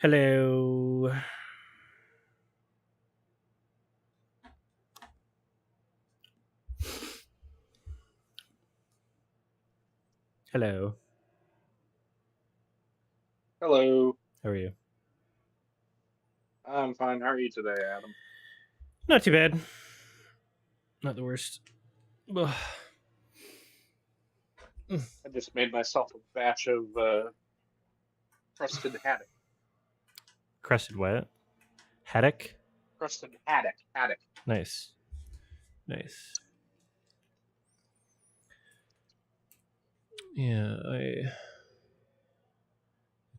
Hello. Hello. Hello. How are you? I'm fine. How are you today, Adam? Not too bad. Not the worst. Ugh. I just made myself a batch of crusted haddock. Crusted what? Haddock? Crusted haddock. Haddock. Nice. Nice. Yeah, I've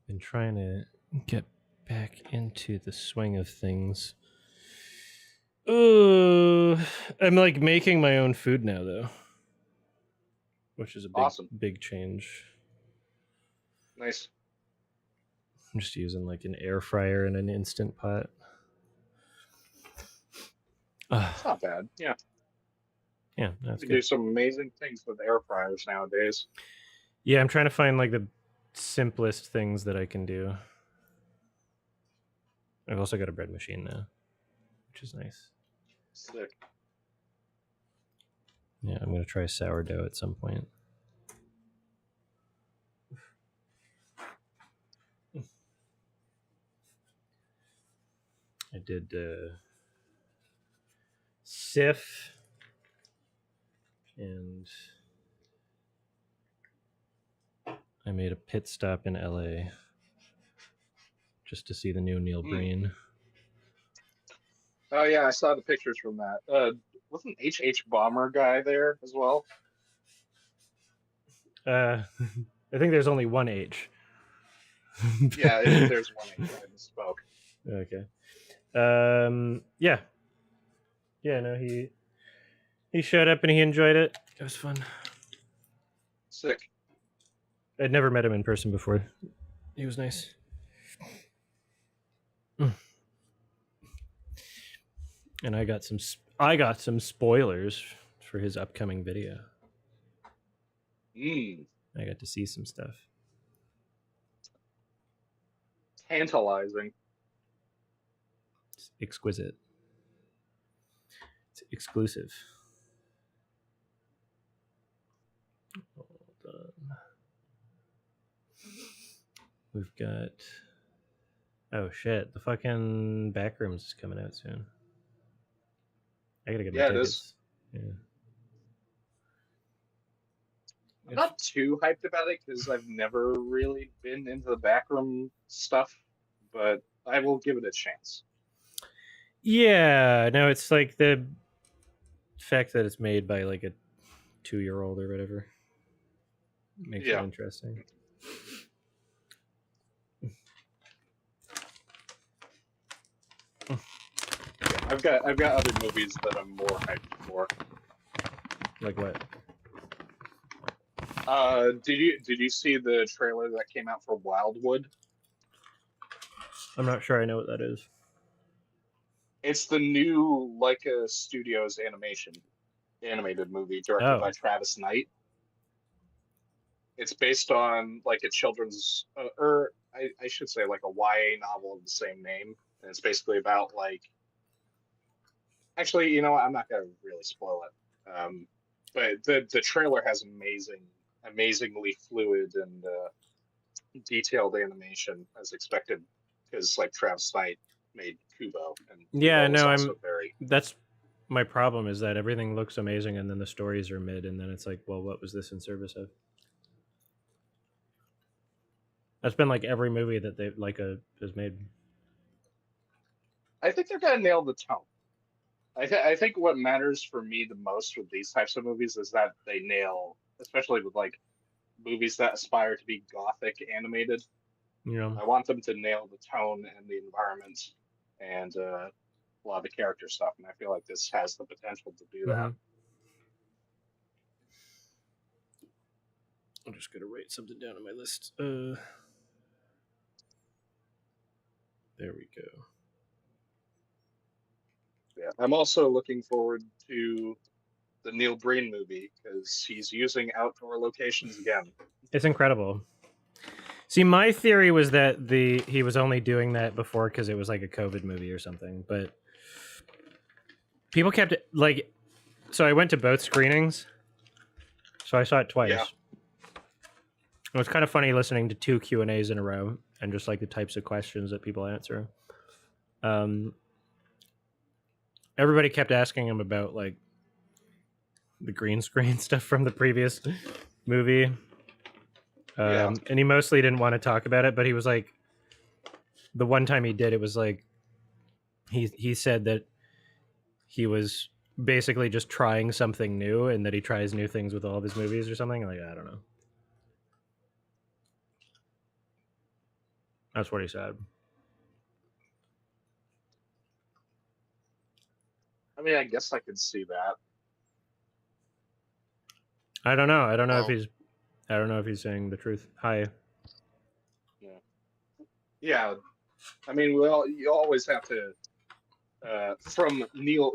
been trying to get back into the swing of things. I'm like making my own food now though, which is a big Awesome. big change. Nice. I'm just using like an air fryer and an instant pot. It's not bad. Yeah. Yeah, You that's can do good. some amazing things with air fryers nowadays. Yeah, I'm trying to find like the simplest things that I can do. I've also got a bread machine now, which is nice. Sick. Yeah, I'm gonna try sourdough at some point. I did Sif and I made a pit stop in LA just to see the new Neil Mm. Breen. Oh yeah, I saw the pictures from that. Wasn't H Bomber guy there as well? Uh, I think there's only one H. Yeah, there's one H. I misspoke. Okay. Yeah. Yeah. No, he showed up and he enjoyed it. It was fun. Sick. I'd never met him in person before. He was nice. And I got some spoilers for his upcoming video. Mm. I got to see some stuff. Tantalizing. It's exquisite. It's exclusive. Hold on. We've got. Oh shit! The fucking Backrooms is coming out soon. I gotta get my Yeah, it is. tickets. Yeah. I'm It's, not too hyped about it because I've never really been into the backroom stuff, but I will give it a chance. yeah. No, it's like the fact that it's made by like a 2-year old or whatever makes it Yeah, interesting. yeah. I've got other movies that I'm more hyped for. Like what? Did you see the trailer that came out for Wildwood? I'm not sure I know what that is. It's the new Leica Studios animated movie directed by Oh. Travis Knight. It's based on like a children's, or I should say like a YA novel of the same name, and it's basically about like. Actually, you know what? I'm not gonna really spoil it. But the trailer has amazingly fluid and detailed animation as expected, because like Travis Knight made Kubo, and Yeah. Kubo was No. also very. That's my problem is that everything looks amazing and then the stories are mid and then it's like, well, what was this in service of? That's been like every movie that they like has made. I think they're gonna nail the tone. I think what matters for me the most with these types of movies is that they nail, especially with like movies that aspire to be gothic animated. You know. I want them to nail the tone and the environment and a lot of the character stuff, and I feel like this has the potential to do that. Mm-hmm. I'm just gonna write something down on my list. There we go. Yeah, I'm also looking forward to the Neil Breen movie because he's using outdoor locations again. It's incredible. See, my theory was that he was only doing that before because it was like a COVID movie or something. But people kept it like. So I went to both screenings. So I saw it Yeah, twice. It was kind of funny listening to two Q&As in a row and just like the types of questions that people answer. Um, everybody kept asking him about like the green screen stuff from the previous movie. yeah. And he mostly didn't want to talk about it, but he was like, the one time he did, it was like he said that he was basically just trying something new and that he tries new things with all of his movies or something. Like, I don't know. That's what he said. I mean, I guess I could see that. I don't know. I don't know if Well, he's. I don't know if he's saying the truth. Hi. Yeah, yeah. I mean, well, you always have to.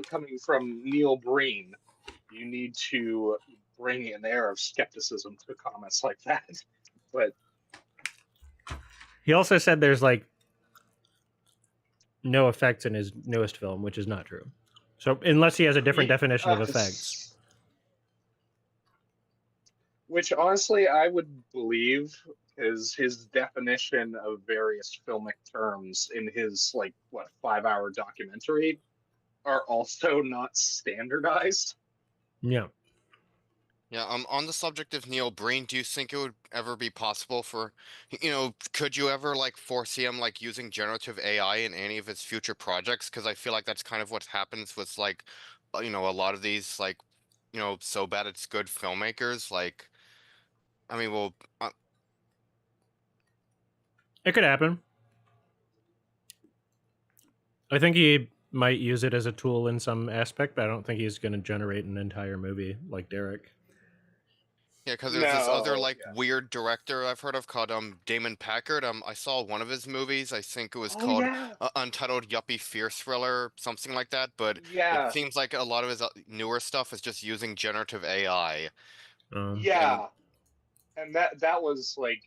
Coming from Neil Breen, you need to bring an air of skepticism to comments like that. But He also said there's like no effects in his newest film, which is not true. So unless he has a different he, definition of effects, which honestly I would believe, because his definition of various filmic terms in his like what 5 hour documentary are also not standardized. yeah. yeah, on the subject of Neil Breen, do you think it would ever be possible for, could you ever like foresee him like using generative AI in any of his future projects? Because I feel like that's kind of what happens with like, a lot of these like, so bad it's good filmmakers. Like, I mean, well, It could happen. I think he might use it as a tool in some aspect, but I don't think he's going to generate an entire movie like Derek. yeah, because there's this other No, like yeah. weird director I've heard of called Damon Packard. I saw one of his movies. I think it was Oh called yeah, Untitled Yuppie Fear Thriller, something like that. But it yeah, seems like a lot of his newer stuff is just using generative AI. And yeah. And that was like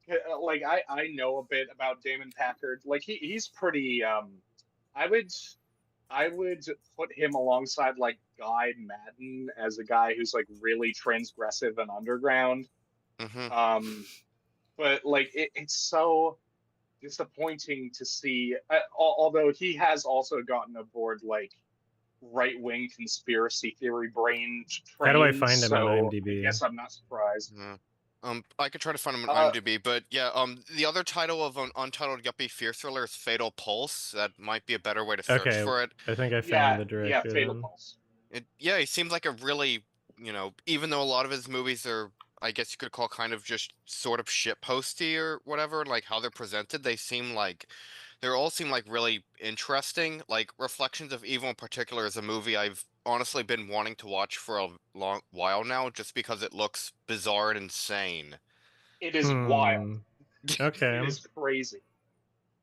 I know a bit about Damon Packard. Like he's pretty I would I would put him alongside like Guy Madden as a guy who's like really transgressive and underground. hmm Um but like it's so disappointing to see although he has also gotten aboard like right-wing conspiracy theory brain How do I train, find him on so I IMDb? guess I'm not surprised. yeah. I could try to find him on Uh IMDb, but yeah, the other title of an Untitled Yuppie Fear Thriller is Fatal Pulse. That might be a better way to search Okay, for it. I think I found yeah, the yeah, director Fatal then. Pulse. Yeah, he seems like a really, even though a lot of his movies are, I guess you could call kind of just sort of shitposty or whatever, like how they're presented, they all seem like really interesting. Like Reflections of Evil in particular is a movie I've honestly been wanting to watch for a long while now, just because it looks bizarre and insane. It is wild. Hmm. Okay. It is crazy.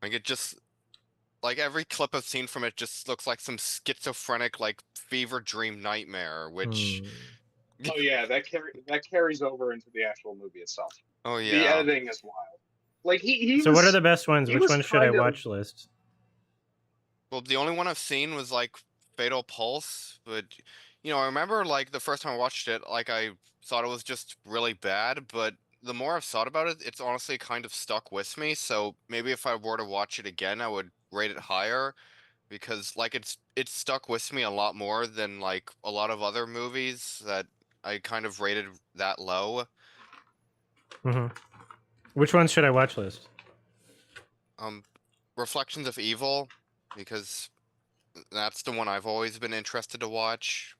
Like it just, like every clip I've seen from it just looks like some schizophrenic, like fever dream nightmare, which, Hmm. Oh yeah, that carries over into the actual movie itself. oh The yeah. editing is wild. Like he So what are the was best ones? he Which was ones should I kind of watch list? Well, the only one I've seen was like Fatal Pulse, but I remember like the first time I watched it, like I thought it was just really bad, but the more I've thought about it, it's honestly kind of stuck with me. So maybe if I were to watch it again, I would rate it higher because like it's stuck with me a lot more than like a lot of other movies that I kind of rated that low. Hmm. Which ones should I watch list? Um, Reflections of Evil, because that's the one I've always been interested to watch.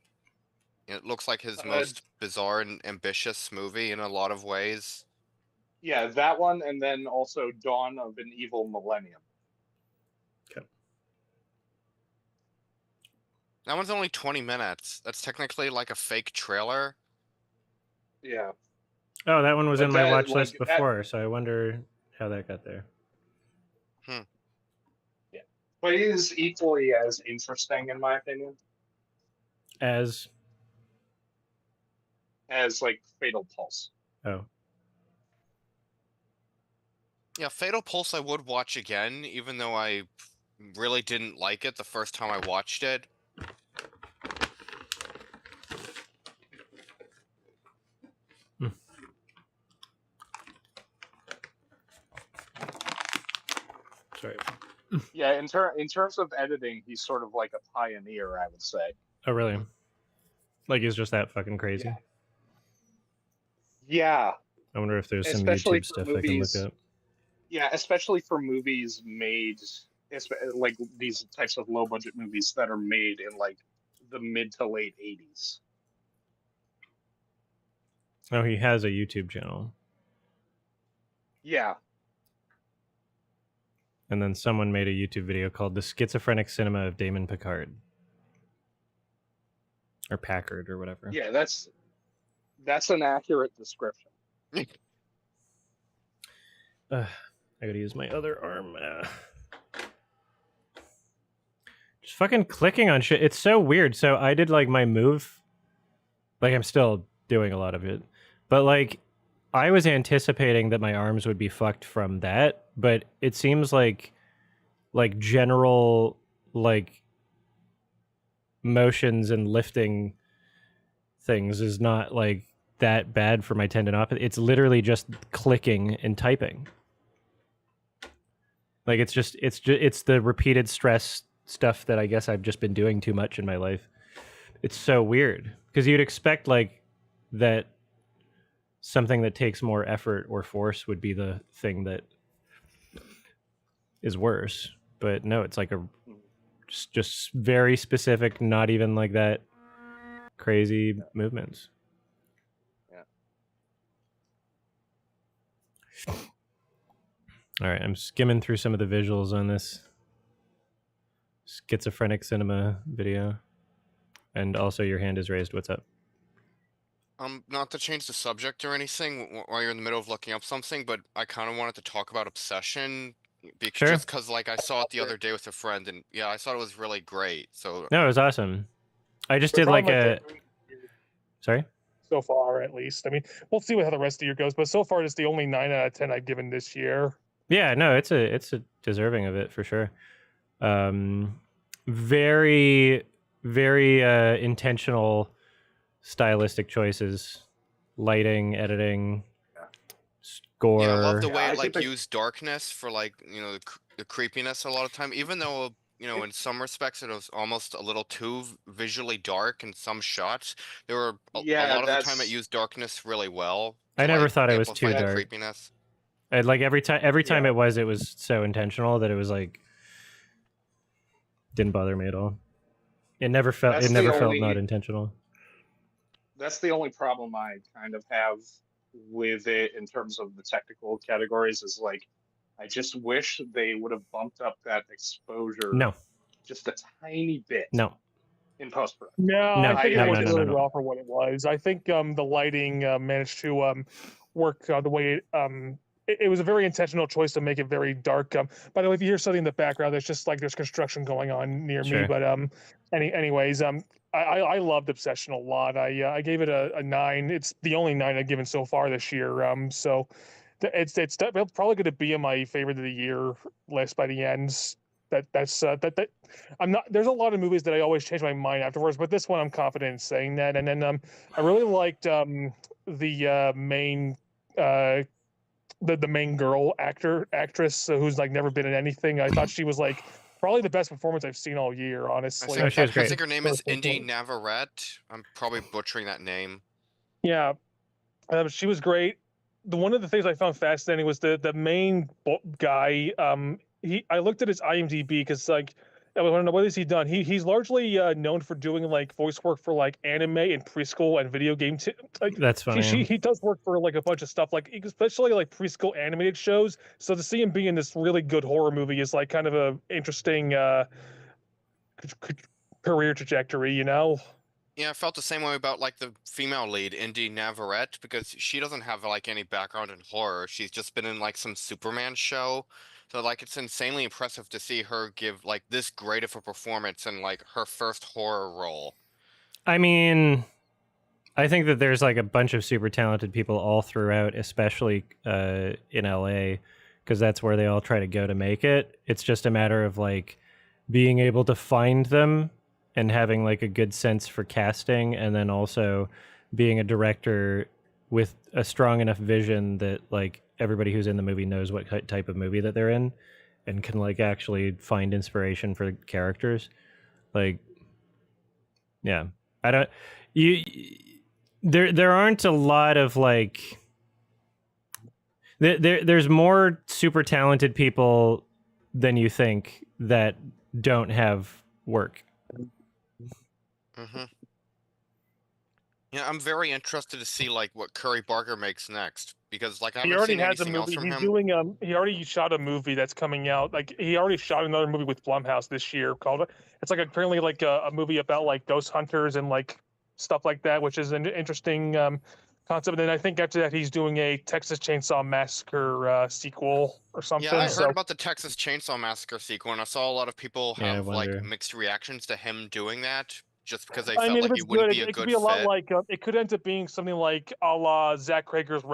It looks like his uh most bizarre and ambitious movie in a lot of ways. yeah, that one and then also Dawn of an Evil Millennium. Okay. That one's only 20 minutes. That's technically like a fake trailer. Yeah. Oh, that one was in But my that watch like list that before, so I wonder how that got there. Hmm. yeah. But it is equally as interesting in my opinion As as like Fatal Pulse. oh, Yeah, Fatal Pulse I would watch again, even though I really didn't like it the first time I watched it. Sorry. Yeah, in terms of editing, he's sort of like a pioneer, I would say. Oh, really? Like he's just that fucking crazy. Yeah, I wonder if there's some especially YouTube for stuff I can look movies. up. Yeah, especially for movies made, like these types of low budget movies that are made in like the mid to late 80s. Oh, he has a YouTube channel. Yeah. And then someone made a YouTube video called The Schizophrenic Cinema of Damon Picard. Or Packard or whatever. Yeah, that's an accurate description. I gotta use my other arm. Just fucking clicking on shit. It's so weird. So I did like my move. Like I'm still doing a lot of it. But like I was anticipating that my arms would be fucked from that, but it seems like general like motions and lifting things is not like that bad for my tendinopathy. It's literally just clicking and typing. Like it's the repeated stress stuff that I guess I've just been doing too much in my life. It's so weird because you'd expect like that something that takes more effort or force would be the thing that is worse, but no, it's like a just very specific, not even like that crazy movements. Yeah. All right, I'm skimming through some of the visuals on this schizophrenic cinema video. And also your hand is raised. What's up? Not to change the subject or anything while you're in the middle of looking up something, but I kind of wanted to talk about Obsession Sure. just because, like, I saw it the other day with a friend, and yeah, I thought it was really great. So No, it was awesome. I just The did like problem I a. think Sorry. so far, at least. I mean, we'll see how the rest of the year goes, but so far it's the only 9 out of 10 I've given this year. Yeah, no, it's a deserving of it for sure. Very intentional stylistic choices, lighting, editing, score. yeah, I love the Yeah, way I it think like used darkness for like the creepiness a lot of time, even though in some respects it was almost a little too visually dark in some shots. There were a yeah, lot of the time it that's used darkness really well I to never like thought it was too amplify the dark. creepiness. Like every time Yeah. it was so intentional that it was like didn't bother me at all. It never felt not intentional. That's the only problem I kind of have with it in terms of the technical categories is like I just wish they would have bumped up that exposure No. just a tiny bit. No. In post production. No, No, I think no, it worked no, really no. well for what it was. I think the lighting managed to work the way it was a very intentional choice to make it very dark. By the way, if you hear something in the background, there's just like there's construction going on near me. Sure. But anyways, I loved Obsession a lot. I gave it a 9. It's the only 9 I've given so far this year. So it's probably going to be in my favorite of the year list by the end. That's I'm not. There's a lot of movies that I always change my mind afterwards, but this one I'm confident in saying that. And then I really liked the main the main girl actress who's like never been in anything. I thought she was like probably the best performance I've seen all year. Honestly, she was great. I think her name is Indy Navarrete. I'm probably butchering that name. Yeah, she was great. One of the things I found fascinating was the main guy. I looked at his IMDb because like I want to know what has he done. He's largely known for doing like voice work for like anime and preschool and video game. Like that's funny. He does work for like a bunch of stuff, like especially like preschool animated shows. So to see him be in this really good horror movie is like kind of a interesting career trajectory, you know. Yeah, I felt the same way about like the female lead, Indy Navarrete, because she doesn't have like any background in horror. She's just been in like some Superman show. So like it's insanely impressive to see her give like this great of a performance in like her first horror role. I mean, I think that there's like a bunch of super talented people all throughout, especially in LA, because that's where they all try to go to make it. It's just a matter of like being able to find them and having like a good sense for casting, and then also being a director with a strong enough vision that like everybody who's in the movie knows what type of movie that they're in and can like actually find inspiration for characters. Like, yeah, I don't, you, there aren't a lot of like, there's more super talented people than you think that don't have work. Mm-hmm. Yeah, I'm very interested to see like what Curry Barker makes next, because like I He haven't already seen has a anything else movie. from He's him. doing he already shot a movie that's coming out. Like he already shot another movie with Blumhouse this year called it's like apparently like a movie about like ghost hunters and like stuff like that, which is an interesting concept. And then I think after that he's doing a Texas Chainsaw Massacre sequel or something. Yeah, I heard So about the Texas Chainsaw Massacre sequel, and I saw a lot of people Yeah, I have like wonder. mixed reactions to him doing that, just because they I felt mean, if like he it's wouldn't good, be a it could good be a lot fit. like it could end up being something like a la Zach Krager's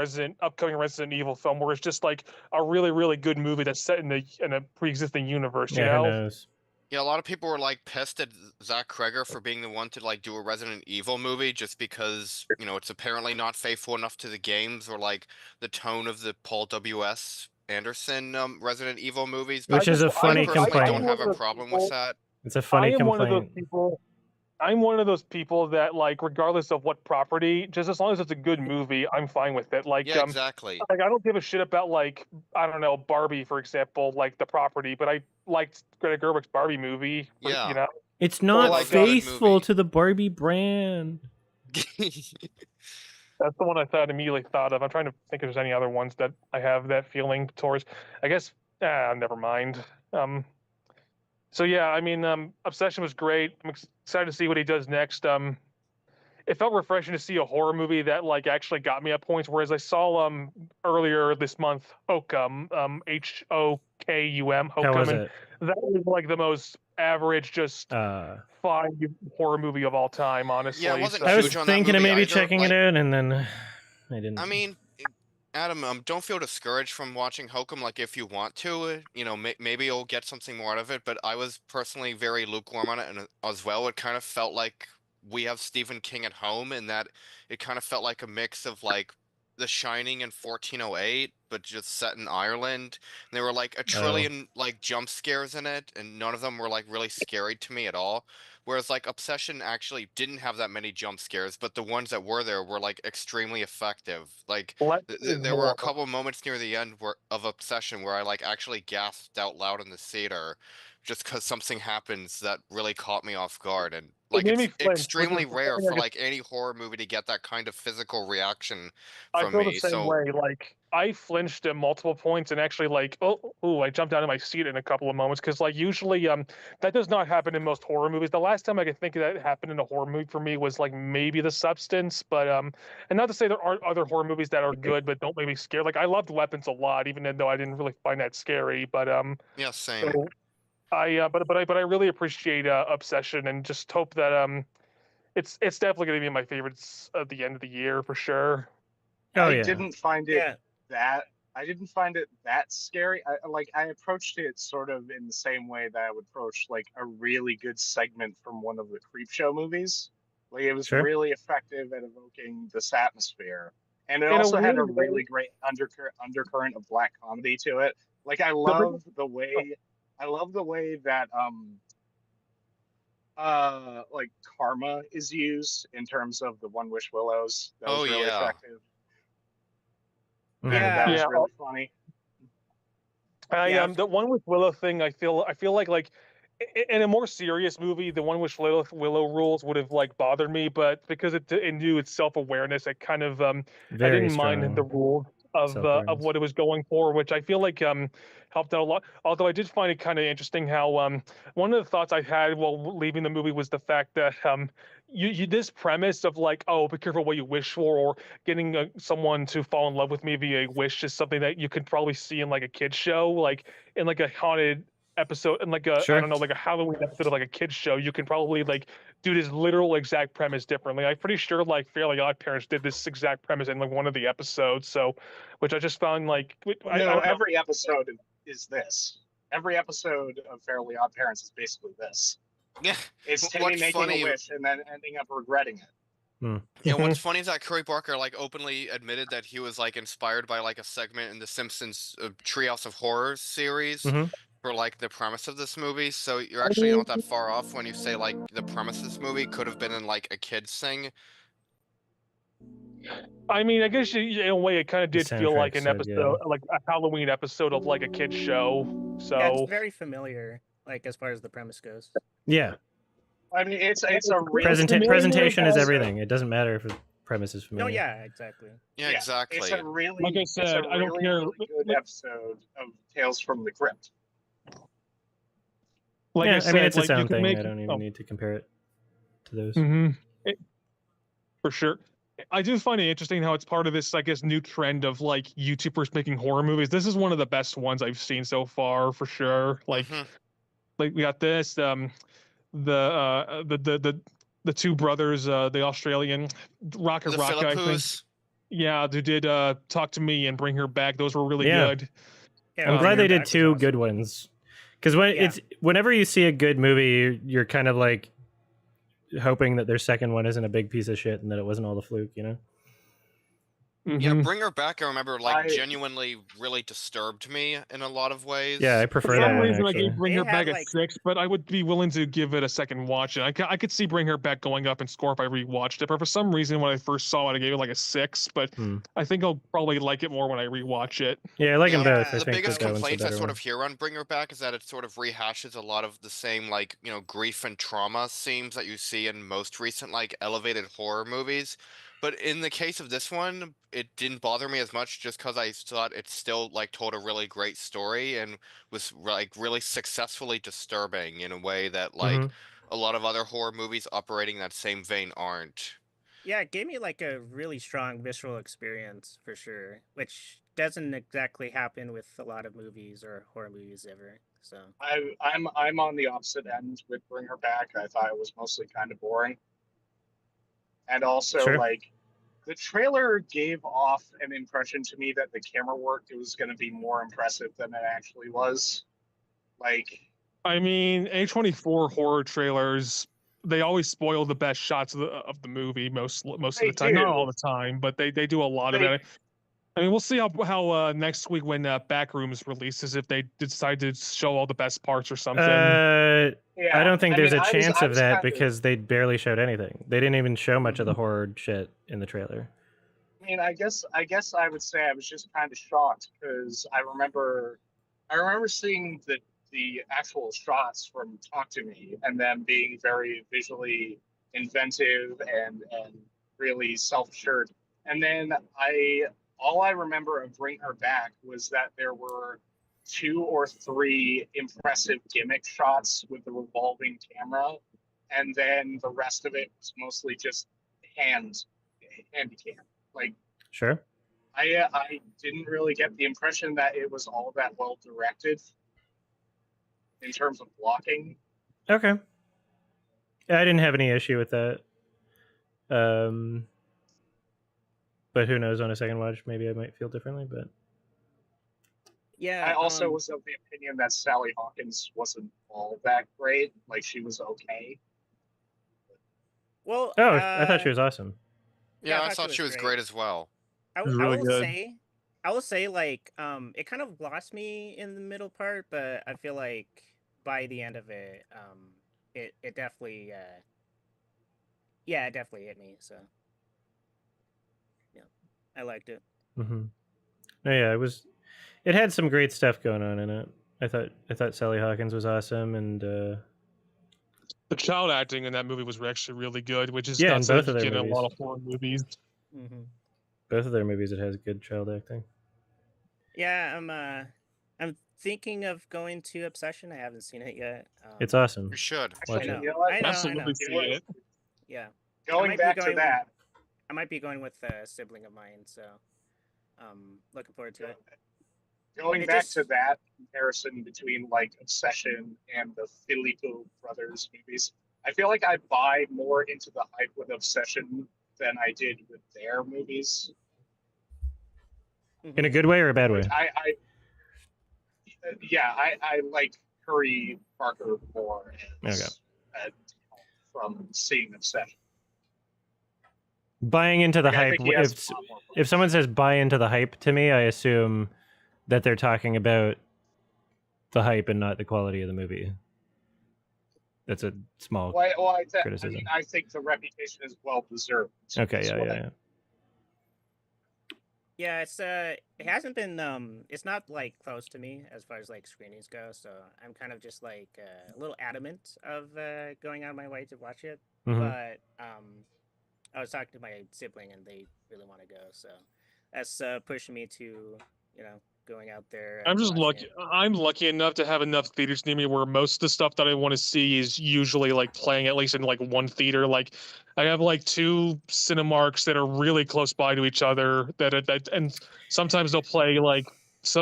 upcoming Resident Evil film, where it's just like a really, really good movie that's set in a pre-existing universe. You Yeah, who know, knows? Yeah, a lot of people were like pissed at Zach Kreger for being the one to like do a Resident Evil movie just because, you know, it's apparently not faithful enough to the games or like the tone of the Paul W.S. Anderson Resident Evil movies. Which But is a I funny personally complaint. don't have a problem with that. It's a I funny am one of those complaint. people. I'm one of those people that like, regardless of what property, just as long as it's a good movie, I'm fine with it. Yeah, exactly. Like I don't give a shit about like I don't know Barbie, for example, like the property, but I liked Greta Gerwig's Barbie movie. You Yeah. know, It's or not like was a good faithful movie. to the Barbie brand. that's the one I immediately thought of. I'm trying to think if there's any other ones that I have that feeling towards. I guess, never mind. So yeah, I mean, Obsession was great. I'm excited to see what he does next. It felt refreshing to see a horror movie that like actually got me at points. Whereas I saw earlier this month Hokum, Hokum, How was Hokum, and it? that was like the most average, just fine horror movie of all time, Yeah, I honestly. wasn't So I was huge on that thinking of movie maybe either. checking it Like, out, and then I didn't. I mean, Adam, don't feel discouraged from watching Hokum. Like, if you want to, you know, maybe you'll get something more out of it. But I was personally very lukewarm on it, and as well, it kind of felt like we have Stephen King at home, in that it kind of felt like a mix of like The Shining and 1408, but just set in Ireland. And there were like a trillion like jump scares in it, and none of them were like really scary to me at all. Whereas like Obsession actually didn't have that many jump scares, but the ones that were there were like extremely effective. Like less is there were a more. couple of moments near the end of Obsession where I like actually gasped out loud in the theater just because something happens that really caught me off guard. And It like made me it's flinch, which is extremely rare something for like any horror movie to get that kind of physical reaction I from feel the me. same So way. Like I flinched at multiple points and actually like I jumped out of my seat in a couple of moments because like usually that does not happen in most horror movies. The last time I could think of that happened in a horror movie for me was like maybe The Substance, but and not to say there aren't other horror movies that are good but don't make me scared. Like I loved Weapons a lot, even though I didn't really find that scary. But yeah, same. so but I really appreciate Obsession and just hope that it's definitely going to be my favorites at the end of the year for sure. Oh I yeah. didn't find it Yeah. that I didn't find it that scary. I approached it sort of in the same way that I would approach like a really good segment from one of the Creepshow movies. Like it was Sure. really effective at evoking this atmosphere, and it In a also had a weird way, really great undercurrent of black comedy to it. Like I love the way that like karma is used in terms of the One Wish Willows. That Oh was really yeah. effective. Yeah. That was yeah. really funny. I the One with Willow thing. I feel like in a more serious movie, the One with Willow rules would have like bothered me, but because it knew its self awareness, it kind of I Very didn't mind the strong rules of self-awareness. what it was going for, which I feel like helped out a lot. Although I did find it kind of interesting how one of the thoughts I had while leaving the movie was the fact that you this premise of like, oh, be careful what you wish for, or getting someone to fall in love with me via a wish is something that you could probably see in like a kid's show, like in like a haunted episode and like a Sure. I don't know, like a Halloween episode of like a kids show, you can probably like do this literal exact premise differently. I'm pretty sure like Fairly Odd Parents did this exact premise in like one of the episodes, so which I just found like I No, don't know. every episode is this. Every episode of Fairly Odd Parents is basically this. Yeah. It's Timmy What's making funny? a wish and then ending up regretting it. Yeah, what's funny is that Curry Barker like openly admitted that he was like inspired by like a segment in the Simpsons Treehouse of Horror series Mhm. for like the premise of this movie. So you're actually not that far off when you say like the premise of this movie could have been in like a kid's thing. I mean, I guess in a way it kind of The did feel like soundtrack an said, episode, like a Halloween episode of like a kids show. So Yeah, it's very familiar, like as far as the premise goes. Yeah. I mean, it's a really Presentation is episode. everything. It doesn't matter if the premise is No, familiar. yeah, exactly. Yeah, Yeah, exactly. It's a really, Like I it's said, a I don't really, care. really good episode of Tales from the Crypt. like Yeah, I I said, mean, it's like its you own can thing. make I don't even need to compare it to those. For sure. I do find it interesting how it's part of this, I guess, new trend of like YouTubers making horror movies. This is one of the best ones I've seen so far, for sure. Like, Mhm. like we got this, the two brothers, the Australian Rocket The Rocket, I think. Philippus. Yeah, who did Talk to Me and Bring Her Back. Those were really Yeah. good. Yeah, I'm Bring glad Her they did Back was two awesome. good ones. Because when Yeah. it's whenever you see a good movie, you're kind of like hoping that their second one isn't a big piece of shit and that it wasn't all the fluke, you know? Yeah, Mhm. Bring Her Back, I remember, like, I- genuinely really disturbed me in a lot of ways. Yeah, I For prefer some that one reason, I actually. gave Bring They Her Back had, a like- 6, but I would be willing to give it a second watch. And I could see Bring Her Back going up in score if I rewatched it. But for some reason, when I first saw it, I gave it like a 6. But Hmm. I think I'll probably like it more when I rewatch it. Yeah, I like them Yeah, both. I The think biggest that one's the complaints I better sort one. of hear on Bring Her Back is that it sort of rehashes a lot of the same, like, grief and trauma themes that you see in most recent, like, elevated horror movies. But in the case of this one, it didn't bother me as much just because I thought it still, like, told a really great story and was, like, really successfully disturbing in a way that, like, Mhm. a lot of other horror movies operating that same vein aren't. Yeah, it gave me like a really strong visceral experience for sure, which doesn't exactly happen with a lot of movies or horror movies ever. So I'm on the opposite end with Bring Her Back. I thought it was mostly kind of boring, and also Sure. like the trailer gave off an impression to me that the camera work was going to be more impressive than it actually was. Like, I mean, A24 horror trailers, they always spoil the best shots of the movie most of They the time. Not do. all the time, but they do a lot They- of it. I mean, we'll see how next week when Backrooms releases, if they decide to show all the best parts or something. yeah, I don't think there's mean, a I was- chance I of was that kind of- because they barely showed anything. They didn't even show much of the horror shit in the trailer. I mean, I guess I would say I was just kind of shocked because I remember seeing the actual shots from Talk to Me and them being very visually inventive and really self-assured. And then all I remember of Bring Her Back was that there were 2 or 3 impressive gimmick shots with the revolving camera, and then the rest of it was mostly just handy cam. Like, Sure. I didn't really get the impression that it was all that well directed in terms of blocking. Okay. Yeah, I didn't have any issue with that. But who knows, on a second watch, maybe I might feel differently, but yeah, I also was of the opinion that Sally Hawkins wasn't all that great. Like, she was okay. well. oh, I thought she was awesome. Yeah, I thought she was great as well. I was will really good. say, like, it kind of lost me in the middle part, but I feel like by the end of it, it definitely, it definitely hit me. So, yeah, I liked it. Mm-hmm. Oh, yeah, it was. It had some great stuff going on in it. I thought Sally Hawkins was awesome, and The child acting in that movie was actually really good, which is Yeah, not in something both of you their get in a movies. lot of horror movies. Mm-hmm. both of their movies it has good child acting. Yeah, I'm thinking of going to Obsession. I haven't seen it yet. It's awesome. You should. Watch I it. know. You know what? I know. Absolutely see it. Yeah, Going might be back to going- that, I might be going with a sibling of mine, so looking forward to it. going It back just- to that, comparison between like Obsession and the Filippo brothers movies. I feel like I buy more into the hype with Obsession than I did with their movies. In a good way or a bad way? I like Curry Parker more as, from seeing Obsession. Buying into the Like, I hype. think he has a lot more If someone says buy into the hype to me, I assume that they're talking about the hype and not the quality of the movie. That's a small criticism. I think the reputation is well deserved. Okay, yeah. Yeah, it hasn't been it's not like close to me as far as like screenings go, so I'm kind of just like a little adamant of going out of my way to watch it. Mhm. But I was talking to my sibling and they really want to go, so that's pushing me to, going out there. I'm just watching lucky. it. I'm lucky enough to have enough theaters near me where most of the stuff that I want to see is usually like playing at least in like one theater. Like I have like 2 Cinemarks that are really close by to each other. And sometimes they'll play like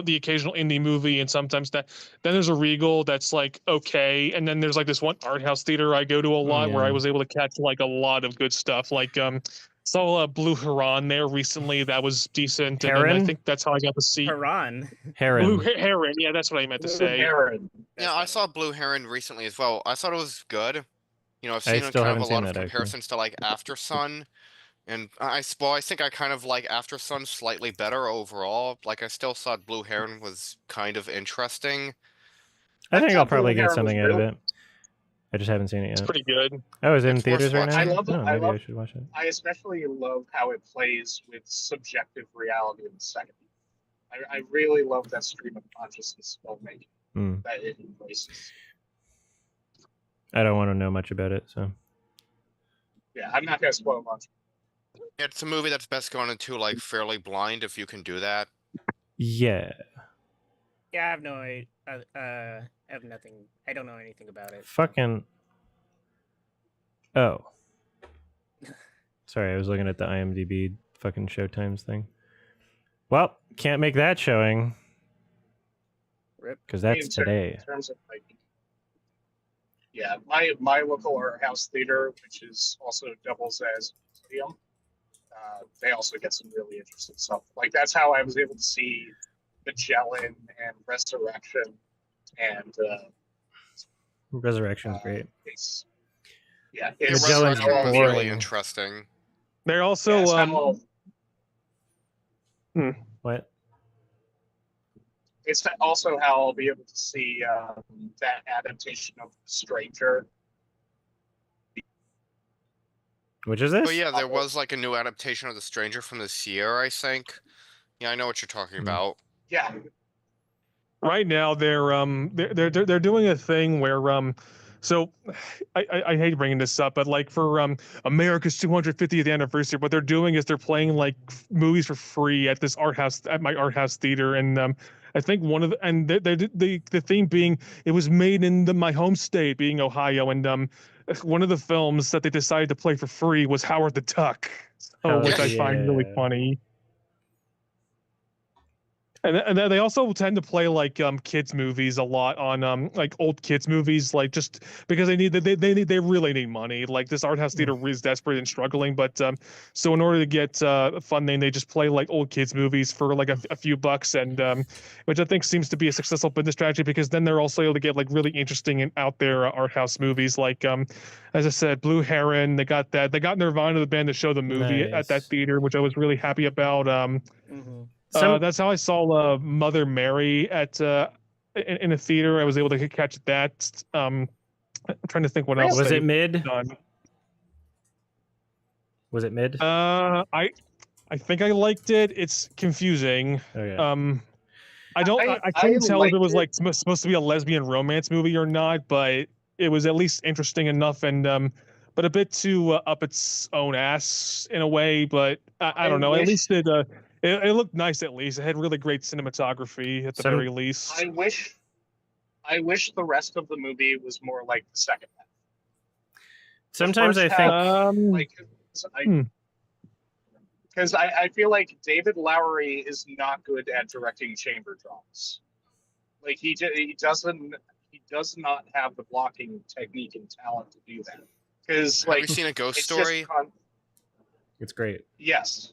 the occasional indie movie, and sometimes that. Then there's a Regal that's like okay, and then there's like this one art house theater I go to a lot where I was able to catch like a lot of good stuff. Like saw Blue Heron there recently. That was decent. And then I think that's how I got to see Heron. Blue Heron. Yeah, that's what I meant to say. Heron. Yeah, I saw Blue Heron recently as well. I thought it was good. I've I seen still kind of haven't a lot seen of that, actually. comparisons to like After Sun, and I think I kind of like After Sun slightly better overall. Like I still thought Blue Heron was kind of interesting. I think I'll probably Blue get Heron something was out of real- it. I just haven't seen it yet. It's pretty good. Oh, is it in It's worth theaters right now? watching. I love it. Oh, maybe I should watch it. I especially love how it plays with subjective reality in the second. I really love that stream of consciousness filmmaking that it embraces. I don't want to know much about it, so. Yeah, I'm not gonna spoil much. It's a movie that's best gone into like fairly blind if you can do that. Yeah. Yeah, I have no idea. I have nothing. I don't know anything about it. Fucking. Oh. Sorry, I was looking at the IMDb fucking showtimes thing. Well, can't make that showing. Rip. Because that's today. In terms of like, yeah, my local art house theater, which is also doubles as a museum, they also get some really interesting stuff. Like that's how I was able to see Magellan and Resurrection, and Resurrection's great. Magellan's was really interesting. They're also What? It's also how I'll be able to see that adaptation of The Stranger. Which is this? Oh yeah, there was like a new adaptation of The Stranger from this year, I think. Yeah, I know what you're talking about. Yeah. Right now they're doing a thing where so I hate bringing this up, but like for America's 250th anniversary, what they're doing is they're playing like movies for free at this art house, at my art house theater, and I think one of the theme being it was made in my home state, being Ohio, and one of the films that they decided to play for free was Howard the Duck, which I find really funny. And they also tend to play like kids movies a lot on like old kids movies, like just because they really need money. Like this art house theater is desperate and struggling, but so in order to get funding, they just play like old kids movies for like a few bucks, and which I think seems to be a successful business strategy because then they're also able to get like really interesting and out there art house movies. Like as I said, Blue Heron. They got Nirvana the band to show the movie at that theater, which I was really happy about. That's how I saw Mother Mary at in a theater. I was able to catch that. I'm trying to think what else. Was it mid? Done. Was it mid? I think I liked it. It's confusing. Okay. I couldn't tell if it was like supposed to be a lesbian romance movie or not, but it was at least interesting enough, and but a bit too up its own ass in a way. But I don't know. At least it looked nice. At least it had really great cinematography at the very least. I wish the rest of the movie was more like the second half. Sometimes I think because I feel like David Lowery is not good at directing chamber dramas. Like he does not have the blocking technique and talent to do that. Because Have you like seen A Ghost it's Story? It's great. Yes,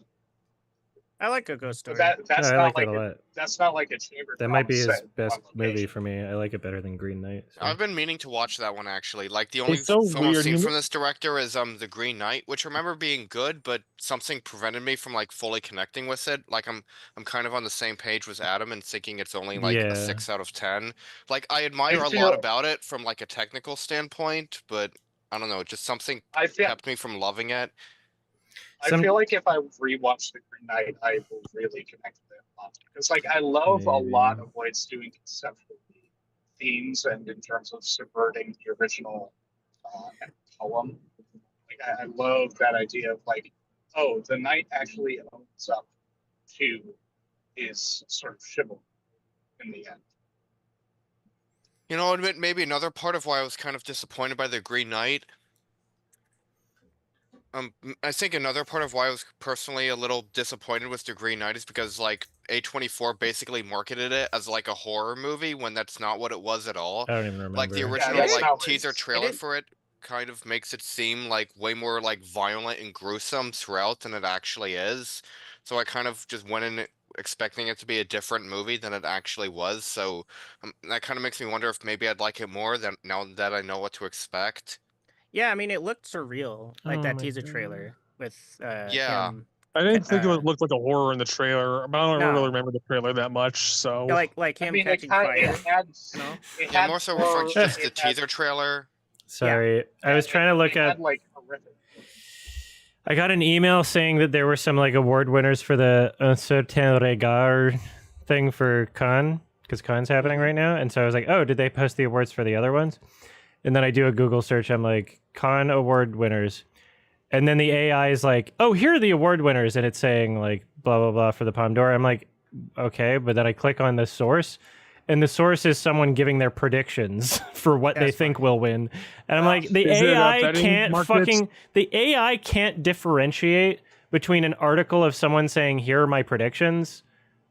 I like A Ghost but Story. that's I not like like that a lot. that's not like a chamber That drama might be his set best on movie location. for me. I like it better than Green Knight. So. I've been meaning to watch that one actually. Like the only It's so film I've weird. seen from this director is The Green Knight, which I remember being good, but something prevented me from like fully connecting with it. Like I'm kind of on the same page with Adam and thinking it's only like a Yeah. 6 out of 10. Like I admire a lot feel- about it from like a technical standpoint, but I don't know, just something I feel kept me from loving it. I feel like if I rewatch The Green Knight, I will really connect with it a lot. Because like I love a lot Maybe. of what it's doing conceptually, themes, and in terms of subverting the original poem. Like I love that idea of like, oh, the knight actually owns up to his sort of chivalry in the end. You know, I'll admit maybe another part of why I was kind of disappointed by The Green Knight. I think another part of why I was personally a little disappointed with The Green Knight is because like A24 basically marketed it as like a horror movie when that's not what it was at all. I don't even remember. Like the Yeah, original that's like not what teaser it's- trailer didn't- for it kind of makes it seem like way more like violent and gruesome throughout than it actually is. So I kind of just went in expecting it to be a different movie than it actually was. So that kind of makes me wonder if maybe I'd like it more than now that I know what to expect. Yeah, I mean, it looked surreal, like Oh that my teaser God. trailer with Yeah. him. I didn't think it Uh, looked like a horror in the trailer, but I don't No. really remember the trailer that much. So Yeah, like him I mean, catching it fire. had, You know? it Yeah, had more so referring to horror, just the it had- teaser trailer. Sorry, I was trying to look it up. had, like horrific. I got an email saying that there were some like award winners for the Un Certain Regard thing for Cannes, because Cannes happening right now, and so I was like, oh, did they post the awards for the other ones? And then I do a Google search. I'm like, Cannes award winners, and then the AI is like, oh, here are the award winners, and it's saying like blah blah blah for the Palme d'Or. I'm like, okay, but then I click on the source, and the source is someone giving their predictions for what they That's think funny. will win. And I'm Wow. like, the Is it AI betting can't markets? the AI can't differentiate between an article of someone saying, here are my predictions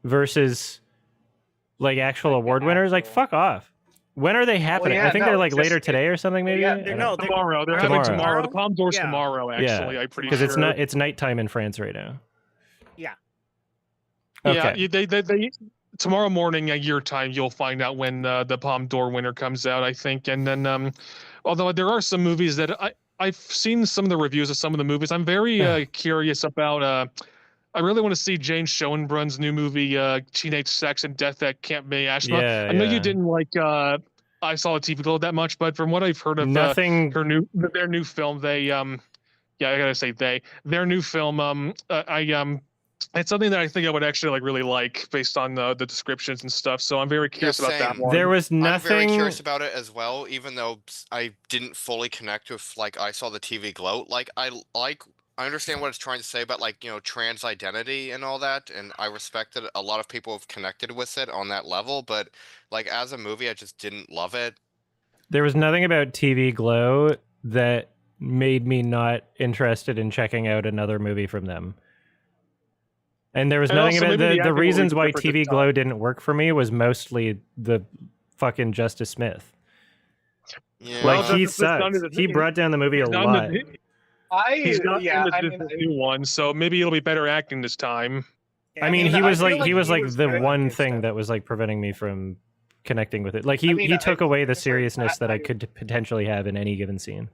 versus like actual Like the award winners. Like, actual- fuck off. When are they happening? yeah, I think no, they're like just- later today or something, maybe? yeah, I don't- No, they're- tomorrow, they're Tomorrow. having tomorrow. The Palme d'Or's Yeah. tomorrow, actually. I'm pretty because sure. it's not it's nighttime in France right now. Yeah. Yeah, Okay. they tomorrow morning at your time, you'll find out when the Palme d'Or winner comes out, I think. And then, although there are some movies that I've seen some of the reviews of some of the movies, I'm very curious about. I really want to see Jane Schoenbrun's new movie, Teenage Sex and Death at Camp May Ashma. Yeah, I know you yeah. didn't like I Saw a TV Glow that much, but from what I've heard of Nothing. their new film, they yeah, I gotta say their new film it's something that I think I would actually like really like based on the descriptions and stuff. So I'm very curious about that same. one. There was I'm very nothing. curious about it as well, even though I didn't fully connect with like I saw the TV glow. Like I understand what it's trying to say about like, you know, trans identity and all that, and I respect that a lot of people have connected with it on that level, but like as a movie I just didn't love it. There was nothing about TV Glow that made me not interested in checking out another movie from them. And there was And nothing also about maybe the the acting will reasons be why different TV this Glow time. didn't work for me was mostly the fucking Justice Smith. Yeah. Like Well, he Justice Smith's done sucked. it- He brought down the movie a He's not lot. He's not Yeah, in I the, mean, this new one, so maybe it'll be better acting this time. Yeah, I mean, mean, he I was feel like like he was he like was the good. one Good thing stuff. that was like preventing me from connecting with it. Like he I mean, he took away the it's like, seriousness that I I- could potentially have in any given scene.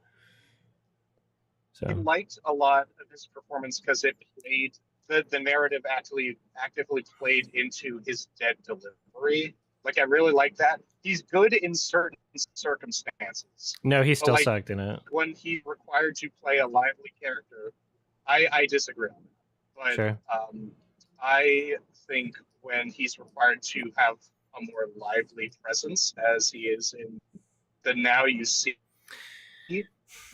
I So liked a lot of his performance because it played the narrative actually actively played into his dead delivery. Like I really like that. He's good in certain circumstances. no, he still like- sucked in it. When he's required to play a lively character, I disagree on that. But Sure. I think when he's required to have a more lively presence, as he is in the Now You See,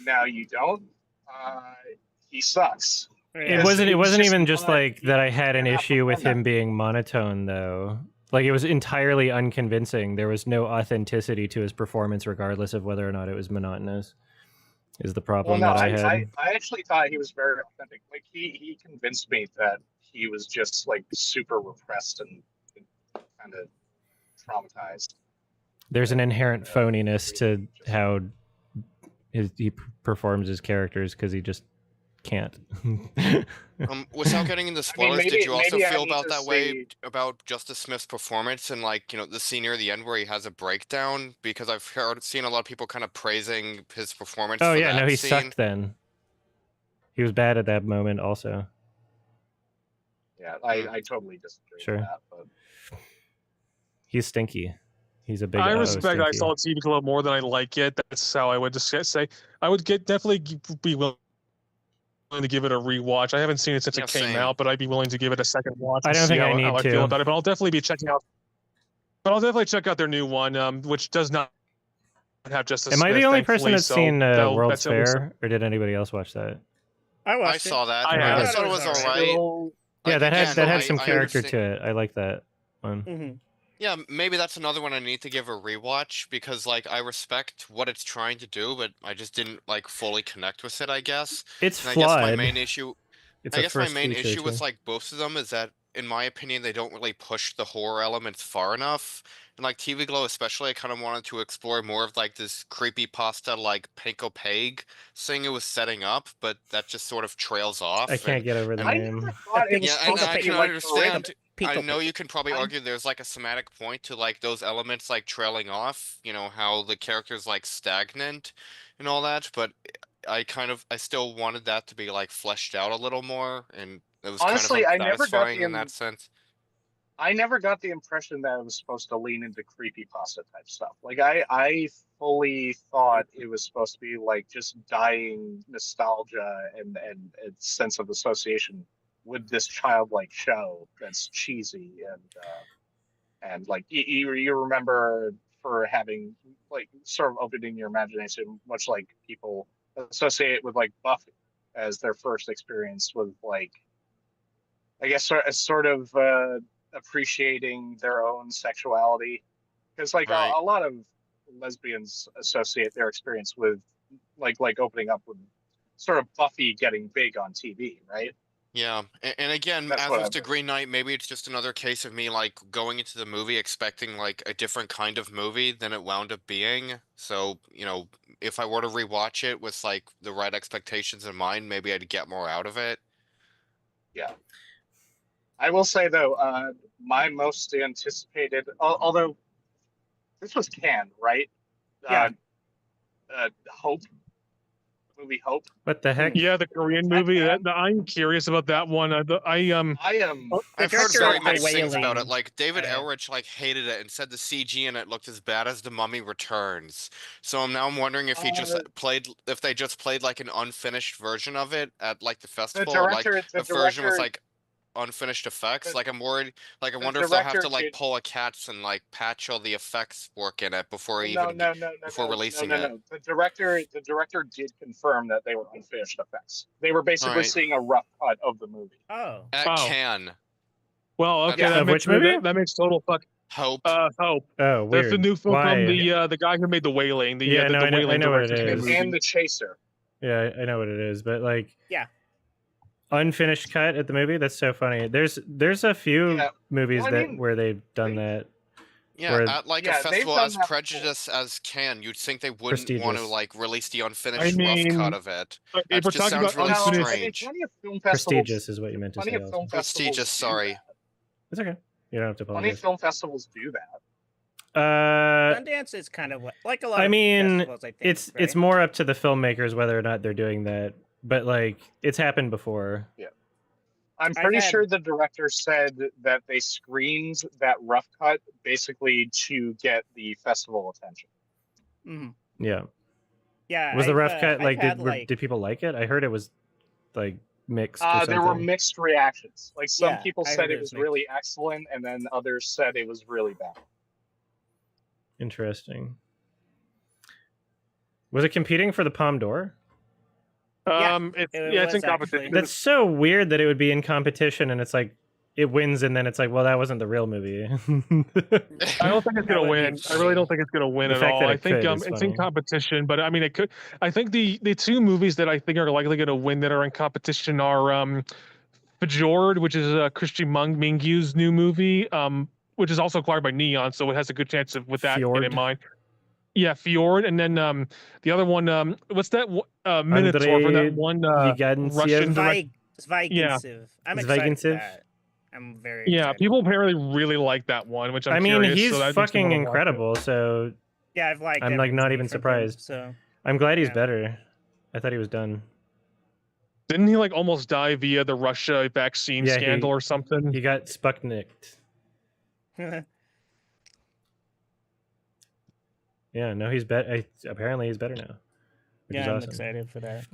Now You Don't, he sucks. It Because wasn't. It he's wasn't just even just not- like that. I had an cannot issue with perform him being monotone, though. Like it was entirely unconvincing. There was no authenticity to his performance, regardless of whether or not it was monotonous. Is the Well, problem no, that I had? I actually thought he was very authentic. Like he convinced me that he was just like super repressed and kind of traumatized. There's an inherent Yeah. phoniness to how he performs his characters because he just can't. Without getting into spoilers, did you also maybe I feel need about to that way see. about Justice Smith's performance and like, the scene near the end where he has a breakdown? Because I've seen a lot of people kind of praising his performance Oh for yeah, no, that he scene. sucked then. He was bad at that moment also. Yeah, I totally disagree Sure. with that. But He's stinky. He's a big I O respect. I stinky. saw TV Club more than I like it. That's how I would just say. I would be willing to give it a rewatch. I haven't seen it since Yeah, it came same. out, but I'd be willing to give it a second watch. I And don't see think I how need I to. feel about it. But I'll definitely be checking out. But I'll definitely check out their new one, which does not have Justice Am I Smith, the only person thankfully, that's so seen World's that's at least Fair, or did anybody else watch that? I I watched saw it. that. I I have. thought it was alright. alright. still, Yeah, Like, that had again, some I character understand- to it. I like that one. Mm-hmm. Yeah, maybe that's another one I need to give a rewatch because like I respect what it's trying to do, but I just didn't like fully connect with it, I guess. It's And I guess my flawed. main issue It's I a guess my first main feature issue with too. like both of them is that in my opinion they don't really push the horror elements far enough. And like TV Glow especially, I kind of wanted to explore more of like this creepy pasta like Panko Peg thing it was setting up, but that just sort of trails off. I can't get over the and I name. never thought it was yeah, and supposed I to be can like the rhythm. understand. I Pico know Pig. you can probably I- argue there's like a semantic point to like those elements like trailing off, how the character's like stagnant and all that, but I still wanted that to be like fleshed out a little more, and it was Honestly, kind of unsatisfying in that sense. I never got the impression that it was supposed to lean into creepypasta type stuff. Like I fully thought it was supposed to be like just dying nostalgia and a sense of association with this childlike show that's cheesy and like you remember for having like sort of opening your imagination, much like people associate it with like Buffy as their first experience with like I guess sort of appreciating their own sexuality because like Right. a lot of lesbians associate their experience with like opening up with sort of Buffy getting big on TV, right? Yeah, and again, That's as what with I've the heard. Green Knight, maybe it's just another case of me like going into the movie expecting like a different kind of movie than it wound up being. So, if I were to rewatch it with like the right expectations in mind, maybe I'd get more out of it. Yeah. I will say though, my most anticipated, although this was canned, right? Yeah. Hope movie Hope. What the heck? Yeah, the Korean that movie. bad? I'm curious about that one. I I am. I've heard director very of The mixed things about it. Wailing, Like David uh, Elrich like hated it and said the CG in it looked as bad as The Mummy Returns. So I'm wondering if they just played like an unfinished version of it at like the The festival, or like director, the a version with director, like unfinished effects. the, Like I'm worried. Like I the wonder if they'll have director to like did. pull a cats and like patch all the effects work in it before No, no, no, no, before no, releasing no, it. no. The director did confirm that they were unfinished effects. They were basically Alright. seeing a rough cut of the movie. Oh. At Oh. Cannes. Well, okay, Yeah. that Of makes which movie? that makes total fuck. Hope. Hope. Oh, weird. That's the new film from Why? the guy who made The Wailing. The Yeah, the, no, the I know- I Wailing know what it directed is. movie. And The Chaser. Yeah, I know what it is, but like, Yeah. unfinished cut at the movie. That's so funny. There's a few Yeah. movies Well, I that mean, where they've done they- that. Yeah, where- at like Yeah, a they've festival done as that before. prejudiced as Cannes, you'd think they wouldn't want to Prestigious. like release the I unfinished mean, rough cut of it. if That we're just talking sounds about really No, I mean, strange. plenty of film festivals. Prestigious is what you meant to Plenty say. of film Also. festivals. Prestigious, do sorry. that. It's okay. You don't have to Plenty of apologize. film festivals do that. Sundance is kind of like a lot I of mean, festivals, I think. it's right? more up to the filmmakers whether or not they're doing that. But like, it's happened before. I'm I've pretty had- sure the director said that they screened that rough cut basically to get the festival attention. Mhm. Yeah. Yeah. Was the rough I've, cut I've like had, did people like it? I heard it was like mixed. Or There were something. mixed reactions. Like some Yeah, people I said heard it it was was mixed. really excellent, and then others said it was really bad. Interesting. Was it competing for the Palme d'Or? it's it yeah, it's in was competition. actually. That's so weird that it would be in competition and it's like it wins and then it's like, well, that wasn't the real movie. I don't think it's That gonna would be win. I really don't think it's gonna win The at fact all. that I it think could is it's funny. in competition, but I mean it could. I think the two movies that I think are likely gonna win that are in competition are Bejord, which is Christian Mingyu's new movie, which is also acquired by Neon, so it has a good chance of with that Fjord. in mind. Yeah, Fjord, and then the other one, what's that? Minotaur from that Andrei one Vigantsev? Russian director. Yeah. Zvygintsev. I'm excited for Zvygintsev? that. I'm very Yeah, excited. people apparently really like that one, which I'm I mean, curious. he's so that makes me fucking wanna watch it. incredible. So Yeah, I've liked. I'm like not every even movie from him, surprised. so I'm glad he's yeah. better. I thought he was done. Didn't he like almost die via the Russia vaccine Yeah, scandal or something? He got Sputniked. Yeah, no, he's better. Apparently, he's better now. Which is yeah, I'm awesome. excited for that.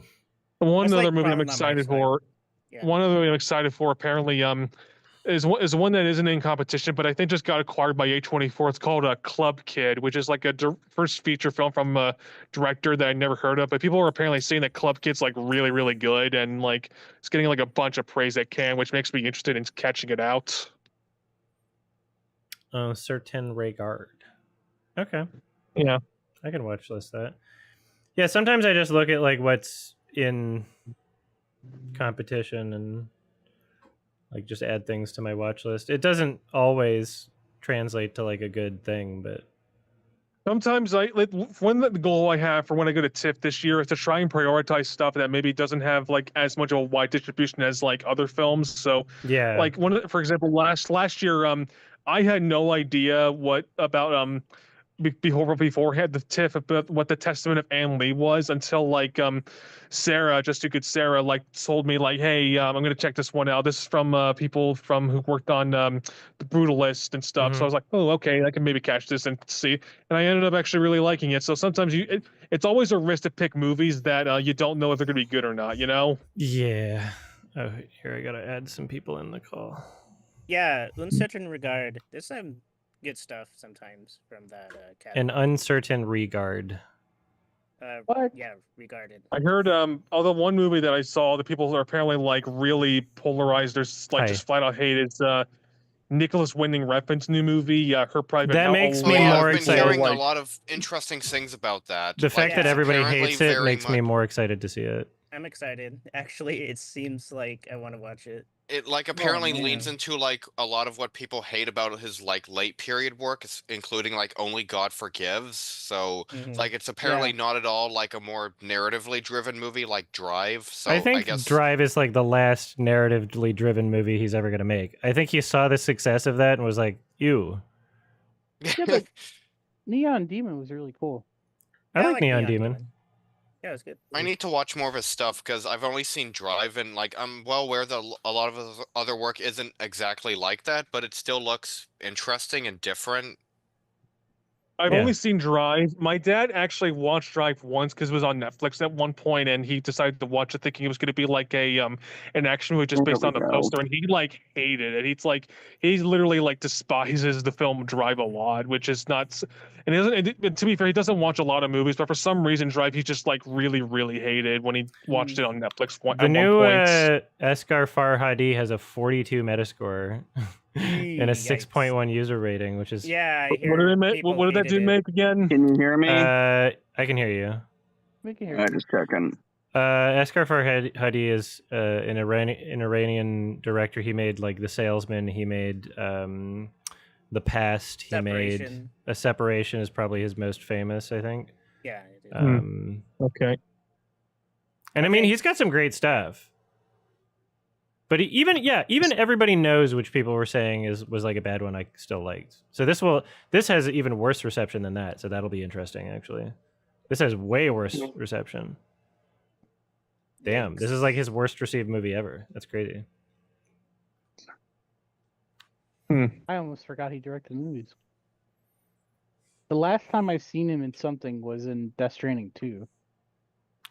One That's, other like, movie I'm probably not my excited side. for. Yeah. One other movie I'm excited for apparently is one that isn't in competition, but I think just got acquired by A24. It's called Club Kid, which is like a first feature film from a director that I never heard of. But people are apparently saying that Club Kid's like really, really good, and like it's getting like a bunch of praise at Cannes, which makes me interested in catching it out. Certain regard. Okay. Yeah. I can watch list that. Yeah, sometimes I just look at like what's in competition and like just add things to my watch list. It doesn't always translate to like a good thing, but Sometimes one the goal I have for when I go to TIFF this year is to try and prioritize stuff that maybe doesn't have like as much of a wide distribution as like other films. So yeah, like for example, last year, I had no idea what about before he had the TIFF about what the Testament of Anne Lee was until like Sarah, just too good Sarah, like told me like, hey, I'm gonna check this one out. This is from people from who worked on the Brutalist and stuff. So I was like, oh, okay, I can maybe catch this and see. And I ended up actually really liking it. So sometimes it's always a risk to pick movies that you don't know if they're gonna be good or not. You know? Yeah. Oh, here I gotta add some people in the call. Yeah, uncertain regard. There's some good stuff sometimes from that category. An uncertain regard. What? Yeah, regarded. I heard although one movie that I saw that people are apparently like really polarized, there's like Hi. just flat out hate is Nicholas Winding Refn's new movie, Her Private That Hell. makes Oh me yeah, more I've been excited. hearing like, a lot of interesting things about that. The fact yeah, that it's everybody apparently hates it very makes me much- more excited to see it. I'm excited. Actually, it seems like I want to watch it. It like apparently man. leans into like a lot of what people hate about his like late period work, including like Only God Forgives. So Mhm. like it's apparently not at all like a more narratively driven movie like Drive. So I think guess Drive is like the last narratively driven movie he's ever gonna make. I think he saw the success of that and was like, "Ew." Yeah, but Neon Demon was really cool. I Yeah, like Neon Demon. Yeah, it was good. I need to watch more of his stuff because I've only seen Drive and like I'm well aware that a lot of his other work isn't exactly like that, but it still looks interesting and different. I've Yeah. only seen Drive. My dad actually watched Drive once because it was on Netflix at one point, and he decided to watch it thinking it was going to be like an action movie just There based we on the go. poster, and he like hated it. He's literally like despises the film Drive a lot, which is not. And he doesn't. And to be fair, he doesn't watch a lot of movies, but for some reason, Drive he just like really really hated when he watched it on Netflix The at one new point. Eskar Farhadi has a 42 Metascore and a Yikes. 6.1 user rating, which is Yeah, I What hear did it make? people What did that hated dude it. make again? Can you hear me? I can hear you. We can hear you. Just checking. Eskar Farhadi is an Iranian director. He made like The Salesman. He made The Past. He made Separation. A Separation is probably his most famous, I think. Yeah, it is. Okay. And I mean, he's got some great stuff. But even everybody knows which people were saying was like a bad one. I still liked. So this has even worse reception than that. So that'll be interesting. Actually, this has way worse reception. Damn, this is like his worst received movie ever. That's crazy. I almost forgot he directed movies. The last time I've seen him in something was in Death Stranding 2.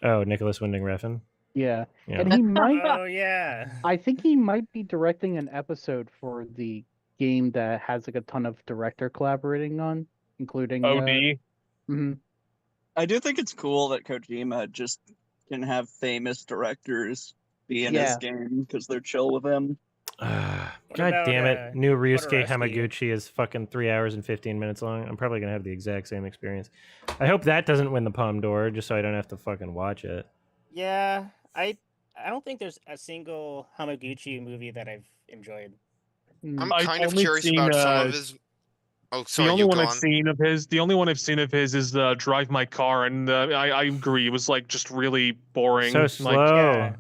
Oh, Nicholas Winding Refn. Yeah. Yeah. And he might Oh yeah. I think he might be directing an episode for the game that has like a ton of director collaborating on, including OD. mhm. I do think it's cool that Kojima just can have famous directors be in Yeah. his game because they're chill with him. God about, damn it. New Ryusuke Jodorowsky? Hamaguchi is fucking 3 hours and 15 minutes long. I'm probably going to have the exact same experience. I hope that doesn't win the Palme d'Or just so I don't have to fucking watch it. Yeah, I don't think there's a single Hamaguchi movie that I've enjoyed. Mm. I'm I've kind of only curious seen, about some of his Oh, The sorry, only you one go I've on. seen of his, is Drive My Car, and I agree, it was like just really boring. So Like, slow Yeah, for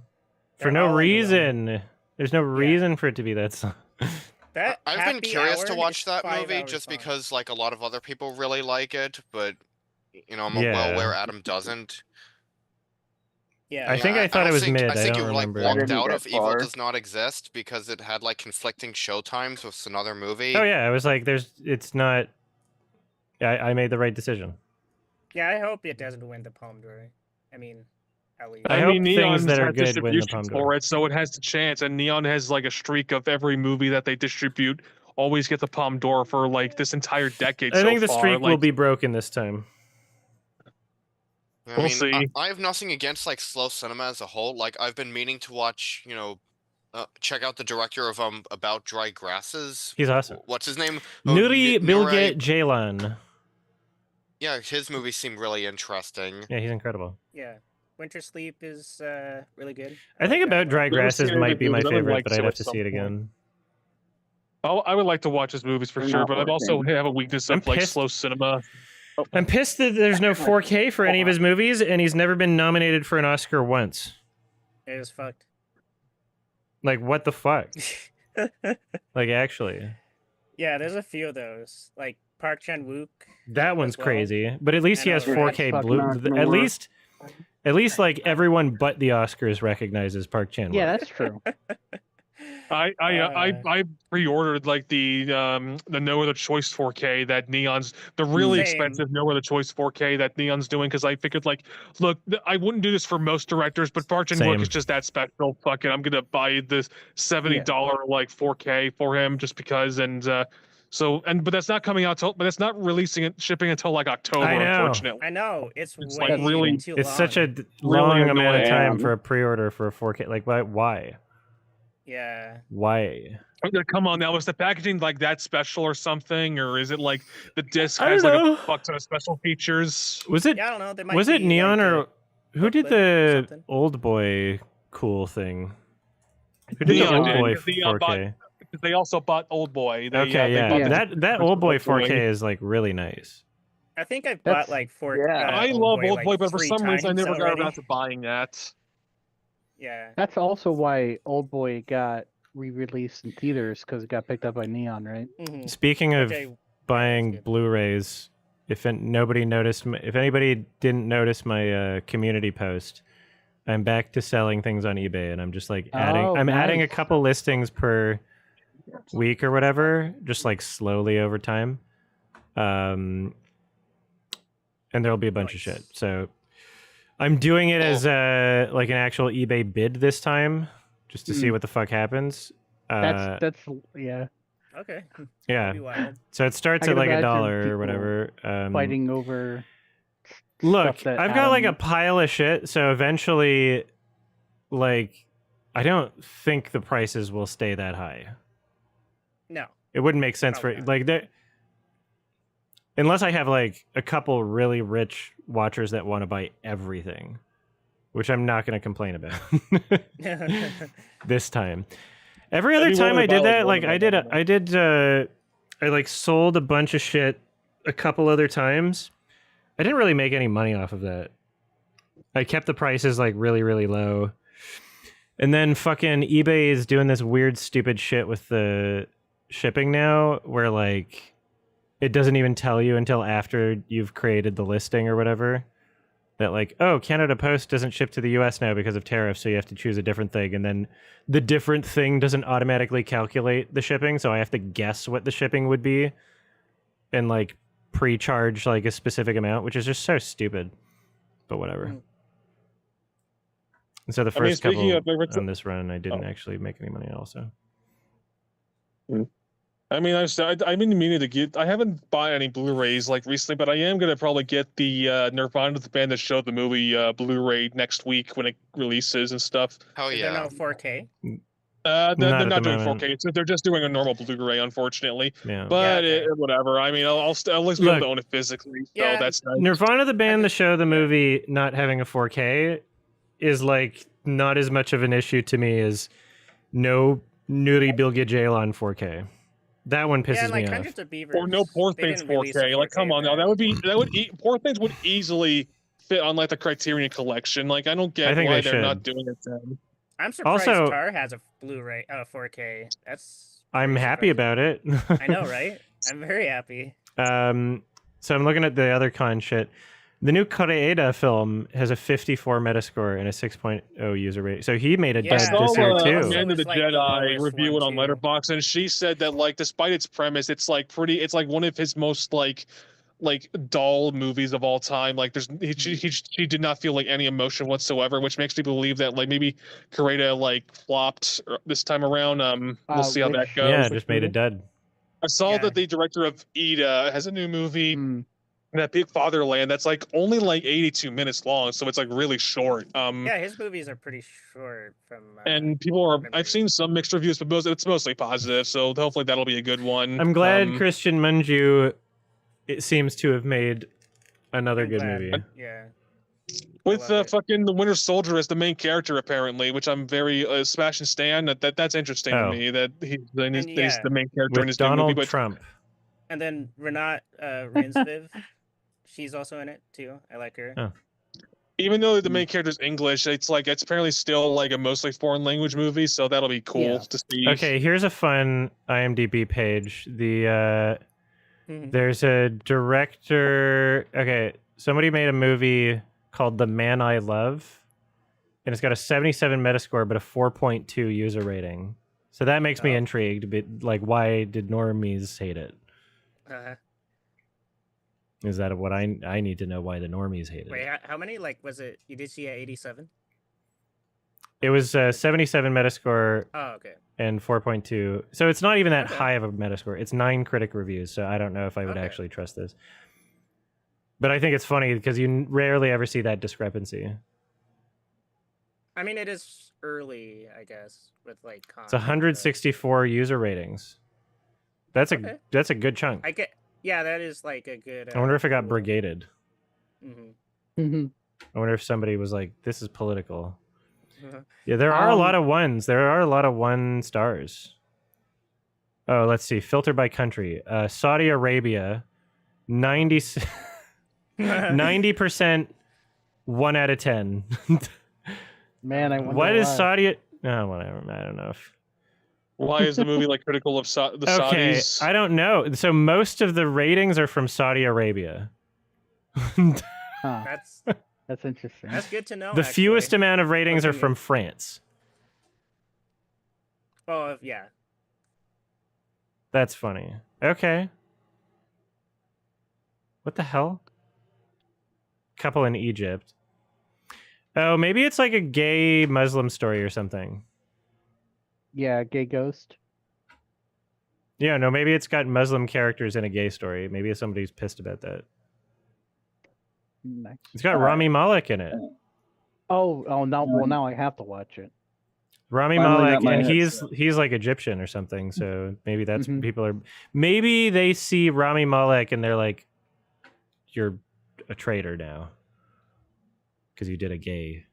they're no all underwhelming. reason. There's no reason for it to be that slow. That I've been happy curious hour to watch is that 5 movie hours just long. because like a lot of other people really like it, but I'm well Yeah. aware Adam doesn't. Yeah. I think I thought don't it was think, mid. I I think don't you like remember. walked didn't out get of Evil far. Does Not Exist because it had like conflicting showtimes with another movie. Oh yeah, I was like, it's not. I made the right decision. Yeah, I hope it doesn't win the Palme d'Or. I mean, at least. I I hope mean, things Neon's that are has good win the distribution Palme d'Or. for it, so it has the chance. And Neon has like a streak of every movie that they distribute always get the Palme d'Or for like this entire decade I so think the far. streak will Like, be broken this time. I We'll mean, see. I have nothing against like slow cinema as a whole. Like I've been meaning to watch, check out the director of About Dry Grasses. He's awesome. What's his name? Nuri Nuri. Bilge Ceylan. Yeah, his movies seem really interesting. Yeah, he's incredible. Yeah, Winter Sleep is really good. I think like that About one. Dry Never Grasses seen any might of be his my movies. I would favorite, like but to I'd have at to some see it point. again. I would like to watch his movies for I'm sure, not but I've also working. have a weakness I'm of like pissed. slow cinema. I'm pissed that there's no 4K for any of his movies, and he's never been nominated for an Oscar once. It is fucked. Like, what the fuck? Like, actually. Yeah, there's a few of those. Like Park Chan-wook. That one's as well. crazy. But at least he I has know, right? 4K Fuck blue. not gonna At work. least like everyone but the Oscars recognizes Park Chan-wook. Yeah, that's true. I pre-ordered like the No Other Choice 4K that Neon's the really Same. expensive No Other Choice 4K that Neon's doing because I figured like, look, I wouldn't do this for most directors, but Park Chan-wook Same. is just that special. Fucking, I'm gonna buy this $70 like 4K for him just because, and but that's not coming out till, but it's not shipping until like October, I know. unfortunately. I know it's It's way like really- too It's long. such a Really long amount of annoying. time for a pre-order for a 4K. Like, why? Yeah. Why? Come on now, is the packaging like that special or something, or is it like the disc I has don't like know. a fuck ton of special features? Was it? Yeah, I don't know. There might Was it be, Neon like, or who did booklet or the something. Old Boy cool thing? Who did the Neon Old did. Boy Neon bought- 4K? They also bought Old Boy. They, Okay, they bought yeah. the That Old Boy Old Boy. 4K is like really nice. I think I That's- bought like four. Yeah. I Old love Boy, Old like, Boy, but for 3 some reason I times never got already. around to buying that. Yeah. That's also why Old Boy got re-released in theaters because it got picked up by Neon, right? Mhm. Speaking of Okay, buying good. Blu-rays, if anybody didn't notice my community post, I'm back to selling things on eBay, and I'm just like adding. Oh, I'm adding a nice. couple listings per week or whatever, just like slowly over time. And there'll be a bunch of shit. Nice. So I'm doing it as like an actual eBay bid this time, just to see what the fuck happens. That's yeah. Okay. Yeah. That'd be wild. So it starts I at can like imagine $1 or people whatever. Fighting over. Look, stuff that I've got like a Adam- pile of shit, so eventually, like, I don't think the prices will stay that high. No. It wouldn't make sense Probably for not. like that, unless I have like a couple really rich watchers that want to buy everything, which I'm not going to complain about this time. Every other Maybe time one I did about, that, one like I did, I like sold a bunch of shit a couple other times. I didn't really make any money off of that. I kept the prices like really, really low. And then fucking eBay is doing this weird, stupid shit with the shipping now where like it doesn't even tell you until after you've created the listing or whatever that like, oh, Canada Post doesn't ship to the US now because of tariffs, so you have to choose a different thing. And then the different thing doesn't automatically calculate the shipping, so I have to guess what the shipping would be and like pre-charge like a specific amount, which is just so stupid. But whatever. Mm. And so the I mean, first speaking couple of- on this run, I didn't actually make any money also. I mean, I've been meaning to get. I haven't bought any Blu-rays like recently, but I am gonna probably get the Nirvana, the band that showed the movie Blu-ray next week when it releases and stuff. Hell Is there yeah. no 4K? Not They're at not the doing moment. 4K. They're just doing a normal Blu-ray, unfortunately. Yeah. But okay. whatever. I mean, I'll at least be able Look, to own it physically. So Yeah. that's nice. Nirvana the band, the think- show, the movie, not having a 4K is like not as much of an issue to me as no Nuri Bilge Ceylan 4K. That one Yeah, pisses and like me off. Hundreds of Beavers. Or no Poor they Things didn't release 4K. a Like, 4K come of on now. that. Poor Things would easily fit on like the Criterion Collection. Like, I don't I get think why they they're not should. doing it then. I'm surprised Also- Tar has a Blu-ray, 4K. That's I'm pretty happy surprising. about it. I know, right? I'm very happy. So I'm looking at the other con shit. The new Koreeda film has a 54 Metascore and a 6.0 user rate. So he made a Yeah, I dud saw this year that too. also Amanda is, the like, the Jedi lowest review one, it on too. Letterboxd, and she said that like despite its premise, it's like one of his most like dull movies of all time. Like she did not feel like any emotion whatsoever, which makes me believe that like maybe Koreeda like flopped this time around. We'll see how that Which- goes. Yeah, just made a dud. I saw Yeah. that the director of Ida has a new movie. Hmm. That Big Fatherland, that's like only like 82 minutes long, so it's like really short. Yeah, his movies are pretty short from. And people are. memory. I've seen some mixed reviews, but it's mostly positive. So hopefully that'll be a good one. I'm glad Christian Mungiu it seems to have made another I'm good glad. movie. Yeah. with love it. fucking the Winter Soldier as the main character apparently, which I'm very Sebastian Stan. That's interesting Oh. to me that he's that he's yeah. the main character in With his new movie. Donald But Trump. And then Renat Rinsviv, she's also in it too. I like her. Oh. even though the main character is English, it's apparently still like a mostly foreign language movie, so that'll be cool Yeah. to see. Okay, here's a fun IMDb page. There's a director. Okay, somebody made a movie called The Man I Love, and it's got a 77 Metascore but a 4.2 user rating. So that makes me intrigued. But like, why did normies hate it? Is that what I need to know? Why the normies hated Wait, it? how many? Like, was it? You did see at 87? It was 77 Metascore Oh, okay. and 4.2. So it's not even that Okay. high of a Metascore. It's 9 critic reviews. So I don't know if I would Okay. actually trust this. But I think it's funny because you rarely ever see that discrepancy. I mean, it is early, I guess, with like. It's 164 user ratings. That's Okay. that's a good chunk. I get. Yeah, that is like a good. I wonder if it got pool. brigaded. Mhm. I wonder if somebody was like, "This is political." Mhm. Yeah, there are a lot of ones. There are a lot of 1 stars. Oh, let's see. Filter by country. Saudi Arabia, 90% 1 out of 10. Man, I wonder What is why. Saudi? No, whatever. I don't know. Why is the movie like critical of the Okay, Saudis? I don't know. So most of the ratings are from Saudi Arabia. Huh, That's that's interesting. that's good to know. The fewest actually. amount of ratings are Okay. from France. Oh yeah. That's funny. Okay. What the hell? Couple in Egypt. Oh, maybe it's like a gay Muslim story or something. Yeah, gay ghost. Yeah, no, maybe it's got Muslim characters in a gay story. Maybe somebody's pissed about that. Nice. It's got Rami Malek in it. Oh, now, well, now I have to watch it. Rami Finally got Malek, my and headset. he's like Egyptian or something. So maybe that's Mhm. people are. Maybe they see Rami Malek and they're like, "You're a traitor now because you did a gay."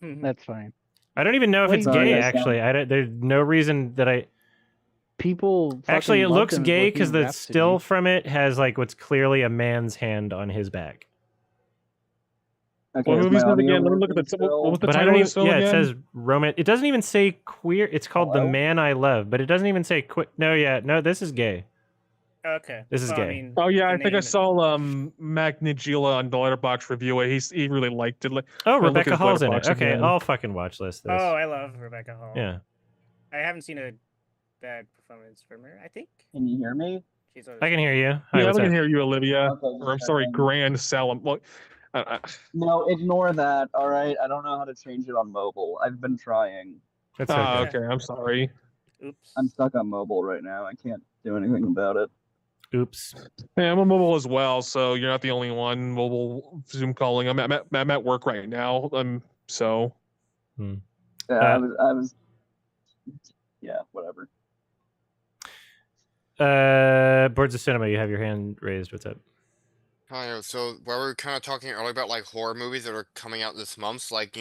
That's fine. I don't even know if Wait, it's Sorry, gay. guys, Actually, there's no reason that I. People Actually, fucking it loved looks him in gay because Bohemian the still Rhapsody. from it has like what's clearly a man's hand on his back. Okay, What is movie is my it again? audio Let me look at working the what was the But I title don't of even. this film Yeah, again? it says romance. It doesn't even say queer. It's called The Hello? Man I Love, but it doesn't even say No, yeah, no. This is gay. Okay. This is Well, gay. I mean, Oh yeah, the I think I name- saw Mac Nigila on the Letterboxd review it. He really liked it. Like, Oh, I'll look Rebecca at his Hall's in it. Letterboxd Okay, again. I'll fucking watch this. Oh, I love Rebecca Hall. Yeah. I haven't seen a bad performance from her. I think Can you hear me? she's. I can hear you. Hi, Yeah, what's we can up? hear you, Olivia. Okay, Or I'm just sorry, checking. Grand Salam. Look, No, ignore that. All right, I don't know how to change it on mobile. I've been trying. That's okay. okay. I'm sorry. Oops. I'm stuck on mobile right now. I can't do anything about it. Oops. Yeah, I'm on mobile as well, so you're not the only one. Mobile Zoom calling. I'm at work right now. So. Yeah, Uh, I was. Yeah, whatever. Boards of Cinema, you have your hand raised. What's up? Hi, so where we were kind of talking earlier about like horror movies that are coming out this month, like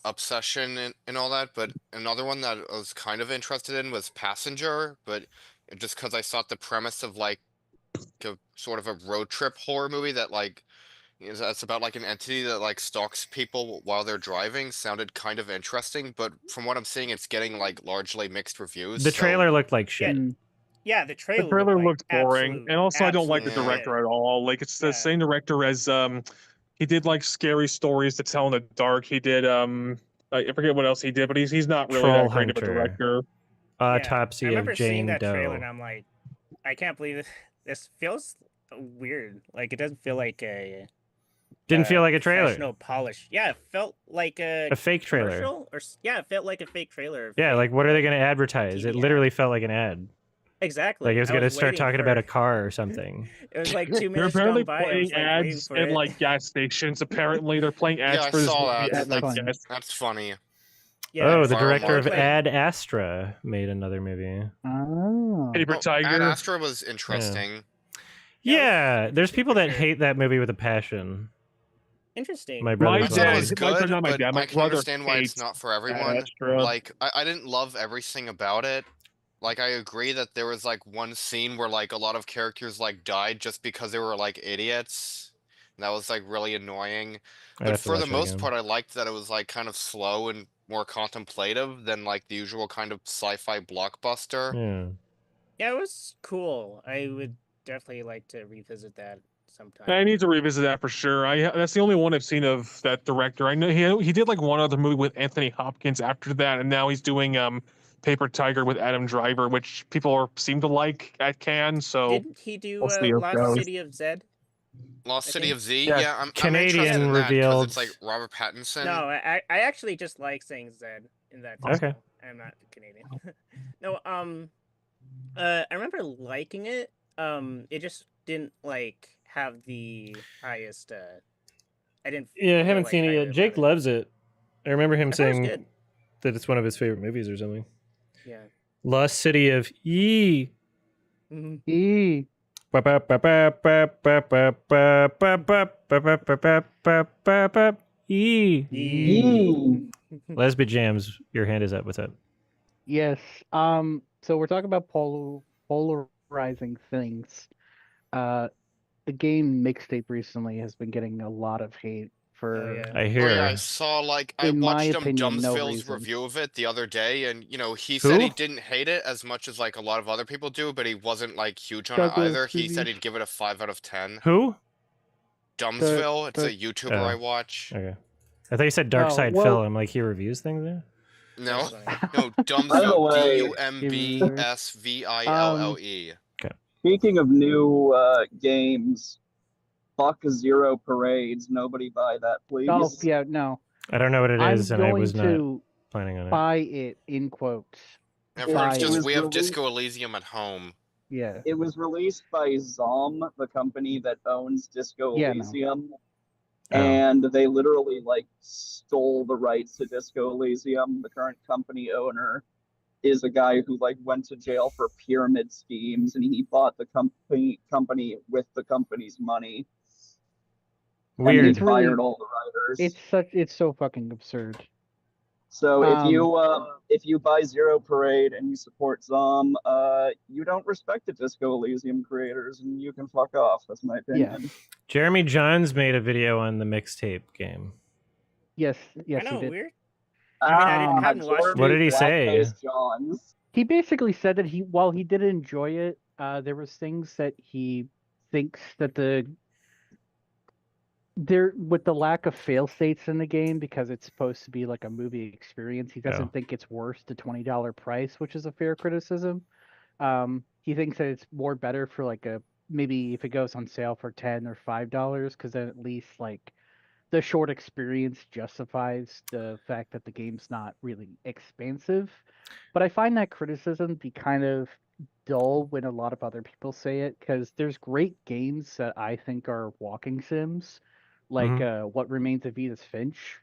Obsession and all that. But another one that I was kind of interested in was Passenger. But just because I thought the premise of like a sort of a road trip horror movie that like that's about like an entity that like stalks people while they're driving sounded kind of interesting, but from what I'm seeing, it's getting like largely mixed reviews. The so- trailer looked like shit. Yeah, the The trailer, trailer looked looked boring, absolute, and also I don't like the absolute director shit. at all. Like it's the Yeah. same director as he did like Scary Stories to Tell in the Dark. He did I forget what else he did, but he's not really Troll that great of a Hunter. director. Autopsy I remember of seeing Jane that trailer Doe. and I'm like, I can't believe this. This feels weird. Like it doesn't feel like a Didn't feel like a trailer. professional polish. Yeah, it felt like a fake trailer. commercial, or yeah, it felt like a fake trailer. Yeah, fake, like what are they going to advertise? TV It ad. literally felt like an ad. Exactly. Like it was I going to start waiting talking about a for- car or something. It was like 2 They're minutes apparently gone by. I was playing like waiting ads for in it. like gas stations. Apparently, they're playing ads Yeah, I for this saw movie. that. At, like, That's gas. That's funny. Yeah, Oh, it's the viral director of marketing. Ad Astra made another movie. Oh. Paper Ad Tiger. Astra was interesting. Yeah, there's people that sure. hate that movie with a passion. interesting. My My brother's I thought it dad, was one. good, not my but dad, my I can brother understand why it's hates not for everyone. Astra. Like, I didn't love everything about it. Like, I agree that there was like one scene where like a lot of characters like died just because they were like idiots. And that was like really annoying. I'd But have to for the watch that most again. part, I liked that it was like kind of slow and more contemplative than like the usual kind of sci-fi blockbuster. Yeah. Yeah, it was cool. I would definitely like to revisit that sometime. I need to revisit that for sure. That's the only one I've seen of that director. I know he did like one other movie with Anthony Hopkins after that, and now he's doing Paper Tiger with Adam Driver, which people seem to like at Cannes. So Didn't he do we'll see how it Lost goes. City of Zed? Lost I City think- of Z, Yeah, yeah, I'm Canadian interested in that because revealed- it's like Robert Pattinson. No, I actually just like saying Zed in that. Okay. title. I'm not Canadian. No, I remember liking it. It just didn't like have the highest. I didn't. Yeah, I feel haven't like seen it highly yet. about Jake it. loves it. I remember him I thought it was saying good. that it's one of his favorite movies or something. Yeah. Lost City of E. Mhm. E. E. Lesbian Jams, your hand is up. What's up? Yes. So we're talking about polarizing things. The game Mixtape recently has been getting a lot of hate for. yeah. I Oh hear. yeah, I saw like I In my watched opinion, no Dumsville's reason. review of it the other day, and you know he said he Who? didn't hate it as much as like a lot of other people do, but he wasn't like huge on Douglas it either. He said reviews. he'd give it a 5 out of 10. Who? Dumsville, it's a the- YouTuber Oh. I watch. Okay. I thought you said Dark Oh, Side well- Phil. I'm like, he reviews things there? No, That's funny. no, By the Dumsville, way, DUMBSVILLE. Speaking of new games, fuck Zero Parades. Nobody buy that, please. Oh yeah, no. I don't know what it I'm is, and I going was not to planning on it. buy it in quotes. Everyone's It just was we have released- Disco Elysium at home. Yeah. It was released by Zom, the company that owns Disco Yeah, no. Elysium. Oh. And they literally like stole the rights to Disco Elysium. The current company owner is a guy who like went to jail for pyramid schemes, and he bought the company with the company's money. And Weird. he It's really- fired all the writers. It's so fucking absurd. So if you buy Zero Parade and you support Zom, you don't respect the Disco Elysium creators, and you can fuck off. That's my opinion. Jeremy Johns made a video on the Mixtape game. Yes, I yes, know, he did. weird. I Um, haven't watched Jeremy What did he say? Blackface Johns. He basically said that while he did enjoy it, there was things that he thinks that with the lack of fail states in the game, because it's supposed to be like a movie experience, he doesn't Oh. think it's worth the $20 price, which is a fair criticism. He thinks that it's more better for like maybe if it goes on sale for $10 or $5, because then at least like the short experience justifies the fact that the game's not really expansive. But I find that criticism be kind of dull when a lot of other people say it, because there's great games that I think are walking sims, like What Remains of Edith Finch.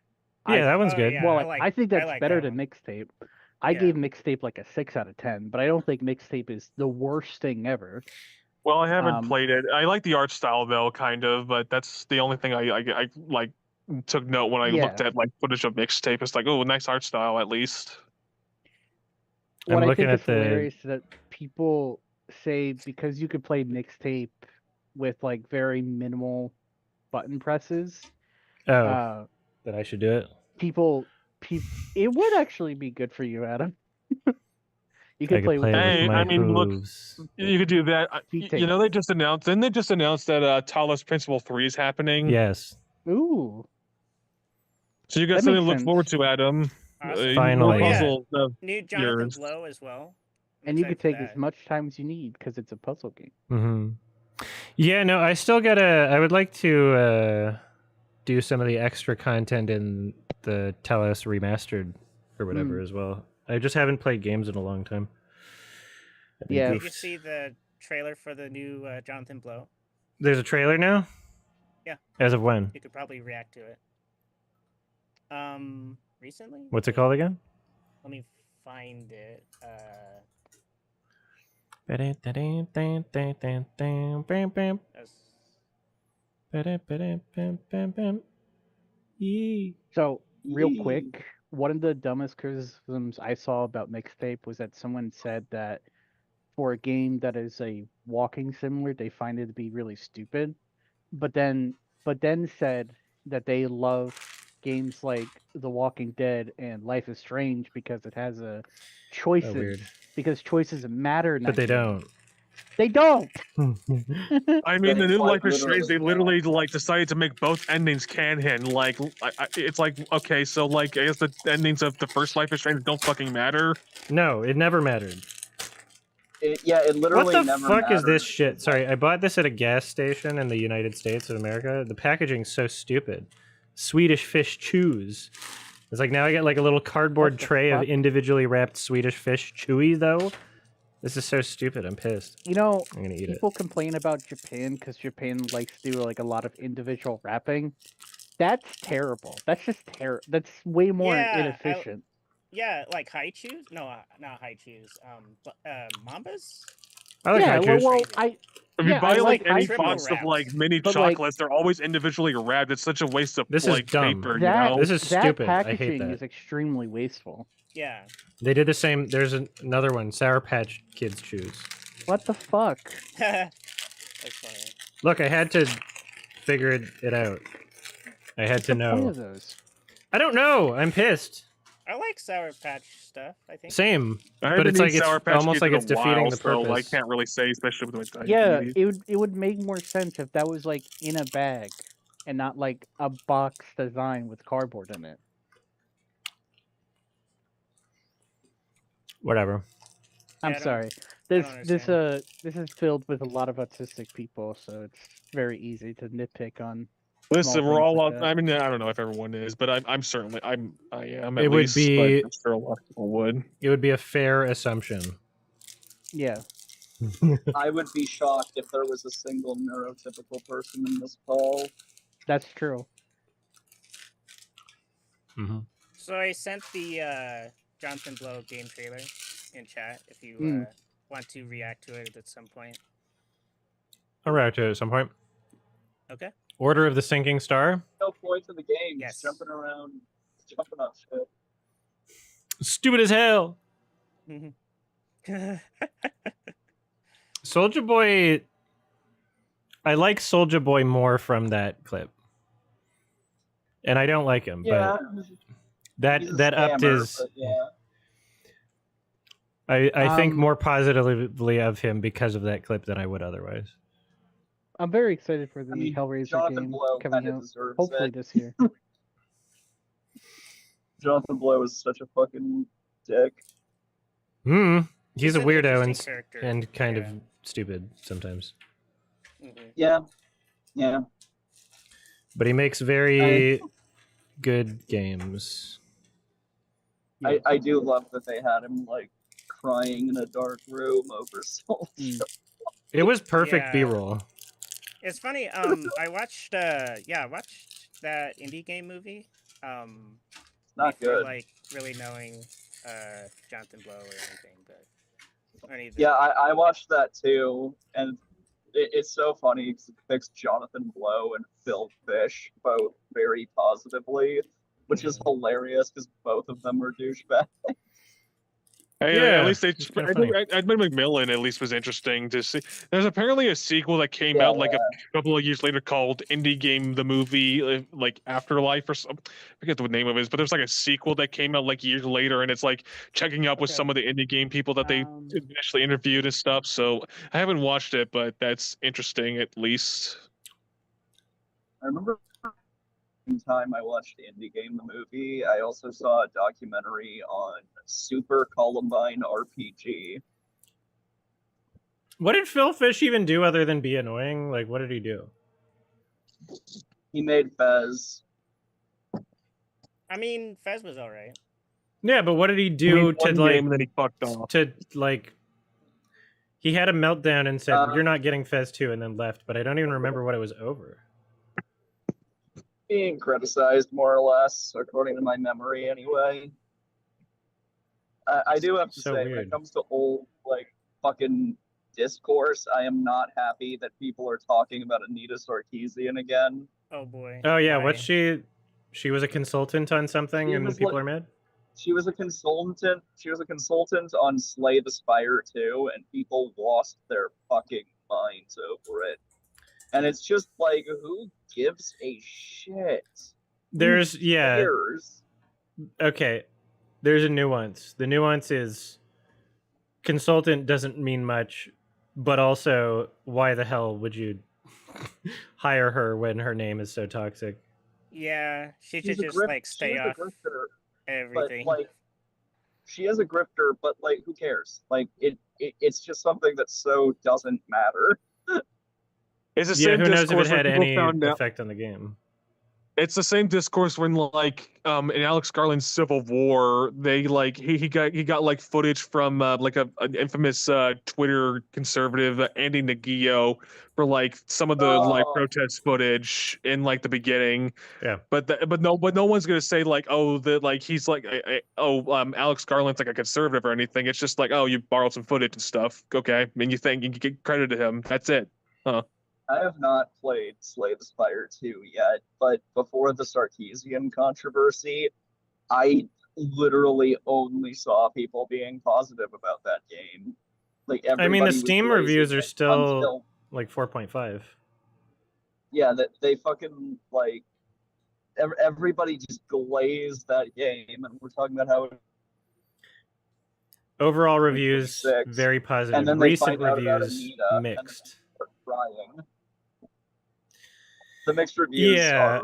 Yeah, that one's Oh, good. yeah. Well, I I think that's like better that than one. Mixtape. I Yeah. gave Mixtape like a 6 out of 10, but I don't think Mixtape is the worst thing ever. Well, I haven't Um, played it. I like the art style though, kind of, but that's the only thing I like took note when I looked Yeah. at like footage of Mixtape. It's like, oh, nice art style at least. I'm What I looking think at is the- hilarious is that people say because you could play mixtape with like very minimal button presses, Oh, that I should do it. people it would actually be good for you, Adam. You I could could play with play it with Hey, my I mean, look, hooves. you could do that. Cheat You know, tape. they just announced. Didn't they just announce that Talos Principle 3 is happening? Yes, Ooh, So you got that something to makes look sense. forward to, Adam. Awesome. More Finally. Oh, yeah. puzzles of New Jonathan yours. Blow as well. I'm And you could excited take for as that. much time as you need because it's a puzzle game. Mm-hmm. Yeah, no, I still gotta. I would like to do some of the extra content in the Talos remastered or whatever as well. I just haven't played games in a long time. I've been Yeah. Did you goofed. see the trailer for the new Jonathan Blow? There's a trailer now? Yeah. As of when? You could probably react to it. Recently? What's it called again? Let me find it. So real Yee. quick, one of the dumbest criticisms I saw about mixtape was that someone said that for a game that is a walking simulator, they find it to be really stupid. But then said that they love games like The Walking Dead and Life is Strange because it has a choices. weird. Because choices matter in But that they game. don't. They don't. I mean, the They new quite Life is Strange, they literally literally like decided to make both endings canon. Like, it's like, okay, so like, I guess the endings of the first Life is Strange don't fucking matter. No, it never mattered. It literally What the never fuck is this mattered. shit? Sorry, I bought this at a gas station in the United States of America. The packaging's so stupid. Swedish fish chews. It's like now I get like a little cardboard What the tray of fuck? individually wrapped Swedish fish chewy though. This is so stupid. I'm pissed. You know, I'm gonna eat it. people complain about Japan because Japan likes to do like a lot of individual wrapping. That's terrible. That's just terrible. That's way more Yeah, inefficient. yeah, like high chews? No, not high chews. Mambas? I like yeah, high chews. well, Crazy. If you yeah, buy I like like any high box chews. of like mini But, like, chocolates, they're always individually wrapped. It's such a waste of This is like dumb. paper, you That know. This is that stupid. I hate packaging that. is extremely wasteful. Yeah. They did the same. There's another one. Sour Patch Kids chews. What the fuck? That's funny. Look, I had to figure it out. I had to What's the point know. of those? I don't know. I'm pissed. I like Sour Patch stuff, I think. Same. I But haven't it's like eaten it's Sour Patch almost Kids like in a it's defeating while, the so I purpose. can't really say, especially with my Yeah, diabetes. it would make more sense if that was like in a bag and not like a box design with cardboard in it. Whatever. I'm Yeah, I don't- sorry. don't This is filled with a lot of autistic people, so it's very easy to nitpick on. Listen, small we're things all like out. that. I mean, I don't know if everyone is, but I'm certainly I am It at would least. be- But I'm sure a lot of people would. It would be a fair assumption. Yeah. I would be shocked if there was a single neurotypical person in this call. That's true. Mm-hmm. So I sent the Jonathan Blow game trailer in chat if you Mm. want to react to it at some point. I'll react to it at some point. Okay. Order of the Sinking Star. No point to the game. Yes. Just jumping around, jumping off shit. Stupid as hell. Soldier Boy. I like Soldier Boy more from that clip, and I don't like him. Yeah. But he's a that upped scammer, his. but yeah. I think Um, more positively of him because of that clip than I would otherwise. I'm very excited for the I mean, Hellraiser Jonathan game Blow coming kind of out. deserves Hopefully it. this year. Jonathan Blow is such a fucking dick. He's a an weirdo interesting character. and kind Yeah. of stupid sometimes. Mhm. Yeah. But he makes very good games. I do love that they had him like crying in a dark room over Soldier. It was perfect Yeah. B-roll. It's funny. I watched I watched that indie game movie. It's not before, good. like really knowing Jonathan Blow or anything, but Yeah, I watched that too, and it's so funny because it picks Jonathan Blow and Phil Fish both very positively, which is hilarious because both of them are douchebags. At least it's kinda funny. Edmund McMillan at least was interesting to see. There's apparently a sequel that came Yeah, out like a couple of years later called Indie Game the Movie, like Afterlife or something. I forget what the name of it is, but there's like a sequel that came out like years later, and it's like checking up with Okay. some of the indie game people that they initially interviewed and stuff. So I haven't watched it, but that's interesting at least. I remember the time I watched Indie Game the Movie, I also saw a documentary on Super Columbine RPG. What did Phil Fish even do other than be annoying? Like, what did he do? He made Fez. I mean, Fez was all right. Yeah, but what did he He do made to one like game and then he fucked off. to like? He had a meltdown and said, Uh, "You're not getting Fez 2," and then left. But I don't even remember what it was over. Being criticized more or less, according to my memory anyway. I do have to So say, when weird. it comes to old, like, fucking discourse, I am not happy that people are talking about Anita Sarkeesian again. Oh boy. Oh yeah, Why? what's she? She was a consultant on something, She and was people like- are mad. She was a consultant. She was a consultant on Slay the Spire 2, and people lost their fucking minds over it. And it's just like, who gives a shit? There's Who yeah. cares? Okay, there's a nuance. The nuance is consultant doesn't mean much, but also why the hell would you hire her when her name is so toxic? Yeah, she She's should a just grif- like she stay is a off grifter, everything. but like, she is a grifter, but like, who cares? Like, it's just something that so doesn't matter. It's the Yeah, same who knows if it discourse when had people any found out. effect on the game? It's the same discourse when like in Alex Garland's Civil War, they like he got like footage from like an infamous Twitter conservative Andy Nagio for like some of the like Oh. protest footage in like the beginning. Yeah. But no one's gonna say like, oh, that like he's like Alex Garland's like a conservative or anything. It's just like, oh, you borrowed some footage and stuff. Okay, and you think you can get credit to him. That's it. I have not played Slay the Spire 2 yet, but before the Sarkeesian controversy, I literally only saw people being positive about that game. Like, I mean, the everybody was Steam glazing reviews are it still until, like 4.5. yeah, that they fucking like everybody just glazed that game, and we're talking about how Overall reviews 26, very positive. and then they Recent find out about reviews Anita, and then mixed. they're crying. The mixed reviews Yeah. are,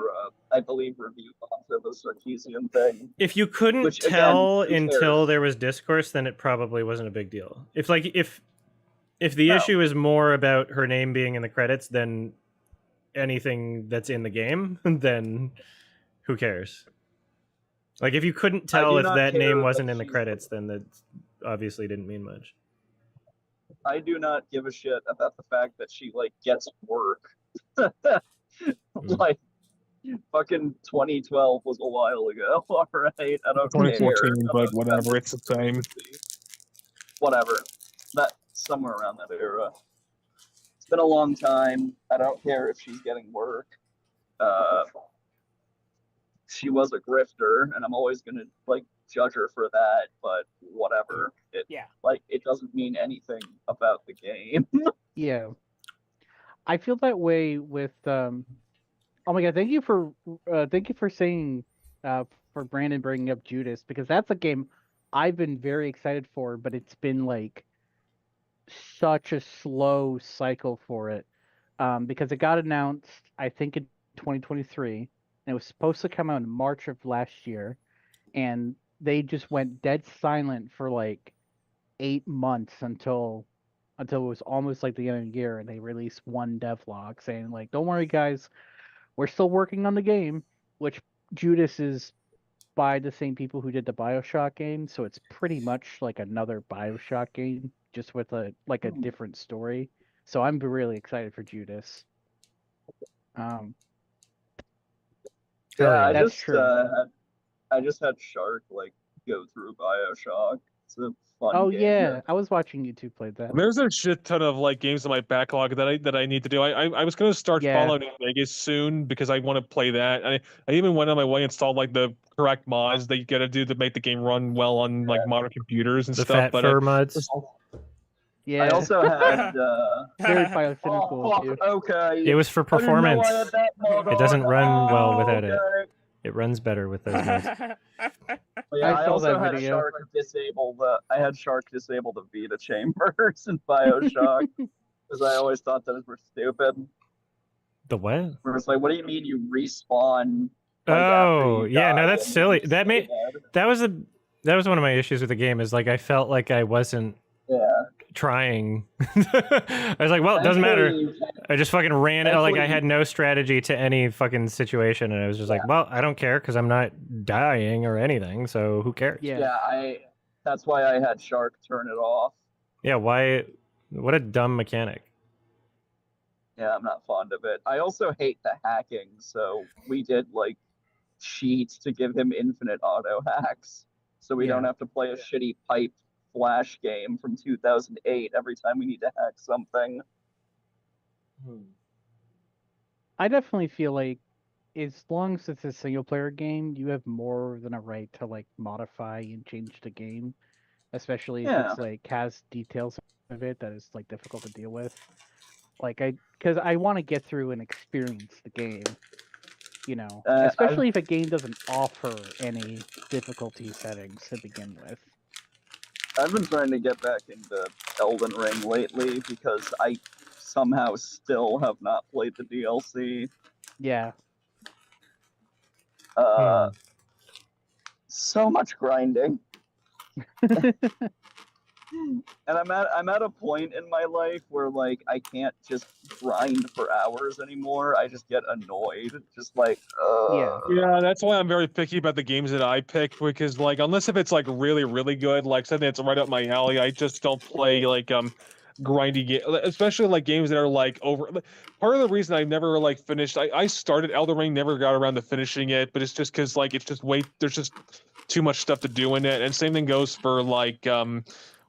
I believe, review onto the Sarkeesian thing. If you couldn't Which, again, tell who until cares? there was discourse, then it probably wasn't a big deal. If the No. issue is more about her name being in the credits than anything that's in the game, then who cares? Like, if you couldn't I tell do if not that care name that wasn't in the she's- credits, then that obviously didn't mean much. I do not give a shit about the fact that she like gets work. Like, fucking 2012 was a while ago. All right, I don't care. 2014, but whatever, it's the same. Whatever, that somewhere around that era. It's been a long time. I don't care if she's getting work. She was a grifter, and I'm always gonna like judge her for that. But whatever. It doesn't mean anything about the game. Yeah. I feel that way with oh my god, thank you for saying for Brandon bringing up Judas, because that's a game I've been very excited for, but it's been like such a slow cycle for it. Because it got announced I think in 2023, and it was supposed to come out in March of last year, and they just went dead silent for like 8 months until it was almost like the end of the year, and they released one devlog saying like, don't worry guys, we're still working on the game, which Judas is by the same people who did the BioShock game, so it's pretty much like another BioShock game, just with a different story. So I'm really excited for Judas. Hell That's true. I just had Shark like go through BioShock. It's a fun Oh game. yeah, I was watching you two play that. There's a shit ton of like games in my backlog that I need to do. I was gonna start Yeah. Fallout New Vegas soon because I want to play that. I even went on my way and installed like the correct mods that you gotta do to make the game run well on like modern computers and The stuff. fat But fur mods. Yeah. I also had. Very biocynical Oh of fuck! you. Okay. It was for I didn't know performance. I had that mod It doesn't on. run well Oh, without it. okay. It runs better with those mods. But yeah, I I saw also that had video. Shark disable the. I had Shark disable the Vita chambers in Bioshock because I always thought those were stupid. The what? Where it's like, what do you mean you respawn? Like, after Oh, you yeah, no, die that's and silly. you That stay made dead? that was one of my issues with the game is like I felt like I wasn't Yeah. trying. I was like, well, it doesn't matter. Thankfully, you I just fucking ran like Thankfully- I had no strategy to any fucking situation and I was just like, well, I don't care because I'm not dying or anything, so who cares? Yeah. That's why I had Shark turn it off. Yeah, why what a dumb mechanic. Yeah, I'm not fond of it. I also hate the hacking, so we did like cheats to give him infinite auto hacks, so we don't have to play a shitty pipe flash game from 2008 every time we need to hack something. I definitely feel like as long as it's a single player game, you have more than a right to like modify and change the game, especially if Yeah. it's like has details of it that is like difficult to deal with. Like because I want to get through and experience the game, you know, especially if a game doesn't offer any difficulty settings to begin with. I've been trying to get back into Elden Ring lately because I somehow still have not played the DLC. Yeah. So much grinding. And I'm at a point in my life where like I can't just grind for hours anymore. I just get annoyed. Just like Yeah, that's why I'm very picky about the games that I pick because like unless if it's like really really good, like something that's right up my alley, I just don't play like grindy game, especially like games that are like over. Part of the reason I never like finished, I started Elden Ring, never got around to finishing it, but it's just because like it's just there's just too much stuff to do in it, and same thing goes for like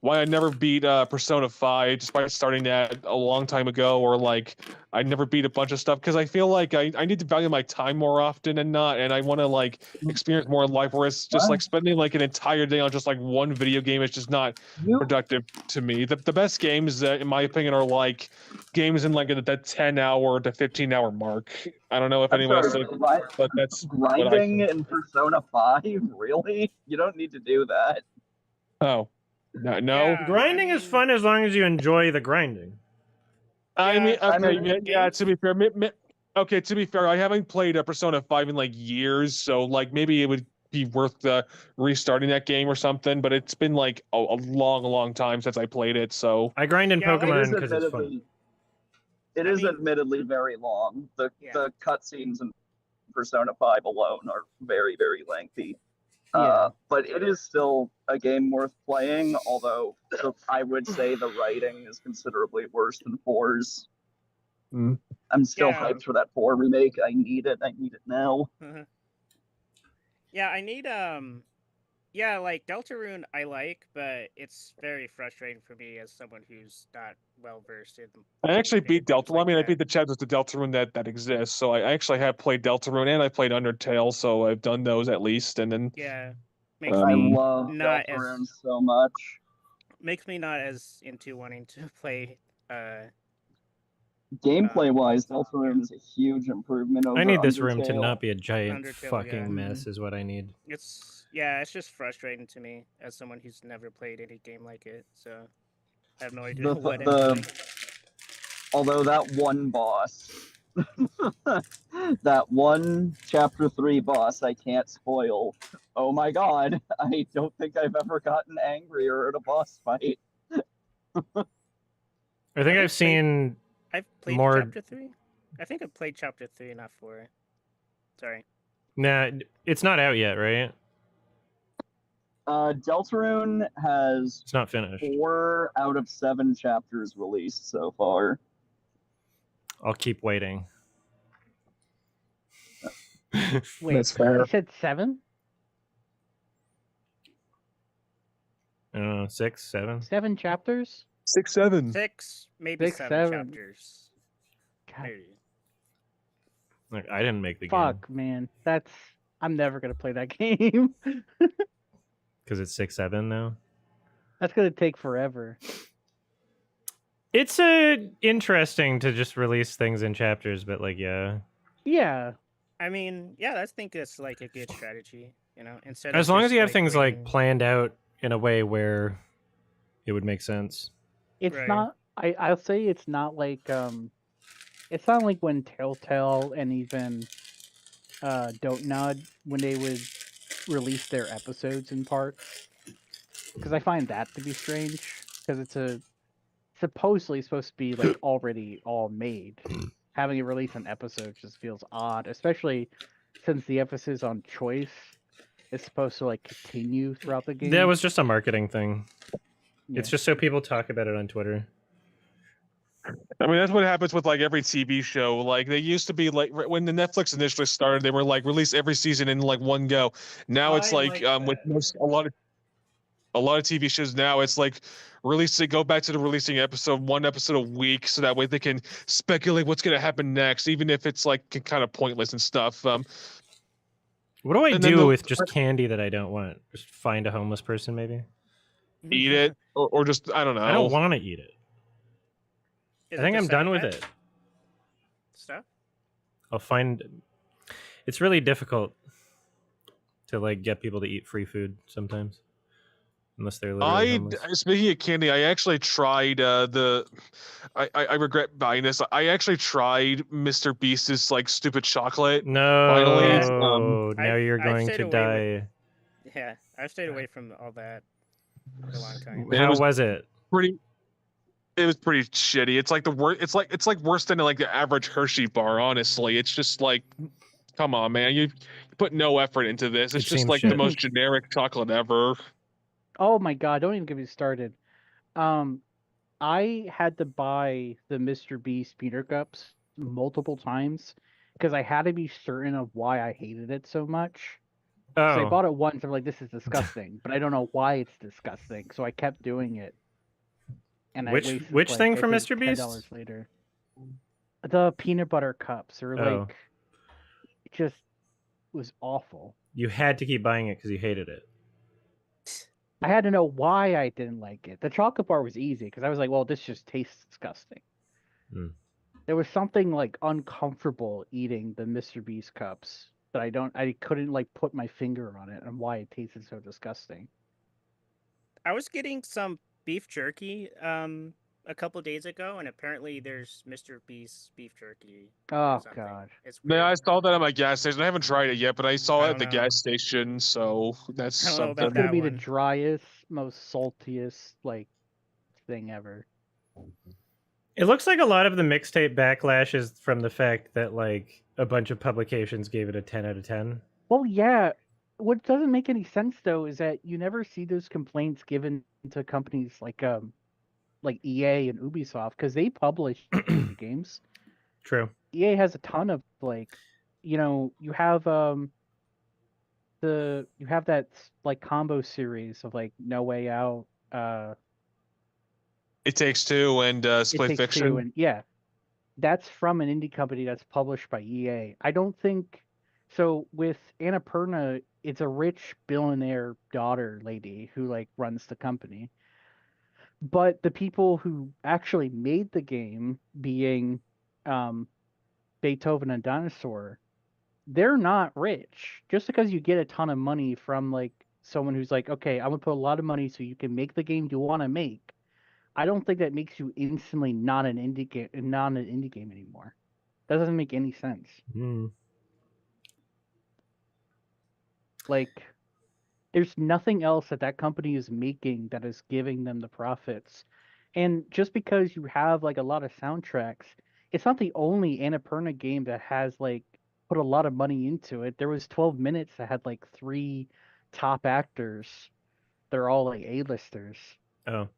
why I never beat Persona 5 despite starting that a long time ago, or like I never beat a bunch of stuff because I feel like I need to value my time more often and not, and I want to like experience more in life. Whereas just like spending like an entire day on just like one video game is just not productive to me. The best games, in my opinion, are like games in like that 10-hour to 15-hour mark. I don't know if anyone else, but that's grinding in Persona 5. Really? You don't need to do that. Oh. No. Yeah, Grinding is fun as long as you enjoy the grinding. I mean, okay, yeah. To be fair, okay. To be fair, I haven't played a Persona 5 in like years, so like maybe it would be worth restarting that game or something. But it's been like a long time since I played it. So I grind in Pokemon because it's fun. It is admittedly very long. The cutscenes in Persona 5 alone are very lengthy. But it is still a game worth playing, although I would say the writing is considerably worse than 4's. I'm still hyped for that 4 remake. I need it now. Yeah, I need like Deltarune I like, but it's very frustrating for me as someone who's not well versed in. I actually beat Deltarune. Like I mean, I beat the chapters to Deltarune that exists. So I actually have played Deltarune and I played Undertale. So I've done those at least, and then makes I me love not Deltarune as so much. Makes me not as into wanting to play. Gameplay wise, Deltarune is a huge improvement over I need this Undertale. room to not be a giant Undertale, fucking mess is what I need. It's just frustrating to me as someone who's never played any game like it, so I have no idea what although that one boss that one chapter 3 boss I can't spoil. Oh my god, I don't think I've ever gotten angrier at a boss fight. I think I've seen I've played more... chapter 3? I think I've played chapter 3, not 4. Sorry. Nah, it's not out yet, right? Deltarune has it's not finished. 4 out of 7 chapters released so far. I'll keep waiting. Wait, that's fair. You said 7? don't know, 6, 7. 7 chapters? 6, 7. 6, maybe 6, 7 7. chapters. God, Maybe. Like, I didn't make the fuck, man. I'm never gonna play that game. game because it's 6, 7 now. That's gonna take forever. It's interesting to just release things in chapters, but like, yeah. Yeah. I mean, yeah, I think it's like a good strategy, you know, instead As of long as just, you have things like waiting- planned out in a way where it would make sense. It's Right. not. I'll say it's not like It's not like when Telltale and even Don't Nod when they would release their episodes in parts, because I find that to be strange because it's supposedly supposed to be like already all made. Having it release an episode just feels odd, especially since the emphasis on choice is supposed to like continue throughout the game. That was just a marketing thing. Yeah. It's just so people talk about it on Twitter. I mean, that's what happens with like every TV show. Like they used to be like when the Netflix initially started, they were like release every season in like one go. Now it's like with a lot of TV shows now, it's like go back to the releasing one episode a week, so that way they can speculate what's going to happen next, even if it's like kind of pointless and stuff. What do I and then do with just candy that I don't want? Just find a homeless person, maybe? Eat it, or just I don't know. I don't want to eat it. Is I it think the I'm done with side it. stuff? I'll find. It's really difficult to like get people to eat free food sometimes, unless they're literally homeless. Speaking of candy, I actually tried I regret buying this. I actually tried Mr. Beast's like stupid chocolate. No, Finally, now you're I've going stayed to away die. Yeah, I've stayed away from all that for a long time. How was it? It was pretty shitty. It's like the worst. It's like worse than like the average Hershey bar. Honestly, it's just like, come on, man, you put no effort into this. It's It just seems like shit. the most generic chocolate ever. Oh my god! Don't even get me started. I had to buy the Mr. Beast peanut cups multiple times because I had to be certain of why I hated it so much. So I Oh, bought it once. I'm like, this is disgusting, but I don't know why it's disgusting. So I kept doing it, and I wasted which like, thing I from think Mr. Beast? $10 later. The peanut butter cups are Oh. like, it just was awful. You had to keep buying it because you hated it. I had to know why I didn't like it. The chocolate bar was easy because I was like, well, this just tastes disgusting. Hmm. There was something like uncomfortable eating the Mr. Beast cups that I couldn't like put my finger on it and why it tasted so disgusting. I was getting some beef jerky a couple days ago, and apparently there's Mr. Beast's beef jerky. or Oh something. god. It's Yeah, I weird. saw that at my gas station. I haven't tried it yet, but I saw I it at don't the know. gas station, so that's I don't know something. about That's gonna that be one. the driest, most saltiest like thing ever. It looks like a lot of the mixtape backlash is from the fact that like a bunch of publications gave it a 10 out of 10. Well, yeah. What doesn't make any sense though is that you never see those complaints given to companies like EA and Ubisoft because they publish the games. True. EA has a ton of like, you have you have that like combo series of like No Way Out, It Takes Two and It Split Takes Fiction. Two, and yeah, that's from an indie company that's published by EA. I don't think so. With Annapurna, it's a rich billionaire daughter lady who like runs the company. But the people who actually made the game, being Beethoven and Dinosaur, they're not rich. Just because you get a ton of money from like someone who's like, okay, I'm gonna put a lot of money so you can make the game you want to make, I don't think that makes you instantly not an indie game anymore. That doesn't make any sense. Mm. Like, there's nothing else that company is making that is giving them the profits. And just because you have like a lot of soundtracks, it's not the only Annapurna game that has like put a lot of money into it. There was 12 Minutes that had like 3 top actors. They're all like A-listers. Oh.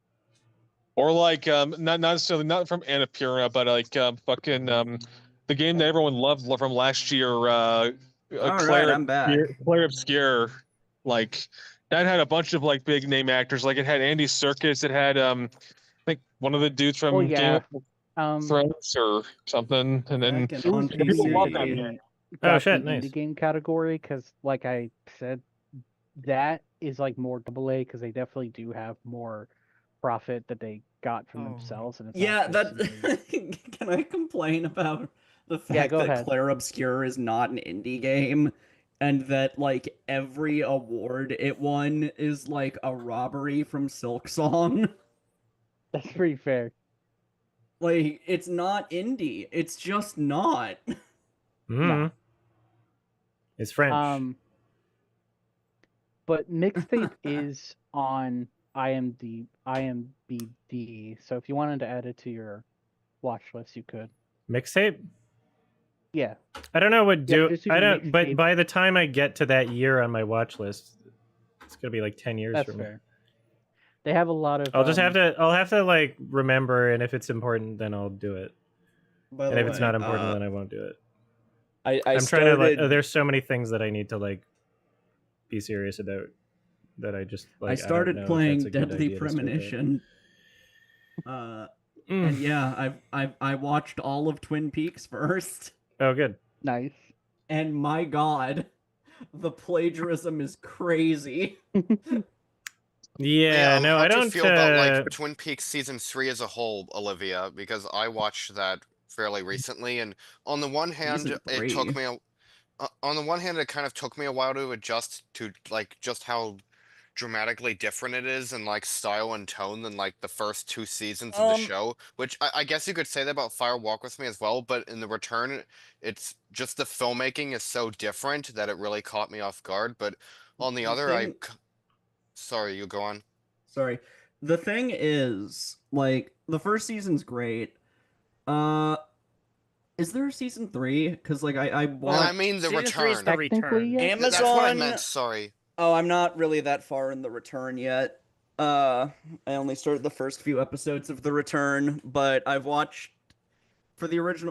Or like not necessarily not from Annapurna, but like fucking the game that everyone loved from last year, All right, I'm back. Claire Obscure, like That had a bunch of like big name actors. Like it had Andy Serkis. It had I think one of the dudes from Well, Game yeah. of Thrones or something. And then Second It was on people love that PC. game. Oh, got shit, the nice. indie game category because, like I said, that is like more AA because they definitely do have more profit that they got from themselves, and it's Yeah, actually that scenery. can I complain about the Yeah, fact go that ahead. Claire Obscure is not an indie game and that like every award it won is like a robbery from Silk Song? That's pretty fair. Like it's not indie. It's just not. Mm. It's French. But Mixtape is on IMDb, so if you wanted to add it to your watch list, you could. Mixtape? Yeah. I don't know what Yeah, do just do I the don't but mixtape. by the time I get to that year on my watch list, it's gonna be like 10 years That's from now. fair. They have a lot of. I'll just have to like remember, and if it's important, then I'll do it. By And the if it's not way, important, then I won't do it. I'm trying to like. There's so many things that I need to like be serious about that I just like. I started don't know if playing that's a good Deadly idea to start doing. Premonition. And yeah, I watched all of Twin Peaks first. Oh, good. Nice. And my god, the plagiarism is crazy. Yeah, no, how'd I don't you feel about like Twin Peaks season 3 as a whole, Olivia? Because I watched that fairly recently, and on the one hand, Season it took 3. me on the one hand, it kind of took me a while to adjust to like just how dramatically different it is in like style and tone than like the first 2 seasons of the show, which I guess you could say that about Fire Walk with Me as well, but in the return, it's just the filmmaking is so different that it really caught me off guard. But on the other, sorry, you go on. Sorry. The thing is, like, the first season's great. Is there a season 3? Because like I Well, I mean the Season 3 is return. the Technically, return. yes. Amazon. That's what I meant. Sorry. Oh, I'm not really that far in the return yet. I only started the first few episodes of the return, but I've watched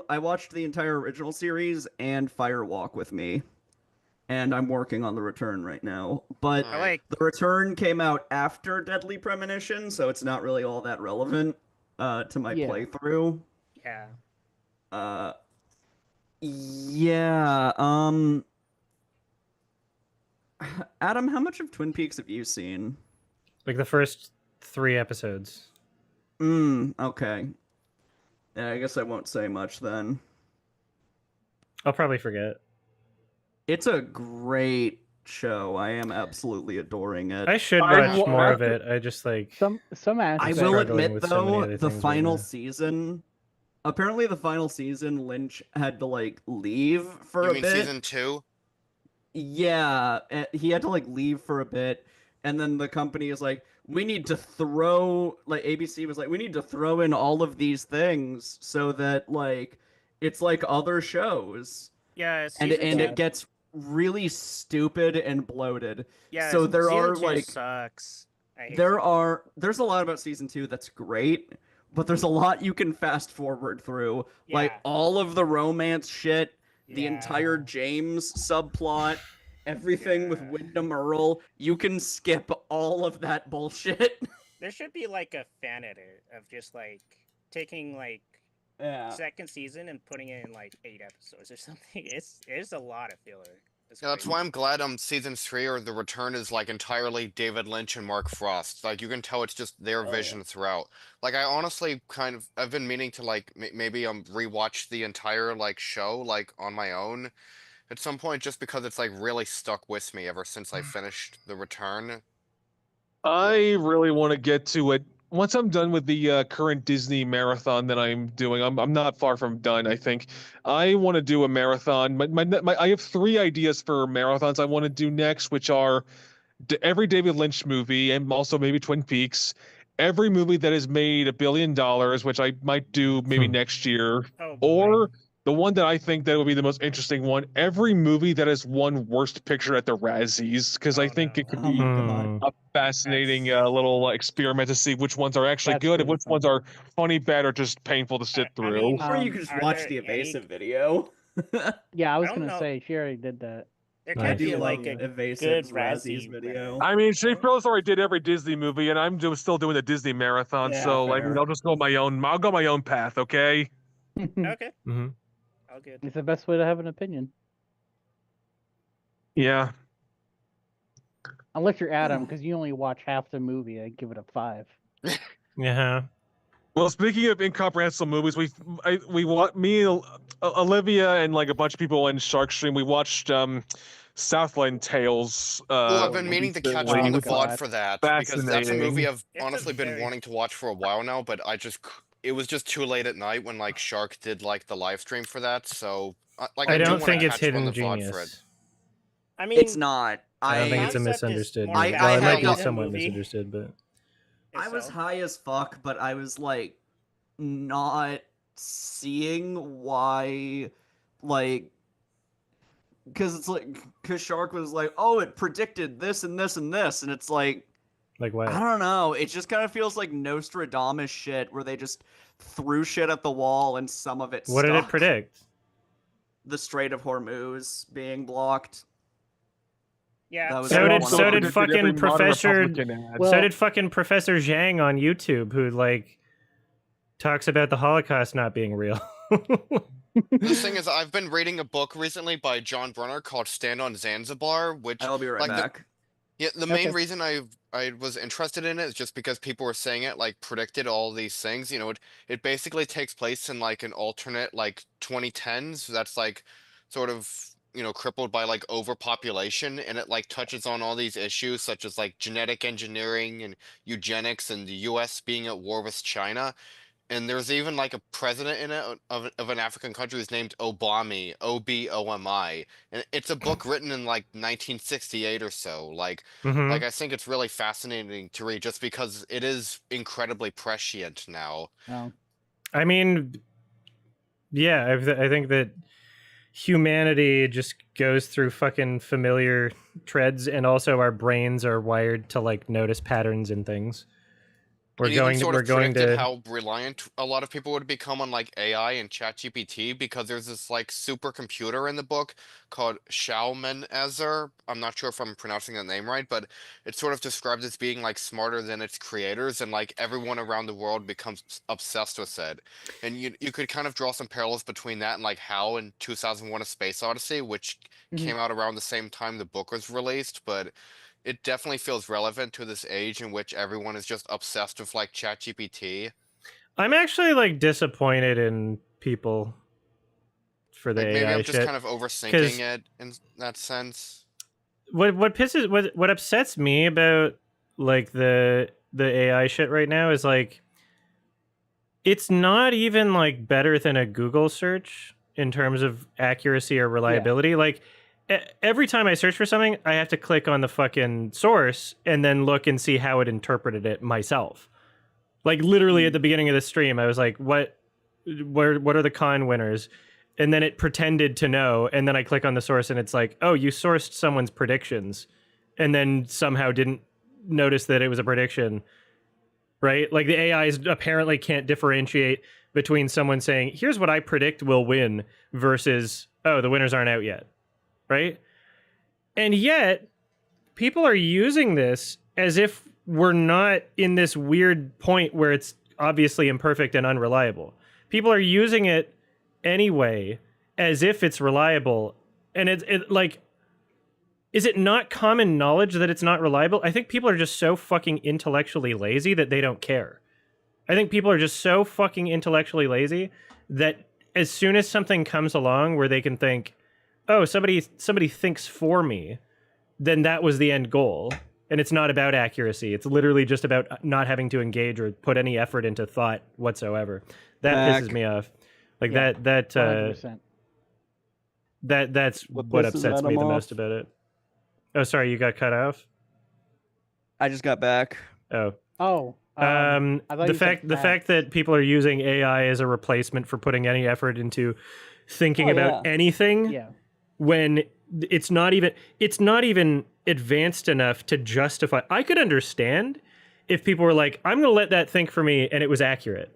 I watched the entire original series and Fire Walk with Me. And I'm working on the return right now. But the return came out after Deadly Premonition, so it's not really all that relevant to my playthrough. Yeah. Adam, how much of Twin Peaks have you seen? Like the first 3 episodes. Okay. Yeah, I guess I won't say much then. I'll probably forget. It's a great show. I am absolutely adoring it. I should watch more of it. I just like some aspects. I will admit though, the final season. Apparently, the final season, Lynch had to like leave for You a mean bit. season 2? Yeah, he had to like leave for a bit, and then the company is like, we need to throw like ABC was like, we need to throw in all of these things so that like it's like other shows. Yeah, and it gets really stupid and bloated. Yeah, so there are season 2 like sucks. there's a lot about season 2 that's great, but there's a lot you can fast forward through. Yeah. Like all of the romance shit, the entire James subplot, everything with Wyndham Earl, you can skip all of that bullshit. There should be like a fan edit of just like taking like second season and putting it in like 8 episodes or something. It's a lot of filler. Yeah, that's why I'm glad season 3 or the return is like entirely David Lynch and Mark Frost. Like you can tell it's just their vision throughout. Like I honestly I've been meaning to like maybe rewatch the entire like show like on my own at some point, just because it's like really stuck with me ever since I finished the return. I really want to get to it once I'm done with the current Disney marathon that I'm doing. I'm not far from done. I think I want to do a marathon. I have 3 ideas for marathons I want to do next, which are every David Lynch movie and also maybe Twin Peaks, every movie that has made $1 billion, which I might do maybe next year, or the one that I think that would be the most interesting one, every movie that has won Worst Picture at the Razzies, because I think it could be a fascinating little experiment to see which ones are actually good and which ones are funny, bad, or just painful to sit through. Or you could just watch the Evasive video. Yeah, I was gonna say she already did that. There I can't I do be love like a Evasive's good Razzies Razzie video. winner. I mean, Chief Phillips already did every Disney movie, and I'm still doing the Disney marathon. Yeah, so like, fair. I'll just go my own. I'll go my own path. Okay. Okay, hmm all good. It's the best way to have an opinion. Yeah. Unless you're Adam, because you only watch half the movie. I give it a 5. Yeah. Well, speaking of incomprehensible movies, me, Olivia, and like a bunch of people in Shark Stream, we watched Southland Tales. Well, I've been meaning to catch up on the Oh, VOD God. for that because that's a movie Fascinating. I've It's a honestly been very- wanting to watch for a while now, but it was just too late at night when like Shark did like the live stream for that. So like I do don't want think to it's catch up on hidden the VOD for it. genius. I mean, It's not. I don't think I it's a concept is misunderstood more movie. I Well, it might had be not- somewhat movie misunderstood, but was itself. high as fuck, but I was like not seeing why, like, because it's like, because Shark was like, oh, it predicted this and this and this, and it's like, like what? I don't know. It just kind of feels like Nostradamus shit, where they just threw shit at the wall and some of it What did it stuck. predict? The Strait of Hormuz being blocked. Yeah. That was So one did of so them. did fucking Professor Well- so did fucking Professor Zhang on YouTube, who like talks about the Holocaust not being real. The thing is, I've been reading a book recently by John Brunner called Stand on Zanzibar, which I'll be right like, back. the main Okay. reason I was interested in it is just because people were saying it like predicted all these things. You know, it basically takes place in like an alternate like 2010s that's like sort of, you know, crippled by like overpopulation, and it like touches on all these issues such as like genetic engineering and eugenics and the US being at war with China. And there's even like a president in it of an African country who's named Obami, Obomi. And it's a book written in like 1968 or so. Like hmm I think it's really fascinating to read just because it is incredibly prescient now. Oh. I mean, yeah, I think that humanity just goes through fucking familiar treads, and also our brains are wired to like notice patterns in things. It even sort We're of going predicted to how reliant a lot of people would become on like AI and ChatGPT because there's this like supercomputer in the book called Shalmaneser. I'm not sure if I'm pronouncing the name right, but it's sort of described as being like smarter than its creators, and like everyone around the world becomes obsessed with it. And you could kind of draw some parallels between that and like HAL in 2001: A Space Odyssey, which Mhm. came out around the same time the book was released, but it definitely feels relevant to this age in which everyone is just obsessed with like ChatGPT. I'm actually like disappointed in people for the Like maybe AI I'm just shit. kind of 'Cause- overthinking it in that sense. What upsets me about like the AI shit right now is like it's not even like better than a Google search in terms of accuracy or reliability. Like every time I search for something, I have to click on the fucking source and then look and see how it interpreted it myself. Like literally at the beginning of the stream, I was like, what are the con winners? And then it pretended to know, and then I click on the source and it's like, oh, you sourced someone's predictions and then somehow didn't notice that it was a prediction. Right? Like the AIs apparently can't differentiate between someone saying, here's what I predict will win versus, oh, the winners aren't out yet. Right? And yet, people are using this as if we're not in this weird point where it's obviously imperfect and unreliable. People are using it anyway as if it's reliable. And it like, is it not common knowledge that it's not reliable? I think people are just so fucking intellectually lazy that they don't care. I think people are just so fucking intellectually lazy that as soon as something comes along where they can think, oh, somebody thinks for me, then that was the end goal. And it's not about accuracy. It's literally just about not having to engage or put any effort into thought whatsoever. That pisses me off. Like Yeah, that's 100%. what pisses upsets me Adam the off? most about it. Oh, sorry, you got cut off? I just got back. Oh. Oh. I thought The you said fact that people are using AI as a replacement for putting any effort into thinking Oh, about yeah. anything Yeah. when it's not even advanced enough to justify. I could understand if people were like, I'm going to let that think for me, and it was accurate.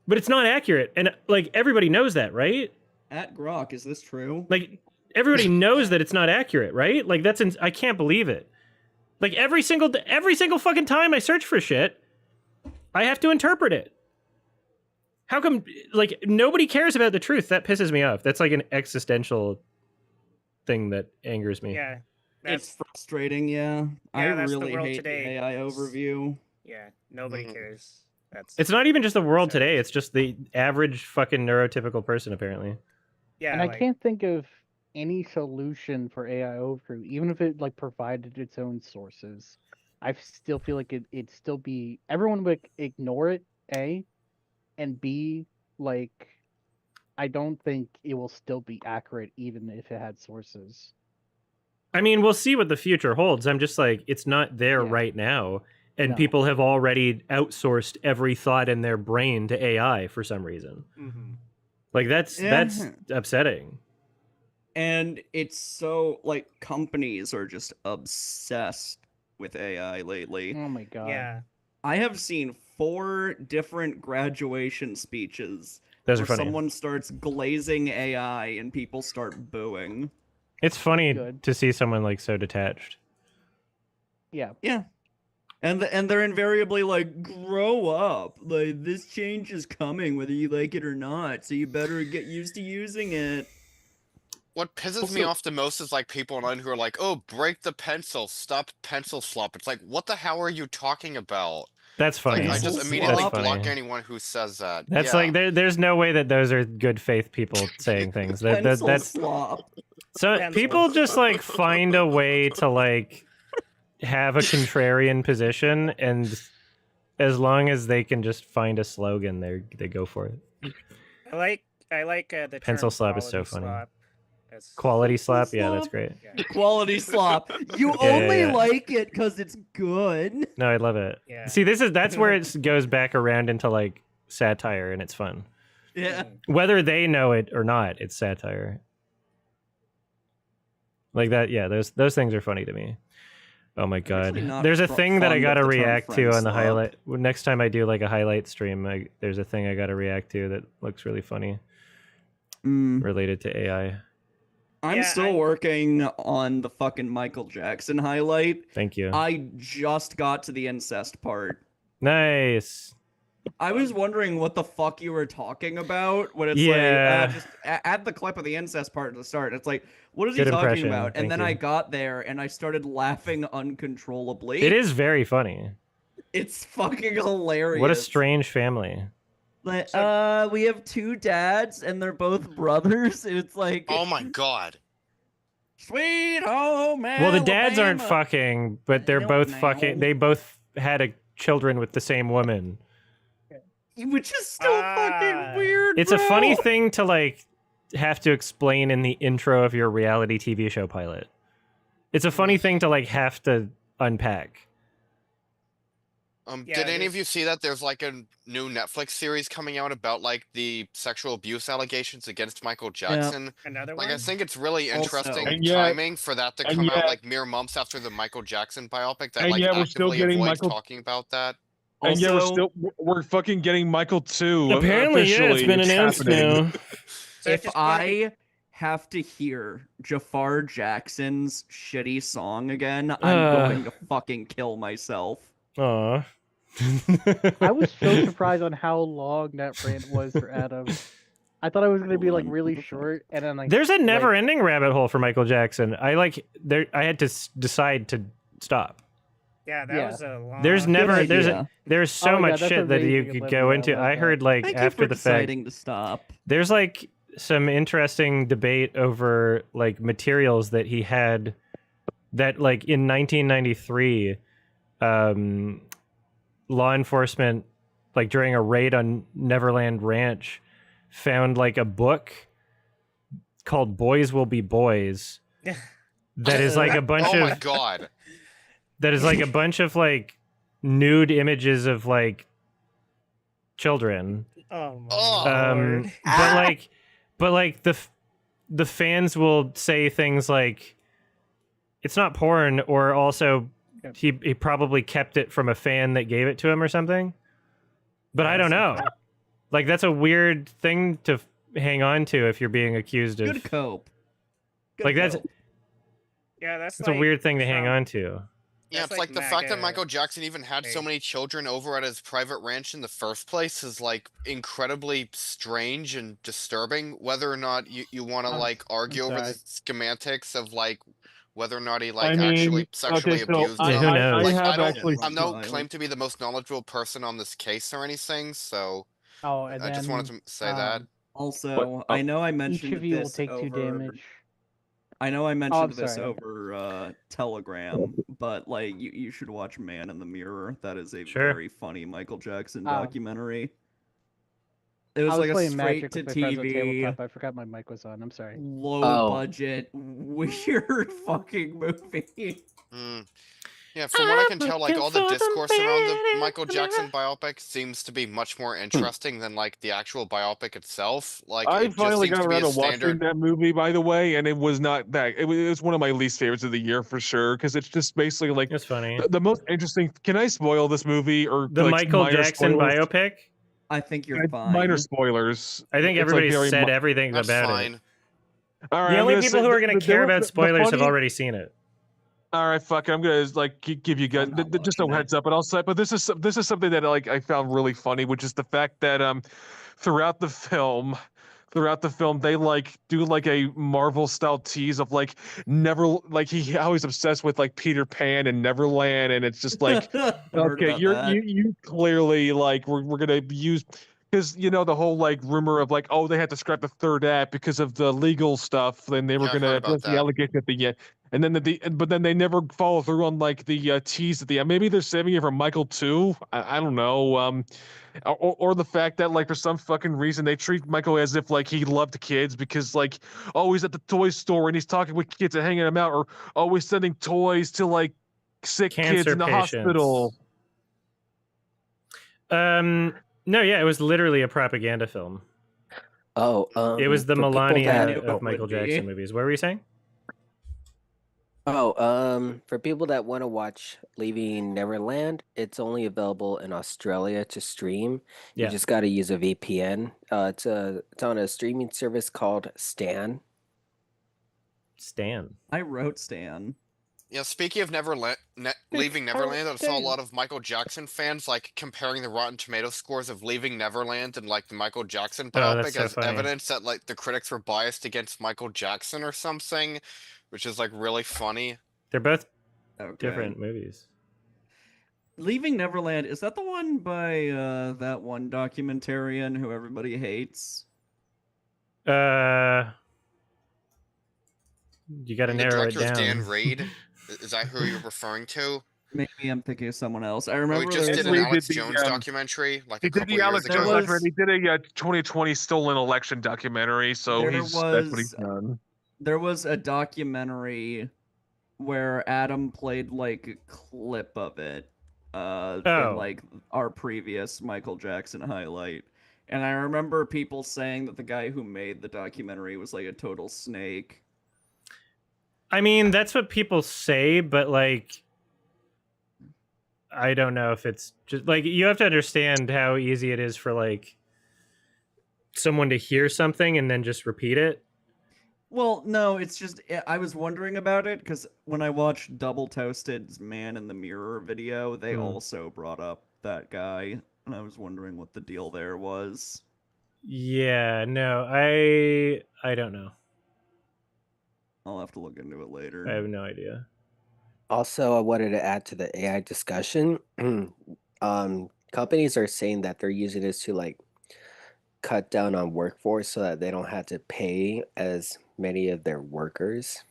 But it's not accurate, and like everybody knows that, right? At Grok, is this true? Like everybody knows that it's not accurate, right? Like I can't believe it. Like every single fucking time I search for shit, I have to interpret it. How come like nobody cares about the truth? That pisses me off. That's like an existential thing that angers me. Yeah, It's frustrating, yeah. I that's the really world hate today. the AI overview. Yeah, nobody Mhm. cares. That's It's not even just the world Sorry. today. It's just the average fucking neurotypical person, apparently. yeah. And I like, can't think of any solution for AI overview, even if it like provided its own sources. I still feel like it'd still be everyone would ignore it, A, and B, like I don't think it will still be accurate even if it had sources. I mean, we'll see what the future holds. I'm just like, it's not there Yeah. right now. And No. people have already outsourced every thought in their brain to AI for some reason. mhm. Like that's upsetting. And it's so like companies are just obsessed with AI lately. Oh my god. Yeah, I have seen 4 different graduation speeches Those are where funny. someone starts glazing AI and people start booing. It's funny Good. to see someone like so detached. Yeah. Yeah. And they're invariably like, grow up. Like this change is coming whether you like it or not, so you better get used to using it. What pisses me off the most is like people online who are like, "Oh, break the pencil, stop pencil slop." It's like, what the hell are you talking about? That's funny. Like, I just Pencil immediately slop? That's block funny. anyone who says that. That's yeah. like there's no way that those are good faith people saying things. Pencil That's slop. so Pencil. people just like find a way to like have a contrarian position, and as long as they can just find a slogan, they go for it. I like the Pencil term slap is so quality funny. slop. That's, Quality Pencil slap, yeah, that's slop? great. yeah, Quality slop. You Yeah, only yeah. like it because it's good. No, I love it. Yeah. See, that's where it goes back around into like satire, and it's fun. Yeah. mhm. Whether they know it or not, it's satire. Like that, yeah. Those things are funny to me. Oh my god, actually not there's a thing that I fond of gotta the term react to friend on the slop. highlight. Next time I do like a highlight stream, there's a thing I gotta react to that looks really funny related to AI. I'm Yeah, still working on the fucking Michael Jackson highlight. Thank you. I just got to the incest part. Nice. I was wondering what the fuck you were talking about when it's Yeah. like, just add the clip of the incest part at the start. It's like, what is Good he talking impression, about? And thank then you. I got there and I started laughing uncontrollably. It is very funny. It's fucking hilarious. What a strange family. Like, So- we have 2 dads and they're both brothers. It's like, Oh my god. sweet home Well, the dads aren't Alabama. fucking, but they're No, both no. fucking. They both had children with the same woman. Which is still Ah. fucking weird. It's a funny bro. thing to like have to explain in the intro of your reality TV show pilot. It's a funny thing to like have to unpack. Yeah, Did any of there's- you see that there's like a new Netflix series coming out about like the sexual abuse allegations against Michael Jackson? Another Like, one. I think it's really Also- interesting And yet- timing for that to and come out yet- like mere months after the Michael Jackson biopic that And like yet we're still actively getting avoids Michael- talking about that. And yeah, Also- we're fucking getting Michael 2. Apparently, yeah, it's officially. been announced happening. now. So If just wanna be- I have to hear Jafar Jackson's shitty song again, I'm going to fucking kill myself. Aw. I was so surprised on how long that rant was for Adam. I thought it was gonna be like really short, and then like There's a never-ending rabbit hole for Michael Jackson. I had to decide to stop. yeah, that Yeah. was a long. There's never there's idea. there's so Oh, yeah, much that's shit that you amazing, could Olivia, go I into. love I that. heard like Thank you after for the fact. deciding to stop. There's like some interesting debate over like materials that he had that like in 1993 law enforcement like during a raid on Neverland Ranch found like a book called Boys Will Be Boys that is like a bunch Oh my of god. that is like a bunch of like nude images of like children. Oh my Oh. lord. But like the fans will say things like it's not porn, or also he probably kept it from a fan that gave it to him or something. But I don't know. Like that's a weird thing to hang on to if you're being accused of. Good cope. Good Like that's film. Yeah, that's it's a like weird thing to hang from- on to. Yeah, That's it's like the fact that MAGA, Michael Jackson even had so like- many children over at his private ranch in the first place is like incredibly strange and disturbing. Whether or not you want to like argue over the sorry. schematics of like whether or not he like I mean, actually okay, sexually so abused Yeah, them. who I knows? Like have I actually. I'm no Wild. claim to be the most knowledgeable person on this case or anything, so Oh, and I then just wanted to say that. Also, Oh, I know I each mentioned of you will this take 2 over. damage. I know I mentioned this sorry. over Telegram, but like you should watch Man in the Mirror. That is a Sure. very funny Michael Jackson Oh. documentary. It I was was like a playing straight Magic to with my friends on TV, tabletop. I forgot my mic was on. I'm sorry. low Oh. budget, weird fucking movie. Mm. Yeah, from what I can tell, like all the discourse around the Michael Jackson biopic seems to be much more interesting than like the actual biopic itself. Like I it just finally seems got to be around a to watching standard. that movie, by the way, and it was not that. It was one of my least favorites of the year for sure, because it's just basically like It's funny. the most interesting. Can I spoil this movie or The like, Michael minor Jackson spoilers? biopic. I think you're fine. Minor spoilers. I think It's, like, everybody very said mi- everything That's about fine. it. All right, The I'm only gonna people say who are going to care about spoilers have funny- already seen it. All right, fuck it. I'm gonna like give you guys I'm not just a watching it. heads up, and I'll say. But this is something that like I found really funny, which is the fact that throughout the film, they like do like a Marvel style tease of like never like he always obsessed with like Peter Pan and Neverland, and it's just like Heard okay, about you that. you clearly like we're gonna use. Because the whole like rumor of like they had to scrap the third act because of the legal stuff, then they were Yeah, I heard gonna about address the that. allegation at the end, and then but then they never follow through on like the tease at the end. Maybe they're saving it for Michael too. I don't know. Or the fact that like for some fucking reason they treat Michael as if like he loved kids because like he's at the toy store and he's talking with kids and hanging them out, or always sending toys to like sick kids Cancer in the patients. hospital. No, yeah, it was literally a propaganda film. Oh, It was the for people Melania that- It of Michael would be. Jackson movies. What were you saying? For people that want to watch Leaving Neverland, it's only available in Australia to stream. You Yeah. just got to use a VPN. It's on a streaming service called Stan. Stan. I wrote Stan. Yeah, speaking of Leaving Neverland, I saw a lot of Michael Jackson fans like comparing the Rotten Tomato scores of Leaving Neverland and like the Michael Jackson Oh, that's biopic so as funny. evidence that like the critics were biased against Michael Jackson or something, which is like really funny. They're both Okay. different movies. Leaving Neverland, is that the one by that one documentarian who everybody hates? You got to And the narrow it director is Dan down. Reed. Is that who you're referring to? Maybe I'm thinking of someone else. I Oh, remember he just there did was an Reed a- Alex did the, Jones documentary like He a did couple the years Alex ago. There Jones was- documentary. He did a 2020 stolen election documentary. So There that's what he's was- done. There was a documentary where Adam played like a clip of it Oh. in like our previous Michael Jackson highlight. And I remember people saying that the guy who made the documentary was like a total snake. I mean, that's what people say, but like, I don't know if it's just like you have to understand how easy it is for like someone to hear something and then just repeat it. Well, no, it's just I was wondering about it because when I watched Double Toasted's Man in the Mirror video, they also brought up that guy, and I was wondering what the deal there was. Yeah, no, I don't know. I'll have to look into it later. I have no idea. Also, I wanted to add to the AI discussion. Companies are saying that they're using this to like cut down on workforce so that they don't have to pay as many of their workers.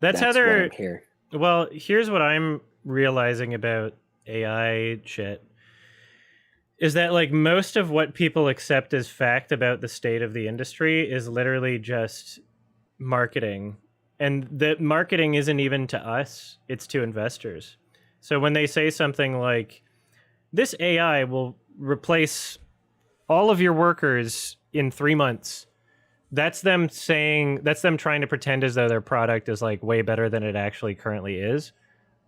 That's how what they're. I'm here. Well, here's what I'm realizing about AI shit is that like most of what people accept as fact about the state of the industry is literally just marketing. And the marketing isn't even to us, it's to investors. So when they say something like this AI will replace all of your workers in 3 months, that's them trying to pretend as though their product is like way better than it actually currently is,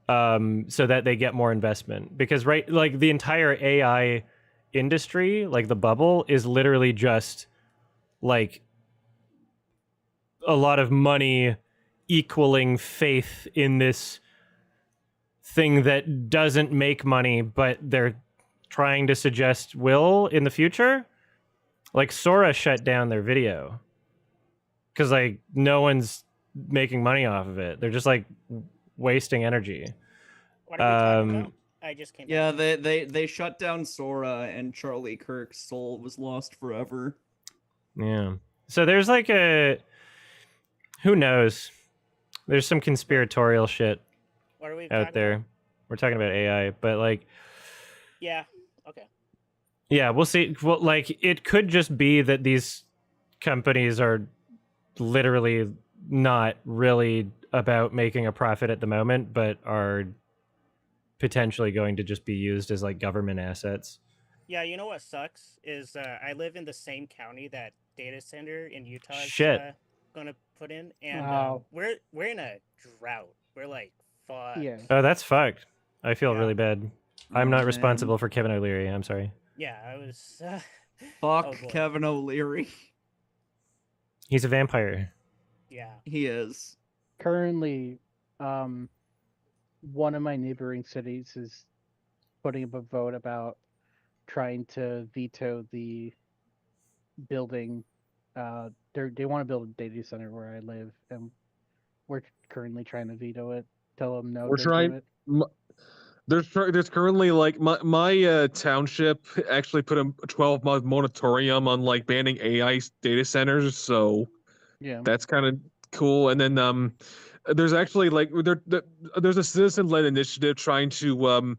so that they get more investment. Because like the entire AI industry, like the bubble, is literally just like a lot of money equaling faith in this thing that doesn't make money, but they're trying to suggest will in the future. Like Sora shut down their video because like no one's making money off of it. They're just like wasting energy. What are we talking about? I just came Yeah, back. they shut down Sora, and Charlie Kirk's soul was lost forever. Yeah. So there's like who knows? There's some conspiratorial shit What are we out talking there. about? We're talking about AI, but like, Yeah. Okay. yeah, we'll see. Well, like, it could just be that these companies are literally not really about making a profit at the moment, but are potentially going to just be used as like government assets. Yeah, you know what sucks is I live in the same county that data center in Utah is Shit. gonna put in, and Wow. we're in a drought. We're like fucked. Yeah. Oh, that's fucked. I feel Yeah. really bad. I'm Oh, not man. responsible for Kevin O'Leary. I'm sorry. Yeah, I was. Fuck Oh, boy. Kevin O'Leary. He's a vampire. Yeah. He is. Currently, one of my neighboring cities is putting up a vote about trying to veto the building. They want to build a data center where I live, and we're currently trying to veto it. Tell them no. We're don't do trying. it. There's currently like my township actually put a 12-month moratorium on like banning AI data centers, so Yeah. that's kind of cool. And then there's actually like there's a citizen-led initiative trying to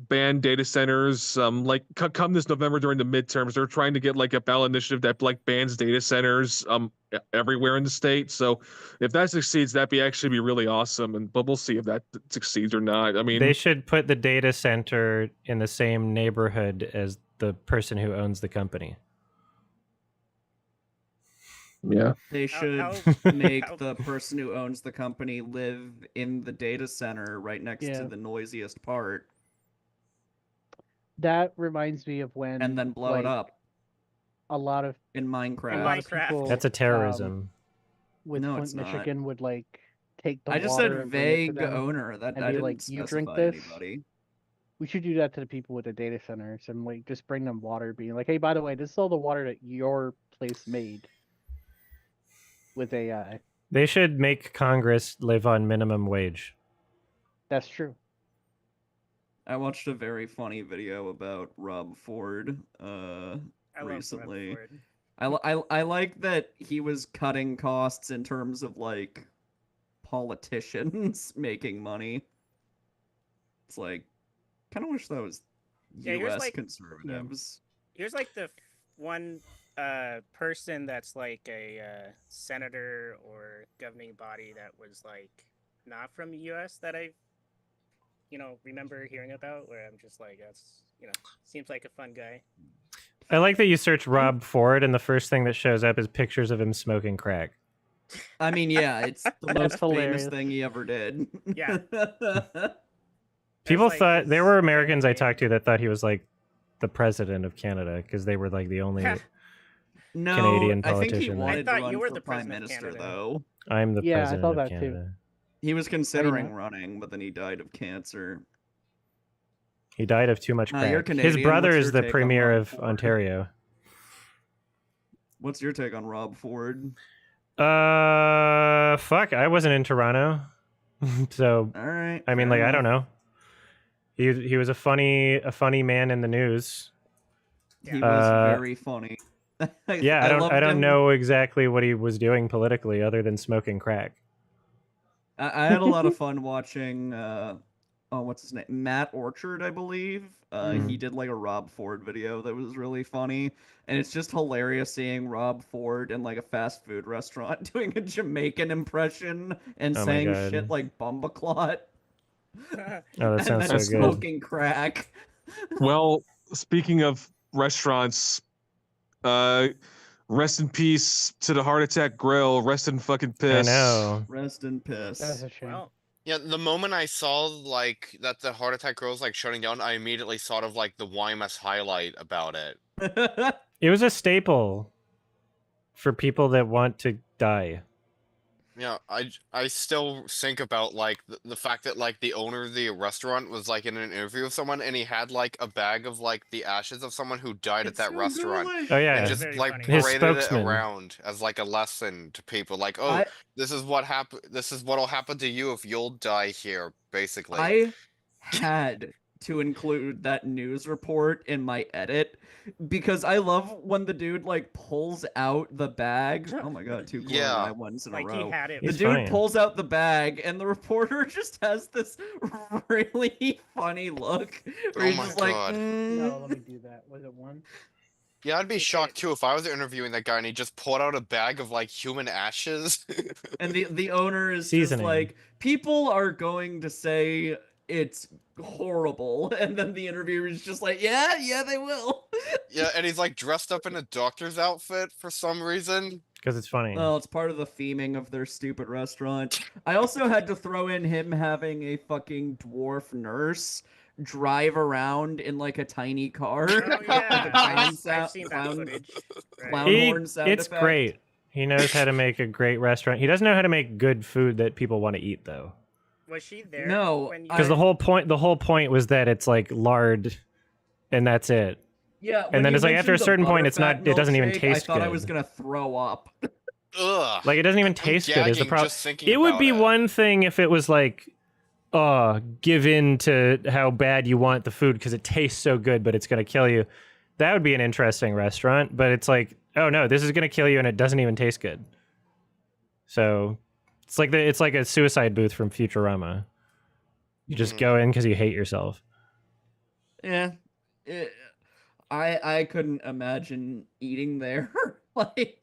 ban data centers. Like come this November during the midterms, they're trying to get like a ballot initiative that like bans data centers everywhere in the state. So if that succeeds, that'd be actually be really awesome. But we'll see if that succeeds or not. I mean, They should put the data center in the same neighborhood as the person who owns the company. yeah. They should how- make how- the person who owns the company live in the data center right next Yeah. to the noisiest part, That reminds me of when and then blow it like, up a lot of in Minecraft. a lot of Minecraft. people That's a terrorism. with No, Flint, it's not. Michigan would like take the I just water said and bring it to vague them. owner. That and I be didn't like, "You drink specify this?" anybody. We should do that to the people with the data centers and like just bring them water, being like, "Hey, by the way, this is all the water that your place made with AI." They should make Congress live on minimum wage. That's true. I watched a very funny video about Rob Ford I love recently. Redford. I like that he was cutting costs in terms of like politicians making money. It's like, kind of wish that was Yeah, here's U.S. like- conservatives. Here's like the one person that's like a senator or governing body that was like not from the U.S. that I, remember hearing about. Where I'm just like, that's seems like a fun guy. I like that you search Rob Ford and the first thing that shows up is pictures of him smoking crack. I mean, yeah, it's the That's most famous hilarious. thing he ever did. Yeah. People like thought there his were Americans I favorite talked to that thought he was like the president of Canada because they were like the only. No, Canadian I think he politician that- wanted I to thought you run were for the prime president of minister, Canada. though. I'm the Yeah, I president thought of that too. Canada. He was considering not? running, but then he died of cancer. He died of too much Ah, you're crack. His Canadian. brother What's is your the take on premier Rob of Ford? Ontario. What's your take on Rob Ford? Fuck, I wasn't in Toronto, so All right. I mean, fair like, I don't enough. know. He was a funny man in the news. He was very funny. Yeah, I loved don't him. know exactly what he was doing politically other than smoking crack. I had a lot of fun watching. What's his name? Matt Orchard, I believe. Mhm. He did like a Rob Ford video that was really funny, and it's just hilarious seeing Rob Ford in like a fast food restaurant doing a Jamaican impression and Oh my saying God. shit like "bumbaclot" Oh, that and sounds then so good. smoking crack. Well, speaking of restaurants, rest in peace to the Heart Attack Grill. Rest in fucking I piss. know. Rest in piss. That's a shame. Well, Yeah, the moment I saw like that the heart attack girl's like shutting down, I immediately thought of like the YMS highlight about it. It was a staple for people that want to die. Yeah, I still think about like the fact that like the owner of the restaurant was like in an interview with someone and he had like a bag of like the ashes of someone who died at It's that so restaurant ghoulish. Oh yeah, and That's just very like funny. his paraded it spokesman. around as like a lesson to people like, oh, I this is what this is what'll happen to you if you'll die here, basically. I had to include that news report in my edit because I love when the dude like pulls out the bag. Oh my god, two glory Yeah. eye ones in a Like he row. had it. The He's dude fine. pulls out the bag and the reporter just has this really funny look where Oh he's my just like, God. No, let me do that. Was it one? Yeah, I'd be Okay. shocked too if I was interviewing that guy and he just pulled out a bag of like human ashes. And the owner is Seasoning. just like, people are going to say it's horrible, and then the interviewer is just like, yeah, they will. Yeah, and he's like dressed up in a doctor's outfit for some reason. Because it's funny. Well, it's part of the theming of their stupid restaurant. I also had to throw in him having a fucking dwarf nurse drive around in like a tiny car. Oh with yeah, a clown I've sound, seen that clown, footage. Right. clown horn sound It's effect. great. He knows how to make a great restaurant. He doesn't know how to make good food that people want to eat though. Was she there? No, when you Because the whole point was that it's like lard, and that's it. Yeah, And when then you it's like after a mentioned the certain point, it's butterfat not. It doesn't even milkshake, taste I thought good. I was gonna throw up. Ugh. Like it doesn't even I'm taste good. Is the gagging problem? just thinking It would about be it. one thing if it was like, give in to how bad you want the food because it tastes so good, but it's gonna kill you. That would be an interesting restaurant. But it's like, oh no, this is gonna kill you, and it doesn't even taste good. So it's like a suicide booth from Futurama. You just Mhm. go in because you hate yourself. Yeah, I couldn't imagine eating there. Like,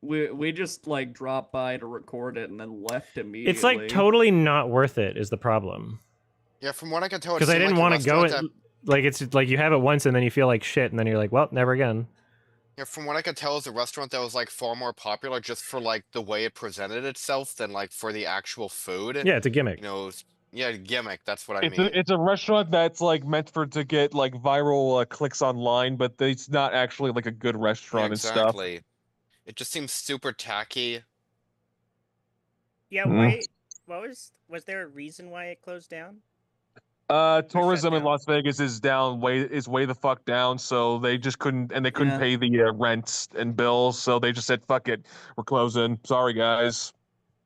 we just like dropped by to record it and then left immediately. It's like totally not worth it. Is the problem? Yeah, from what I can tell, it Because I seemed didn't like a want to go. restaurant Like it's like you have it once and then you feel like shit, and then you're like, well, never again. Yeah, from what I could tell, is a restaurant that was like far more popular just for like the way it presented itself than like for the actual food. Yeah, it's a gimmick. You know, yeah, gimmick. That's what I It's mean. it's a restaurant that's like meant to get like viral clicks online, but it's not actually like a good Yeah, restaurant and stuff. exactly. It just seems super tacky. Yeah, Mm. why? What was there a reason why it closed down? Tourism in down? Las Vegas is way the fuck down, so they just couldn't Yeah. pay the rent and bills, so they just said fuck it, we're closing. Sorry guys.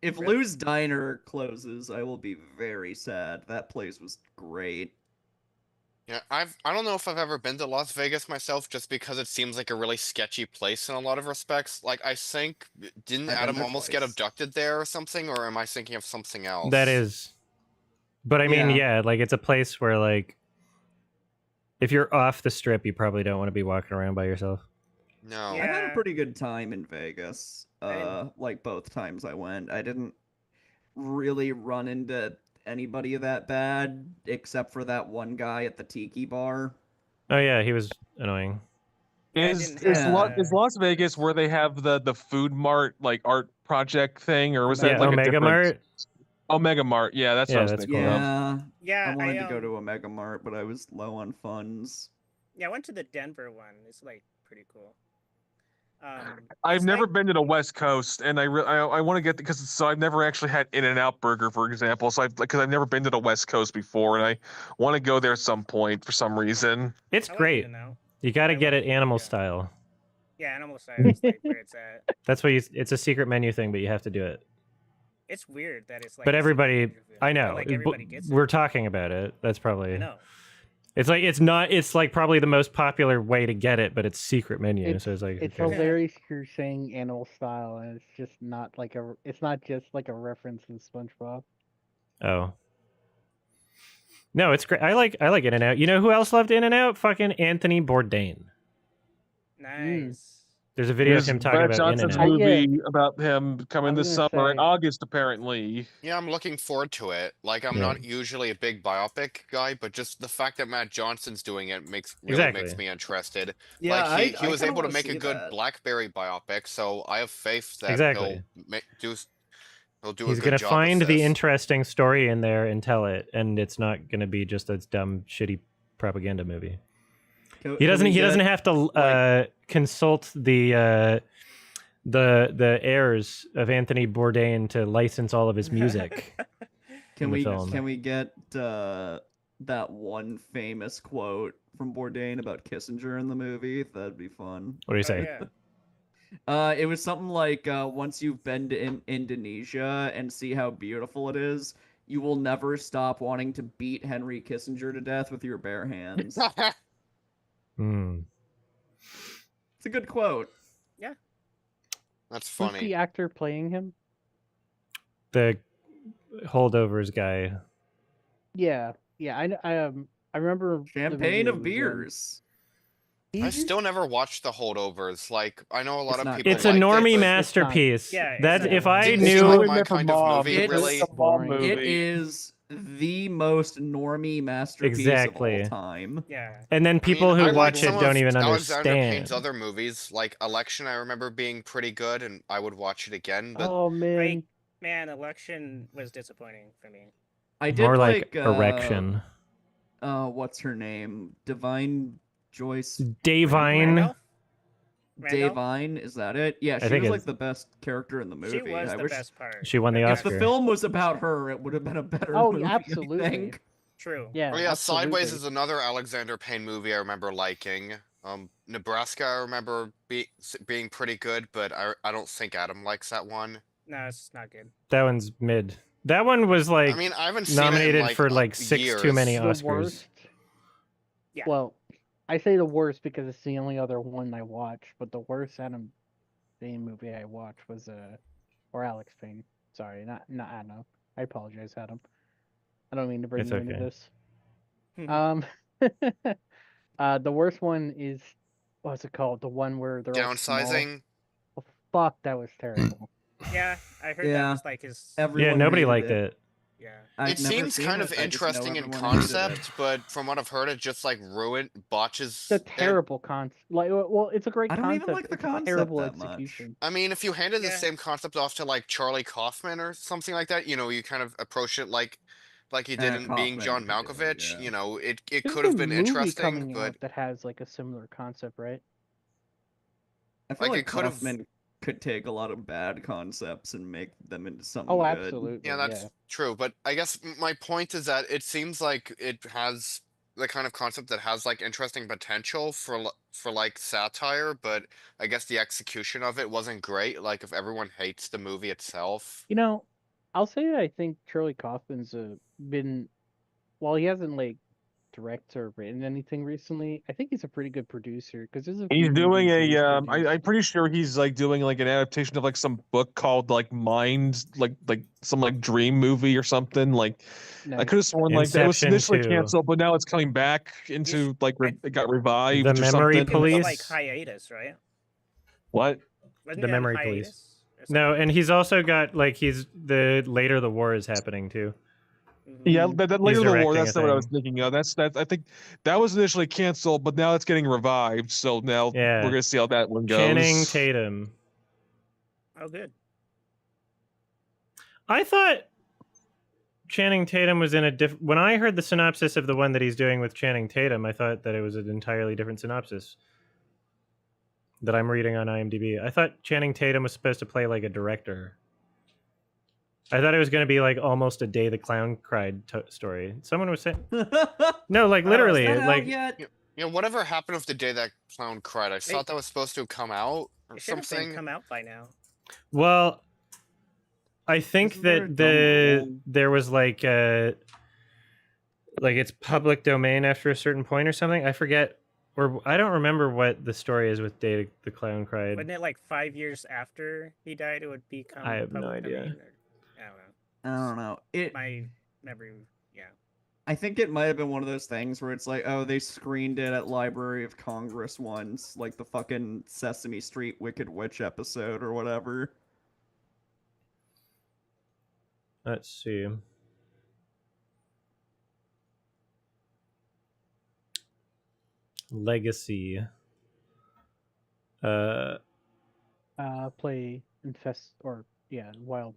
If Really? Lou's Diner closes, I will be very sad. That place was great. Yeah, I don't know if I've ever been to Las Vegas myself, just because it seems like a really sketchy place in a lot of respects. Like I think, didn't I've been Adam there almost get twice. abducted there or something, or am I thinking of something else? That is. But I mean, yeah, like it's a place where like if you're off the strip, you probably don't want to be walking around by yourself. No. I had a Yeah. pretty good time in Vegas. didn't- Like both times I went, I didn't really run into anybody that bad, except for that one guy at the tiki bar. Oh yeah, he was annoying. Yeah, I Is didn't is, have, Lo- is Las Vegas where they have the food mart like art project thing, or was Yeah, that like a Omega different Mart. Omega Mart? Yeah, that's what I was that's thinking cool. of. Yeah, Yeah, I wanted to go to a Mega Mart, but I was low on funds. Yeah, I went to the Denver one. It's like pretty cool. I've it's never like- been to the West Coast, and I want to get because so I've never actually had In-N-Out Burger, for example. So because I've never been to the West Coast before, and I want to go there at some point for some reason. It's I like great. In-N-Out. You got to I get like it animal yeah. style. Yeah, animal style is like where it's at. That's what it's a secret menu thing, but you have to do it. It's weird that it's like. But a secret everybody, menu food, I but, know. like but everybody gets it. we're talking about it. That's probably. I know. It's like it's not. It's like probably the most popular way to get it, but it's secret menu. So it's like It's okay. hilarious you're saying animal style, and it's just not like it's not just like a reference in SpongeBob. Oh. No, it's great. I like In-N-Out. You know who else loved In-N-Out? Fucking Anthony Bourdain. Nice. There's a video of There's him talking Brad about Johnson's In-N-Out. movie about him coming I was this gonna summer in say- August, apparently. Yeah, I'm looking forward to it. Like, I'm Yeah. not usually a big biopic guy, but just the fact that Matt Johnson's doing it makes Exactly. me interested. Yeah, like he I was kinda able to wanna make a see good that. BlackBerry biopic, so I have faith that Exactly. he'll do He's a good gonna job find with the this. interesting story in there and tell it, and it's not gonna be just a dumb, shitty propaganda movie. He doesn't have to consult the the heirs of Anthony Bourdain to license all of his music. Can in the we film. can we get that one famous quote from Bourdain about Kissinger in the movie? That'd be fun. What do you Oh, say? yeah. It was something like, once you've been to Indonesia and see how beautiful it is, you will never stop wanting to beat Henry Kissinger to death with your bare hands. Hmm. It's a good quote. That's Who's funny. the actor playing him? The holdovers guy. Yeah, I remember the Champagne movie of it was in. beers. I still never watched The Holdovers. Like, I know a lot It's of not people It's a liked normie it, but masterpiece. Yeah, That it's if not- I didn't knew seem like Ruined my it for kind of Mom. movie, It's really. a mom boring. It movie. is the most normie masterpiece Exactly. of all time. Yeah. and then people I mean, I who like watch some it don't of even Alexander understand. Payne's other movies, like Election. I remember being pretty good, and I would watch it again. But Oh man, Great. Man, Election was disappointing for me. I did More like like erection. what's her name? Divine Joyce Davine. Randolph? Davine, is that it? Yeah, she think was like it's- the best character in the movie. She was I the wish best part. She won the if the Oscar. film was about her, it would have been a better Oh, movie. absolutely. I think. True. yeah, oh yeah, absolutely. Sideways is another Alexander Payne movie I remember liking. Nebraska I remember being pretty good, but I don't think Adam likes that one. No, it's not good. That one's mid. That one was like I mean, I haven't seen it in nominated like for like 6 too many years. The Oscars. worst. Yeah. Well, I say the worst because it's the only other one I watched. But the worst Adam Payne movie I watched was or Alex Payne. Sorry, not Adam. I apologize, Adam. I don't mean to bring It's you into okay. this. The worst one is what's it called? The one where they're all small. Downsizing. Oh, fuck, that was terrible. Yeah, I heard that Yeah. was like his. Yeah, Everyone nobody hated liked it. it. Yeah. I've It never seems seen kind it, of I just know interesting in everyone hated it. concept, but from what I've heard, it just like botches. It's a it. terrible concept. Like, well, it's a great I don't concept. even like the it's concept terrible that much. execution. I mean, if you handed the Yeah. same concept off to like Charlie Kaufman or something like that, you kind of approach it like you did in Being Kaufman John could do it, Malkovich. yeah. It There's could have a been movie interesting, coming but out that has like a similar concept, right? I feel like, like it could've- Kaufman could take a lot of bad concepts and make them into something Oh, good. absolutely. yeah, that's true. But I guess my point is that it seems like it has the kind of concept that has like interesting potential for like satire, but I guess the execution of it wasn't great. Like if everyone hates the movie itself. You know, I'll say that I think Charlie Kaufman's been, while he hasn't like directed or written anything recently, I think he's a pretty good producer because there's a He's few doing movies he's I'm produced. pretty sure he's like doing like an adaptation of like some book called like Mind, like some like dream movie or something. Like I Nice. could have sworn like that was Inception initially 2. canceled, but now it's coming back into like it got revived The or Memory something. It was Police. like hiatus, right? What? Wasn't The it on Memory hiatus Police. or No, something? and he's also got like he's the later the war is happening too. Mhm. Yeah, that later the war. directing That's a not what I was thing. thinking of. That's I think that was initially canceled, but now it's getting revived. So now Yeah. we're gonna see how that one goes. Channing Tatum. Oh, good. I thought Channing Tatum was in a different. When I heard the synopsis of the one that he's doing with Channing Tatum, I thought that it was an entirely different synopsis that I'm reading on IMDb. I thought Channing Tatum was supposed to play like a director. I thought it was going to be like almost a Day the Clown Cried story. Someone was saying no, like literally, Is that like out yet? Whatever happened with the day that clown cried? I thought that was supposed to come out or It should have something. been come out by now. well, I think Isn't there a that dumb rule? there was like it's public domain after a certain point or something. I forget, or I don't remember what the story is with Day the Clown Cried. Wasn't it like 5 years after he died? It would become. I have no public idea. domain, or- I don't know. I don't know. My memory. Yeah. I think it might have been one of those things where it's like, oh, they screened it at Library of Congress once, like the fucking Sesame Street Wicked Witch episode or whatever. Let's see. Legacy. Play Infest or Wild.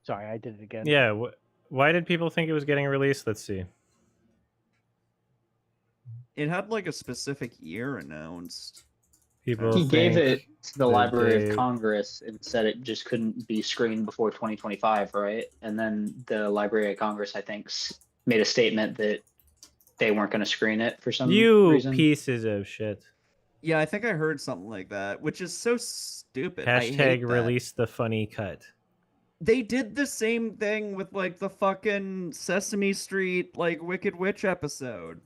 Sorry, I did it again. Yeah. Why did people think it was getting released? Let's see. It had like a specific year announced. People He gave think it to the that Library of they- Congress and said it just couldn't be screened before 2025, right? And then the Library of Congress, I think, made a statement that they weren't going to screen it for some You reason. pieces of shit. Yeah, I think I heard something like that, which is so stupid. I hate Hashtag that. release the funny cut. They did the same thing with like the fucking Sesame Street like Wicked Witch episode,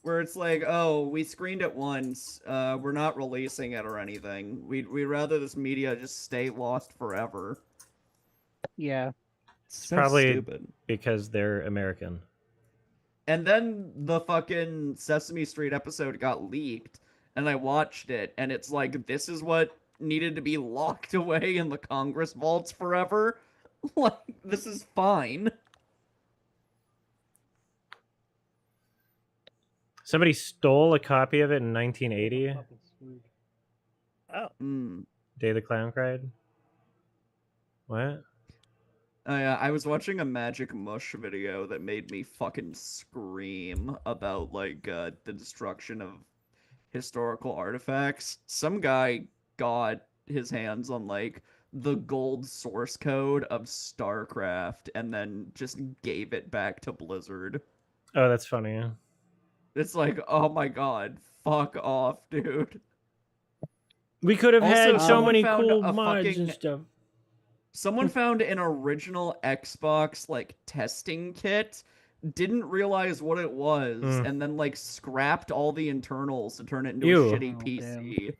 where it's like, oh, we screened it once, we're not releasing it or anything. We'd rather this media just stay lost forever. Yeah. It's so probably stupid. because they're American. And then the fucking Sesame Street episode got leaked, and I watched it, and it's like, this is what needed to be locked away in the Congress vaults forever? Like, this is fine. Somebody stole a copy of it in 1980. Oh, Day the Clown Cried. What? I was watching a Magic Mush video that made me fucking scream about, like, the destruction of historical artifacts. Some guy got his hands on, like, the gold source code of StarCraft and then just gave it back to Blizzard. Oh, that's funny. It's like, oh my god, fuck off, dude. We could have Also, had so someone many found cool a mods fucking- and stuff. Someone found an original Xbox, like, testing kit, didn't realize what it was, and then, like, scrapped all the internals to turn it into Ew. a shitty PC.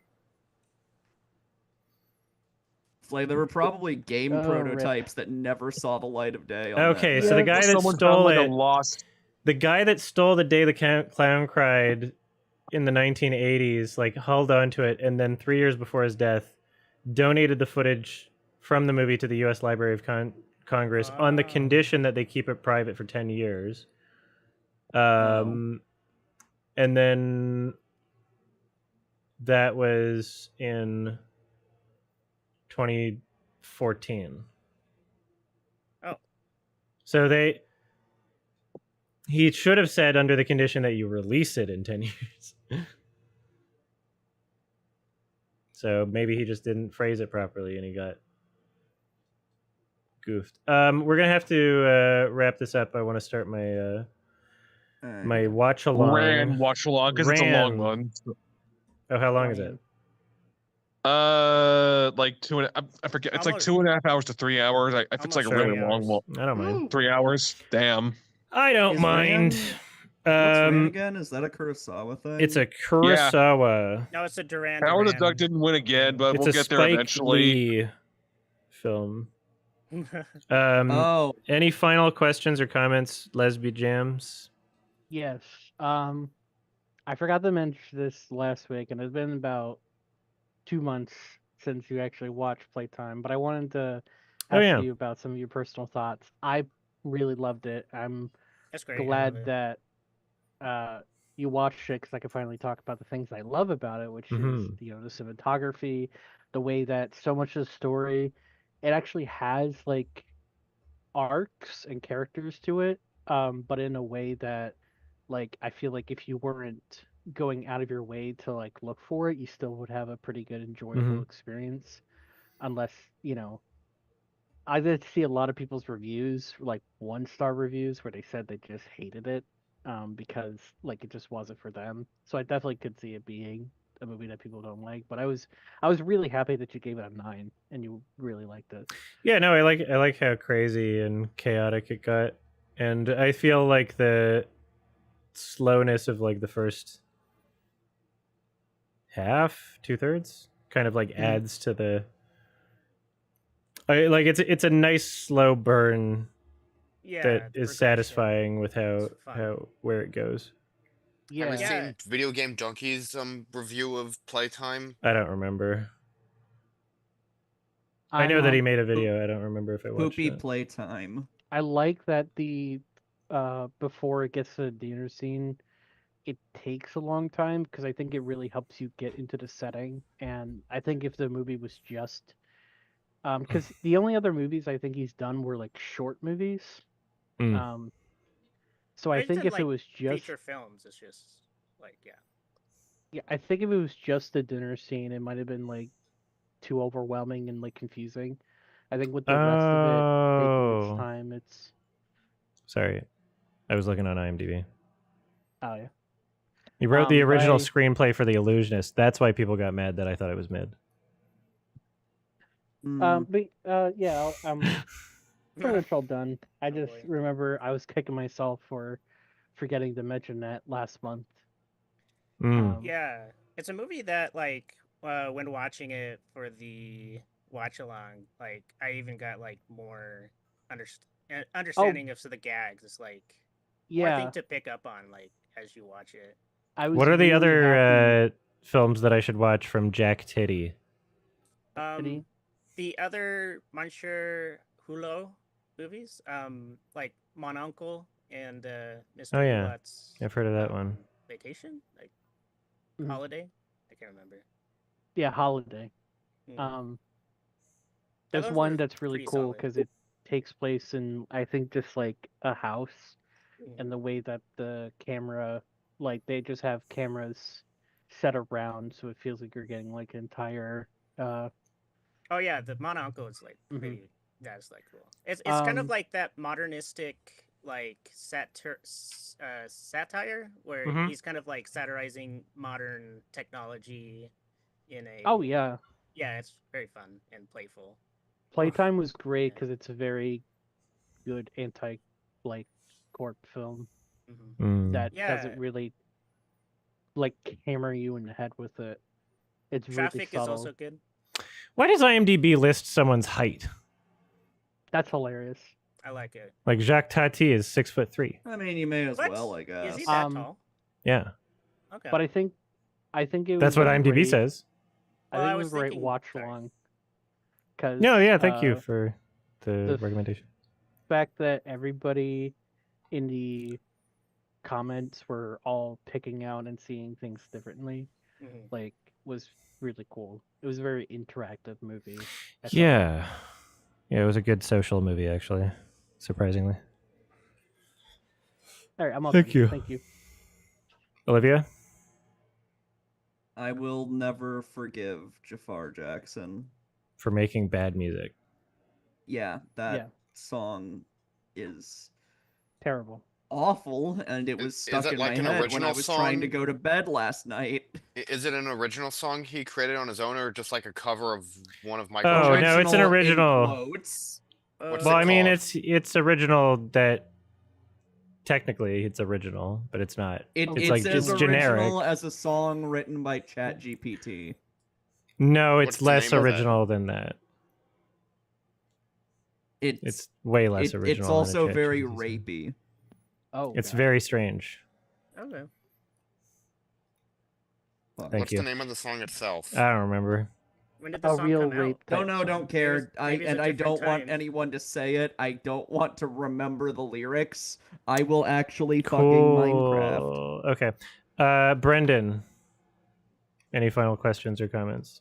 It's like, there were probably game Oh, rip. prototypes that never saw the light of day on Okay, that so the thing. guy that Someone stole found, like, it, a lost. the guy that stole the Day the Clown Cried in the 1980s, like held on to it, and then 3 years before his death, donated the footage from the movie to the U.S. Library of Congress on the condition that they keep it private for 10 years. And then that was in 2014. Oh. So he should have said under the condition that you release it in 10 years. So maybe he just didn't phrase it properly and he got goofed. We're gonna have to wrap this up. I want to start my my watch along. Watch along because it's a long one. Oh, how long is it? Like I forget. It's like 2.5 hours to 3 hours. If it's like a really long one, I don't mind. 3 hours. Damn. I don't Is mind. What's Ran again? Is that a Kurosawa thing? It's a Kurosawa. No, it's a Duran. Howard the Duck didn't win again, but It's we'll a get there Spike eventually. Lee film. Oh. Any final questions or comments, Lesby Jams? Yes. I forgot to mention this last week, and it's been about 2 months since you actually watched Playtime, but I wanted to ask you about some of your personal thoughts. I really loved it. I'm That's great. glad that you watched it because I could finally talk about the things I love about it, which is the cinematography, the way that so much of the story, it actually has like arcs and characters to it, but in a way that like I feel like if you weren't going out of your way to like look for it, you still would have a pretty good enjoyable experience, unless I did see a lot of people's reviews, like 1-star reviews, where they said they just hated it because like it just wasn't for them. So I definitely could see it being a movie that people don't like. But I was really happy that you gave it a 9 and you really liked it. Yeah, no, I like how crazy and chaotic it got, and I feel like the slowness of like the first half, 2/3, kind of like adds to the. It's a nice slow burn that is satisfying with how where it goes. Have you seen Video Game Junkie's review of Playtime? I don't remember. I know that he made a video. I don't remember if I watched Poopy it. Playtime. I like that the before it gets to the dinner scene, it takes a long time because I think it really helps you get into the setting. And I think if the movie was just because the only other movies I think he's done were like short movies. So I think if it was just feature films, it's just like Yeah, I think if it was just a dinner scene, it might have been like too overwhelming and like confusing. I think with the rest of it taking its Oh, time, it's sorry. I was looking on IMDb. oh yeah. He wrote the But original screenplay for The Illusionist. That's why people got mad that I thought it was mid. yeah, I'm pretty much all done. I just boy. remember I was kicking myself for forgetting to mention that last month. Mm. Yeah, it's a movie that like when watching it for the watch along, like I even got like more understanding of the gags. It's like more thing Yeah, to pick up on like as you watch it. I was What are the really happy. other films that I should watch from Jack Titty? Titty. The other Monsieur Hulot movies, like Mon Uncle and Mr. Oh yeah, Hulot's I've heard of that one. Vacation, like Mhm. Holiday. I can't remember. Yeah, Holiday. Mm. There's Those one were that's really pretty cool solid. because it takes place in I think just like a house, Mhm. and the way that the camera, like they just have cameras set around, so it feels like you're getting like an entire. Oh yeah, the Mon Uncle is like Mhm. pretty. That's like cool. It's kind of Um, like that modernistic like satire where Mhm. he's kind of like satirizing modern technology in a. Oh yeah, Yeah, it's very fun and playful. Playtime was great Yeah. because it's a very good anti like corp film Mm. that Yeah, doesn't really like hammer you in the head with it. It's really Traffic is subtle. also good. Why does IMDb list someone's height? That's hilarious. I like it. Like Jacques Tati is 6'3". I mean, you may as What? well, I Is guess. he that tall? Yeah, Okay. But I think it that's was what a IMDb great, says. I Well, think I it was was a great thinking- watch sorry. along. Because No, yeah, thank you for the the recommendation. fact that everybody in the comments were all picking out and seeing things differently, Mhm. like, was really cool. It was a very interactive movie. I thought. Yeah, it was a good social movie actually, surprisingly. All right, I'm all Thank done. you. Thank you. Olivia? I will never forgive Jafar Jackson. For making bad music. Yeah, that Yeah. song is Terrible. awful, and it was Is stuck it in like my an head when I original was trying to song? go to bed last night. Is it an original song he created on his own, or just like a cover of one of Michael? Oh no, it's an in original. quotes. What's Well, it I mean, called? it's original. That technically it's original, but it's not. It's like as it's generic. original as a song written by ChatGPT. No, What's it's the less name of it? original than that. It's way less original. It's than a also very ChatGPT song. rapey. Oh, It's God. very strange. Okay. Thank What's you. the name of the song itself? I don't remember. When did the song real come out? rape type No, song. don't care. maybe it's a I different don't want time. anyone to say it. I don't want to remember the lyrics. I will actually fucking Cool. Minecraft. Okay. Brendan, any final questions or comments?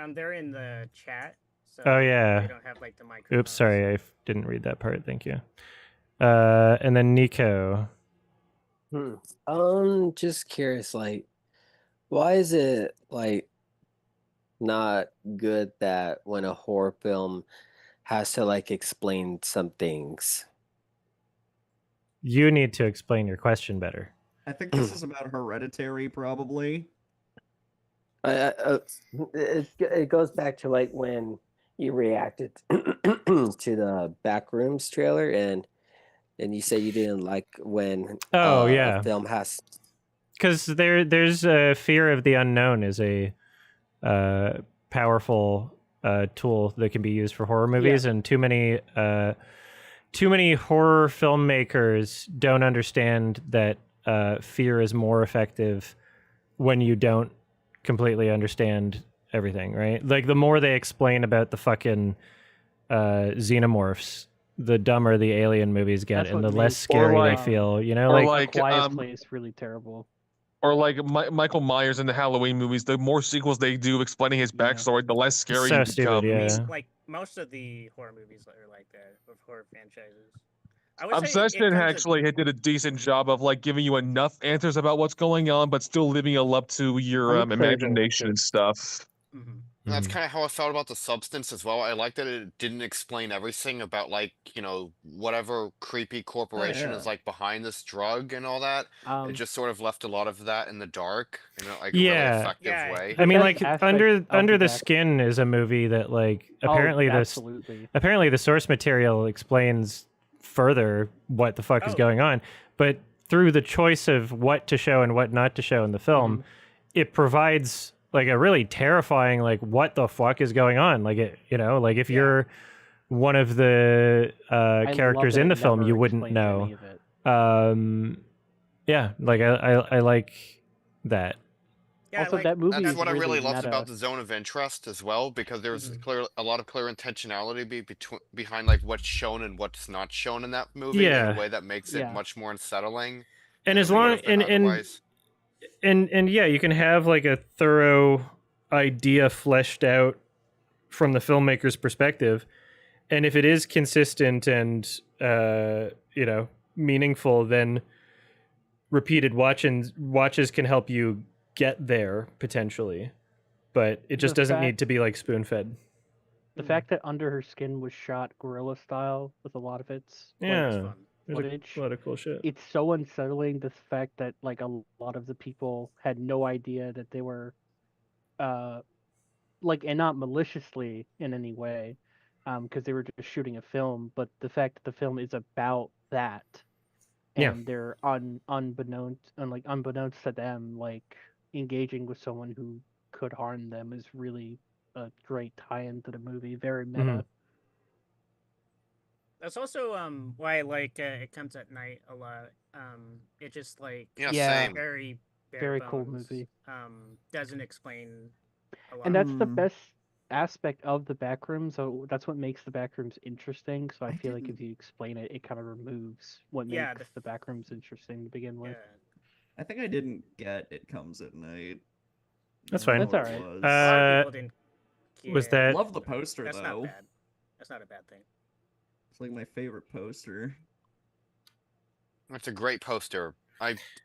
They're in the chat. So Oh, yeah. They don't have like the microphone. Oops, sorry, I didn't read that part. Thank you. And then Nico. Just curious, like, why is it like not good that when a horror film has to like explain some things? You need to explain your question better. I think this is about Hereditary, probably. It goes back to like when you reacted to the Backrooms trailer, and you said you didn't like when yeah, a film has. Because there's a fear of the unknown is a powerful tool that can be used for horror movies, and too many horror filmmakers don't understand that fear is more effective when you don't completely understand everything, right? Like the more they explain about the fucking xenomorphs, the dumber the alien movies get, That's and what the less makes, scary they um, feel. You know, or like like Quiet Place really terrible. or like Michael Myers in the Halloween movies. The more sequels they do explaining his backstory, the less scary so he stupid. becomes. Yeah. Like most of the horror movies are like that, of horror franchises. I would say Obsession comes actually did a decent job of like giving you enough answers about what's going on, but still leaving it up to your I'm excited to watch imagination it. and stuff. Mhm. And that's kind of how I felt about the substance as well. I like that it didn't explain everything about like, whatever creepy corporation is yeah. like behind this drug and all that. It just sort of left a lot of that in the dark in a, like a really Yeah. effective Yeah. way. The I mean, best like aspect under of Under the back- Skin is a movie that like apparently absolutely. apparently the source material explains further what the fuck is Oh. going on, but through the choice of what to show and what not to show in the film, it provides like a really terrifying like what the fuck is going on. Like it, like if you're one of the I characters love in that the it film, never you wouldn't explains know. any of it. Yeah, like I like that. Yeah, Also, like, that movie That's is what I really loved meta. about the zone of interest as well, because there's Mhm. a lot of clear intentionality behind like what's shown and what's not shown in that movie in Yeah. a way that makes it Yeah. much more unsettling. And than as it would long have been otherwise. and yeah, you can have like a thorough idea fleshed out from the filmmaker's perspective, and if it is consistent and meaningful, then repeated watches can help you get there potentially, but it just The doesn't fact- need to be like spoon fed. The fact that Under Her Skin was shot guerrilla style with a lot of its Yeah, It's fun. there's footage. a lot of cool shit. It's so unsettling, the fact that like a lot of the people had no idea that they were and not maliciously in any way, because they were just shooting a film, but the fact that the film is about that, Yeah. and they're unbeknownst to them, like engaging with someone who could harm them is really a great tie-in to the movie. Very meta. Mhm. That's also why I like It Comes at Night a lot. It just like Yeah, Yeah. same. very bare Very cool bones, movie. Doesn't explain a lot. And that's the best aspect of the backrooms. So that's what makes the backrooms interesting. So I feel like if you explain it, it kind of removes what Yeah, makes the backrooms interesting to begin with. Yeah. I think I didn't get It Comes at Night. That's I don't fine. know That's what it alright. was. A lot of people didn't. Was get- that Love the poster That's though. not bad. That's not a bad thing. It's like my favorite poster. It's a great poster.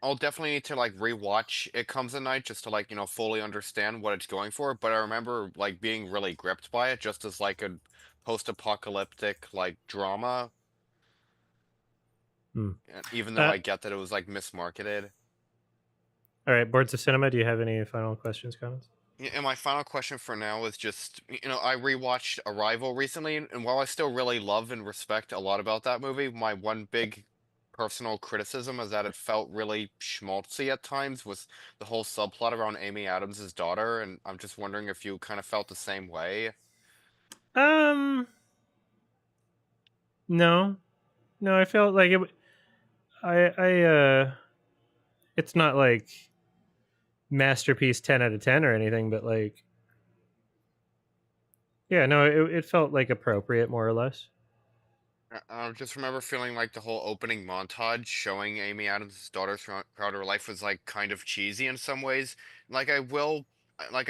I'll definitely need to like rewatch It Comes at Night just to like fully understand what it's going for. But I remember like being really gripped by it, just as like a post-apocalyptic like drama. Even though I get that it was like mismarketed. all right? Boards of Cinema. Do you have any final questions, comments? Yeah, and my final question for now is just, I rewatched Arrival recently, and while I still really love and respect a lot about that movie, my one big personal criticism is that it felt really schmaltzy at times with the whole subplot around Amy Adams' daughter, and I'm just wondering if you kind of felt the same way. No, I felt like it. It's not like masterpiece 10 out of 10 or anything, but like, yeah, no, it felt like appropriate more or less. I just remember feeling like the whole opening montage showing Amy Adams' daughter throughout her life was like kind of cheesy in some ways. Like I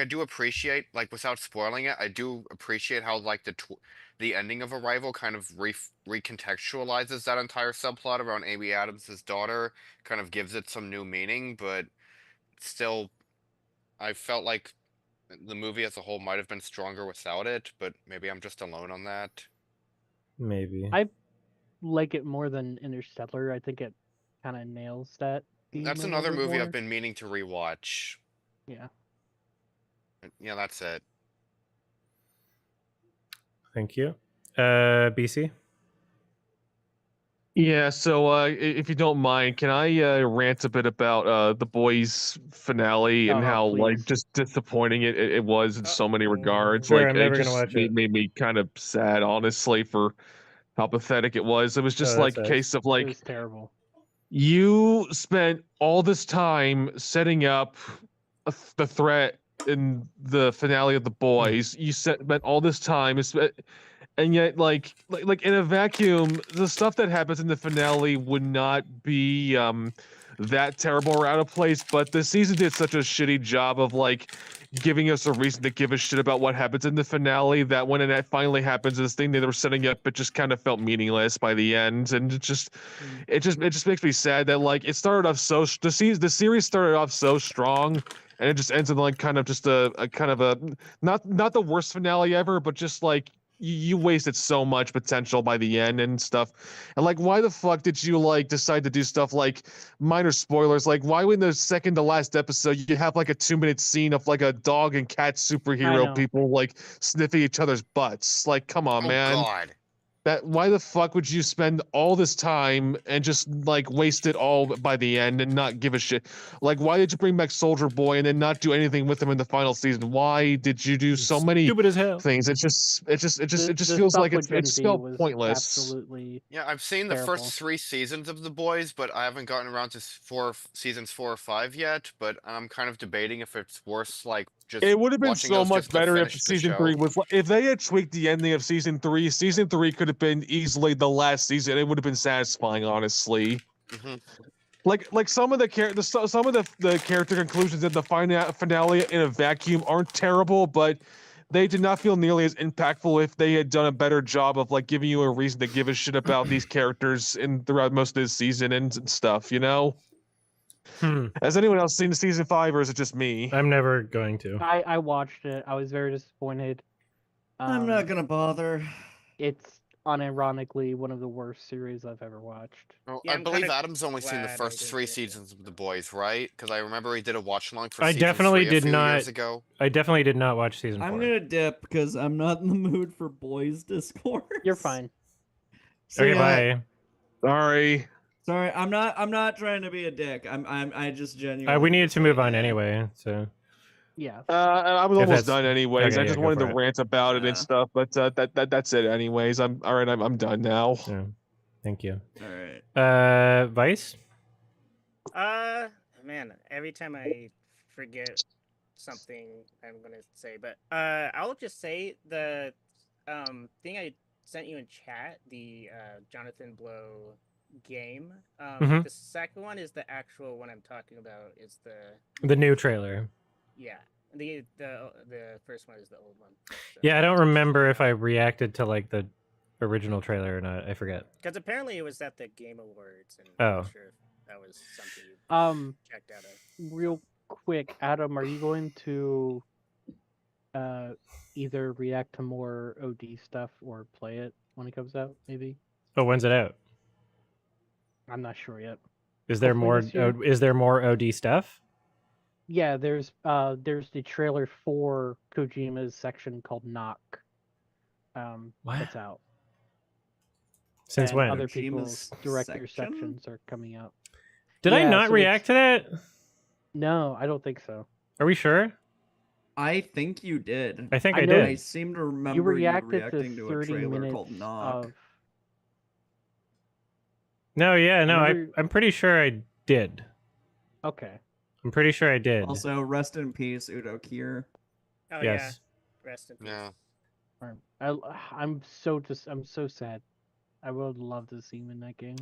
do appreciate, like without spoiling it, I do appreciate how like the ending of Arrival kind of recontextualizes that entire subplot around Amy Adams' daughter, kind of gives it some new meaning, but still, I felt like the movie as a whole might have been stronger without it, but maybe I'm just alone on that. Maybe. I like it more than Interstellar. I think it kind of nails that theme That's a little another bit movie more. I've been meaning to rewatch. Yeah. Yeah, that's it. Thank you. BC. Yeah, so if you don't mind, can I rant a bit about the boys finale and Oh, how like please. just disappointing it was in so many regards? Sure, like I'm never it gonna just watch it. made me kind of sad, honestly, for how pathetic it was. It was just that like a sucks. case of It like was terrible. you spent all this time setting up the threat in the finale of the boys. You spent all this time, and yet like in a vacuum, the stuff that happens in the finale would not be that terrible or out of place, but the season did such a shitty job of like giving us a reason to give a shit about what happens in the finale that when it finally happens, this thing they were setting up, it just kind of felt meaningless by the end, and it just makes me sad that like it started off so the series started off so strong, and it just ends in like kind of just a kind of a not the worst finale ever, but just like you wasted so much potential by the end and stuff. And like, why the fuck did you like decide to do stuff like minor spoilers? Like, why in the second to last episode you have like a 2-minute scene of like a dog and cat superhero people like sniffing each other's butts? Like, come on, man. God. Why the fuck would you spend all this time and just like waste it all by the end and not give a shit? Like, why did you bring back Soldier Boy and then not do anything with him in the final season? Why did you do so many Stupid as hell things? It just The feels stuff like with it's Gen V felt was pointless. Absolutely. Yeah, I've seen the terrible. first 3 seasons of The Boys, but I haven't gotten around to seasons 4 or 5 yet. But I'm kind of debating if it's worth like just. It would have been watching so those much just to better if finish the season show. 3 was if they had tweaked the ending of season 3. Season 3 could have been easily the last season. It would have been satisfying, honestly. Mm-hmm. Like some of the character conclusions in the finale in a vacuum aren't terrible, but they did not feel nearly as impactful if they had done a better job of like giving you a reason to give a shit about these characters throughout most of this season and stuff, you know? Has anyone else seen season 5, or is it just me? I'm never going to. I watched it. I was very disappointed. I'm not gonna bother. It's unironically one of the worst series I've ever watched. Well, Yeah, I I'm believe kinda Adam's only seen the glad I first didn't 3 do it. seasons of The Boys, right? Because I remember he did a watch along for I season definitely 3 did a few not. years ago. I definitely did not watch season 4. I'm gonna dip because I'm not in the mood for boys discourse. You're fine. So, Okay, yeah, bye. Sorry, I'm not trying to be a dick. I just genuinely. We needed just, to move like, on anyway, so. Yeah. I was If almost that's- done anyways. okay, I yeah, just go wanted for to it. rant about it and stuff, but that's it anyways. I'm done now. Yeah. Thank you. All right. Vice? Man, every time I forget something I'm gonna say, but I'll just say the thing I sent you in chat, the Jonathan Blow game. Mhm. The second one is the actual one I'm talking about. Is The new trailer. yeah. The first one is the old one. So. Yeah, I don't remember if I reacted to like the original trailer or not. I forget. Because apparently it was at the Game Awards, and Oh. I'm not sure if that was something you checked out of. Real quick, Adam, are you going to either react to more OD stuff or play it when it comes out? Maybe. Oh, when's it out? I'm not sure yet. Is there Hopefully more? this year. Is there more OD stuff? Yeah, there's the trailer for Kojima's section called Knock. That's out. Since And when? Other people's Kojima's director section? sections are coming out. Did I Yeah, not so react to that? No, I don't think so. Are we sure? I think you did. I think I I know did. I seem to remember You reacted reacting to to a 30 trailer minutes called Knock. of. No, yeah, no, Remember- I'm pretty sure I did. Okay. I'm pretty sure I did. Also, rest in peace, Udo Kier. Oh Yes. yeah. Rest in peace. Yeah. I'm so sad. I would love to see him in that game.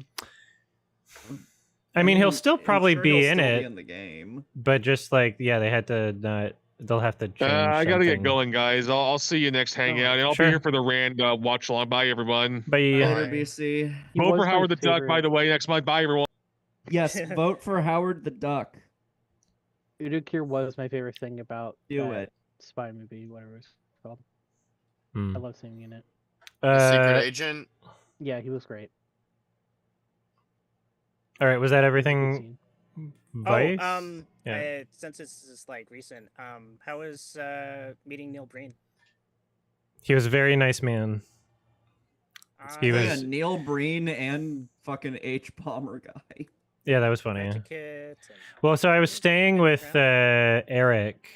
I mean, he'll I'm still probably sure be he'll in still it, be in the game. but just like, yeah, they had to not. They'll have to change. I gotta get something. going, guys. I'll see you next hangout, and I'll Sure. be here for the rand watch along. Bye, everyone. Bye. Later, BC. He Vote was for my Howard the Duck, by favorite- the way, next month. Bye, everyone. Yes, vote for Howard the Duck. Udokir was my favorite thing about Do that it. spy movie, whatever it's called. Hmm. I love seeing him in it. The Secret Agent. Yeah, he was great. All right, was that Good everything? scene. Vice? Yeah. Since this is like recent, how was meeting Neil Breen? He was a very nice man. He Yeah, was. Neil Breen and fucking H Palmer guy. Yeah, that was funny. Etiquette and- Well, so I was staying with Eric,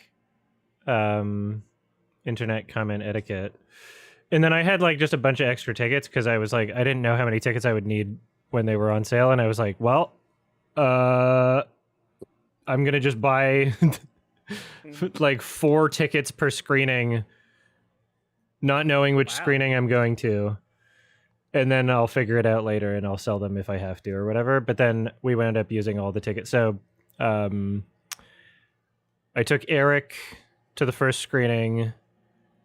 internet comment etiquette, and then I had like just a bunch of extra tickets because I was like, I didn't know how many tickets I would need when they were on sale, and I was like, well, I'm gonna just buy like 4 tickets per screening, not knowing which Wow. screening I'm going to. and then I'll figure it out later and I'll sell them if I have to or whatever. But then we wound up using all the tickets. So I took Eric to the first screening,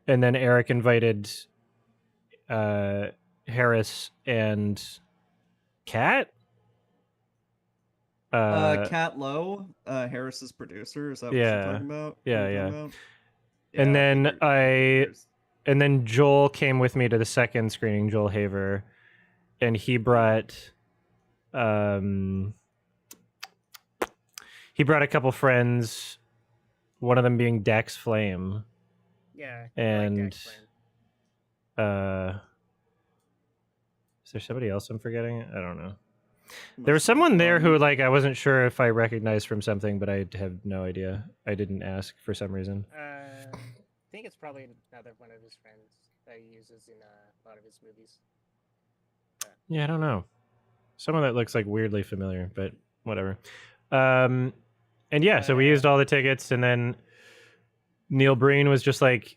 and then Eric invited Harris and Kat. Kat Lowe, Harris's producer. Is that what you're talking about? Yeah. Yeah, And then they're- and then Joel came with me to the second screening, Joel Haver, and he brought a couple friends, one of them being Dex Flame. Yeah. And Dex Flame. is there somebody else I'm forgetting? I don't know. There was someone there who like I wasn't sure if I recognized from something, but I have no idea. I didn't ask for some reason. I think it's probably another one of his friends that he uses in a lot of his movies. Yeah, I don't know. Someone that looks like weirdly familiar, but whatever. And yeah, so we used all the tickets, and then Neil Breen was just like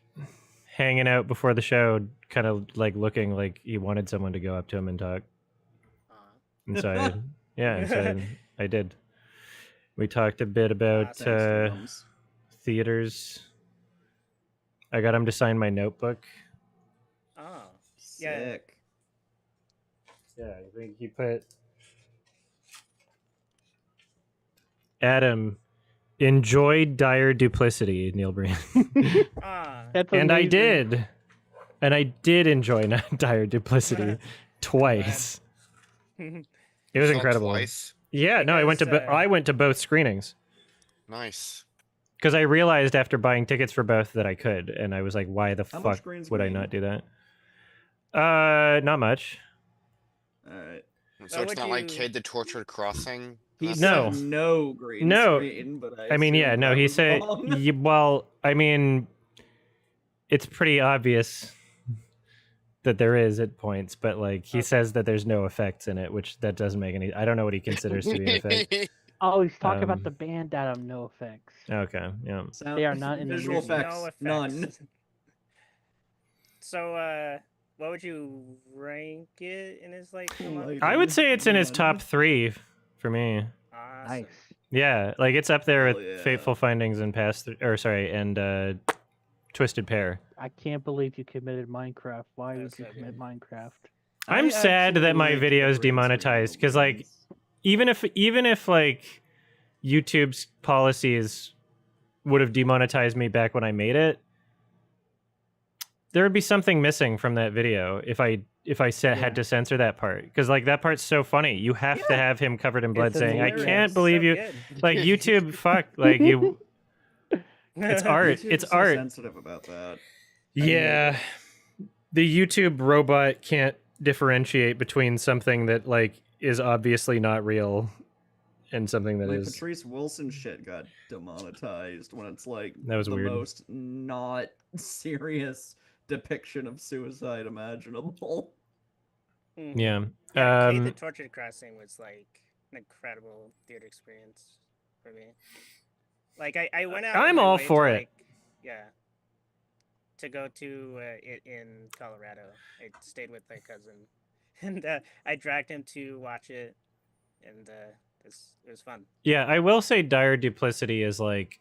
hanging out before the show, kind of like looking like he wanted someone to go up to him and talk. And so I did. We talked a bit about theaters. I got him to sign my notebook. Oh, sick. Yeah, I think he put Adam enjoyed dire duplicity, Neil Breen. And I did. And I did enjoy dire duplicity twice. It was incredible. Twice? Yeah, no, I went to both screenings. Nice. Because I realized after buying tickets for both that I could, and I was like, why the fuck would I not do that? Not much. Alright. So it's not like Cade the Tortured Crossing? He said no green screen, but I mean, yeah, no, he said, well, I mean, it's pretty obvious that there is at points, but like he says that there's no effects in it, which that doesn't make any. I don't know what he considers to be an effect. Oh, he's talking about the band Adam. No effects. Okay, yeah. They are not in the visual movie. effects. No effects. None. So, what would you rank it in his like? I would say it's in his top 3 for me. Nice. Yeah, like it's up there with Fateful Findings and and Twisted Pair. I can't believe you committed Minecraft. Why would you commit Minecraft? I'm sad that my video is demonetized because, like, even if like YouTube's policies would have demonetized me back when I made it, there would be something missing from that video if I had to censor that part, because like that part's so funny. You have to have him covered in blood saying, "I can't believe you." Like YouTube, fuck, like you. It's art. YouTube It's is so art. sensitive about that. Yeah, the YouTube robot can't differentiate between something that like is obviously not real and something that is. Patrice Wilson shit got demonetized when it's like That was the weird. most not serious depiction of suicide imaginable. Yeah. Cade the Tortured Crossing was like an incredible theater experience for me. Like I went out. I'm of my all way for to, it. like, yeah. To go to it in Colorado, I stayed with my cousin, and I dragged him to watch it, and it was fun. Yeah, I will say dire duplicity is like,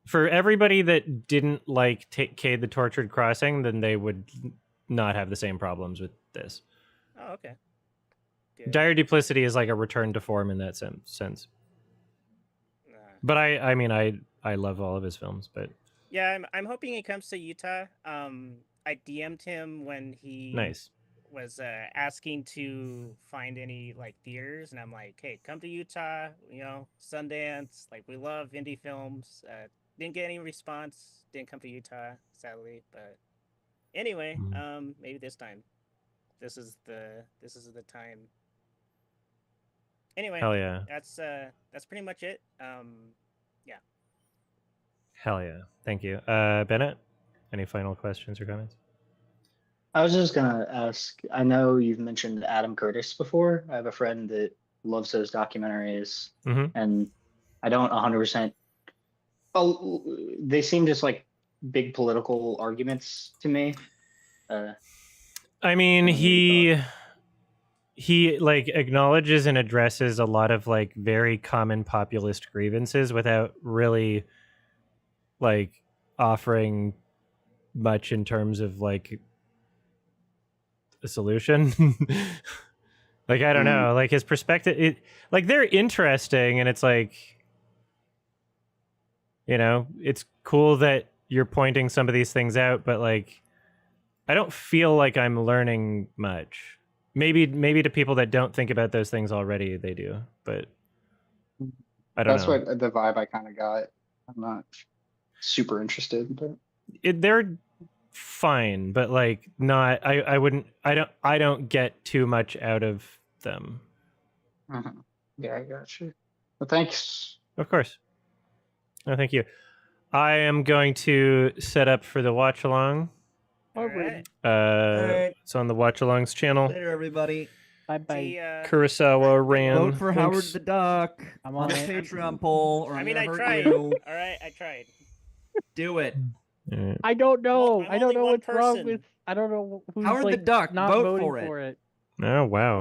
for everybody that didn't like Cade the Tortured Crossing, then they would not have the same problems with this. Oh, okay. Dire duplicity is like a return to form in that sense. But I mean I love all of his films, but yeah, I'm hoping he comes to Utah. I DM'd him when he was asking to find any like theaters, and I'm like, hey, come to Utah, you know, Sundance, like we love indie films. Didn't get any response, didn't come to Utah, sadly, but anyway, maybe this time. This is the time. Anyway, hell yeah. That's pretty much it. Yeah. Hell yeah. Thank you. Bennett, any final questions or comments? I was just gonna ask, I know you've mentioned Adam Curtis before. I have a friend that loves those documentaries, and I don't 100%. Oh, they seem just like big political arguments to me. I mean, I don't know what you he like acknowledges and addresses a lot of like very common populist grievances without really like offering much in terms of like a solution. Like I don't know, like his perspective, like they're interesting, and it's like, you know, it's cool that you're pointing some of these things out, but like I don't feel like I'm learning much. Maybe to people that don't think about those things already, they do, but I don't That's know. what the vibe I kind of got. I'm not super interested, but They're fine, but like not. I wouldn't. I don't get too much out of them. Yeah, I got you. Well, thanks. Of course. No, thank you. I am going to set up for the watch along. All right. Alright. It's on the watch alongs channel. Later, everybody. Bye bye. See ya. Kurosawa ran. Vote for Howard Thanks. the Duck I'm on on the it. Patreon poll, or I I'm mean, I gonna hurt tried. you. All right, I tried. Do it. Alright. I don't know. I'm I don't only know one what's wrong person. with. I don't know who's Howard the like Duck, not vote voting for it. for it. Oh wow.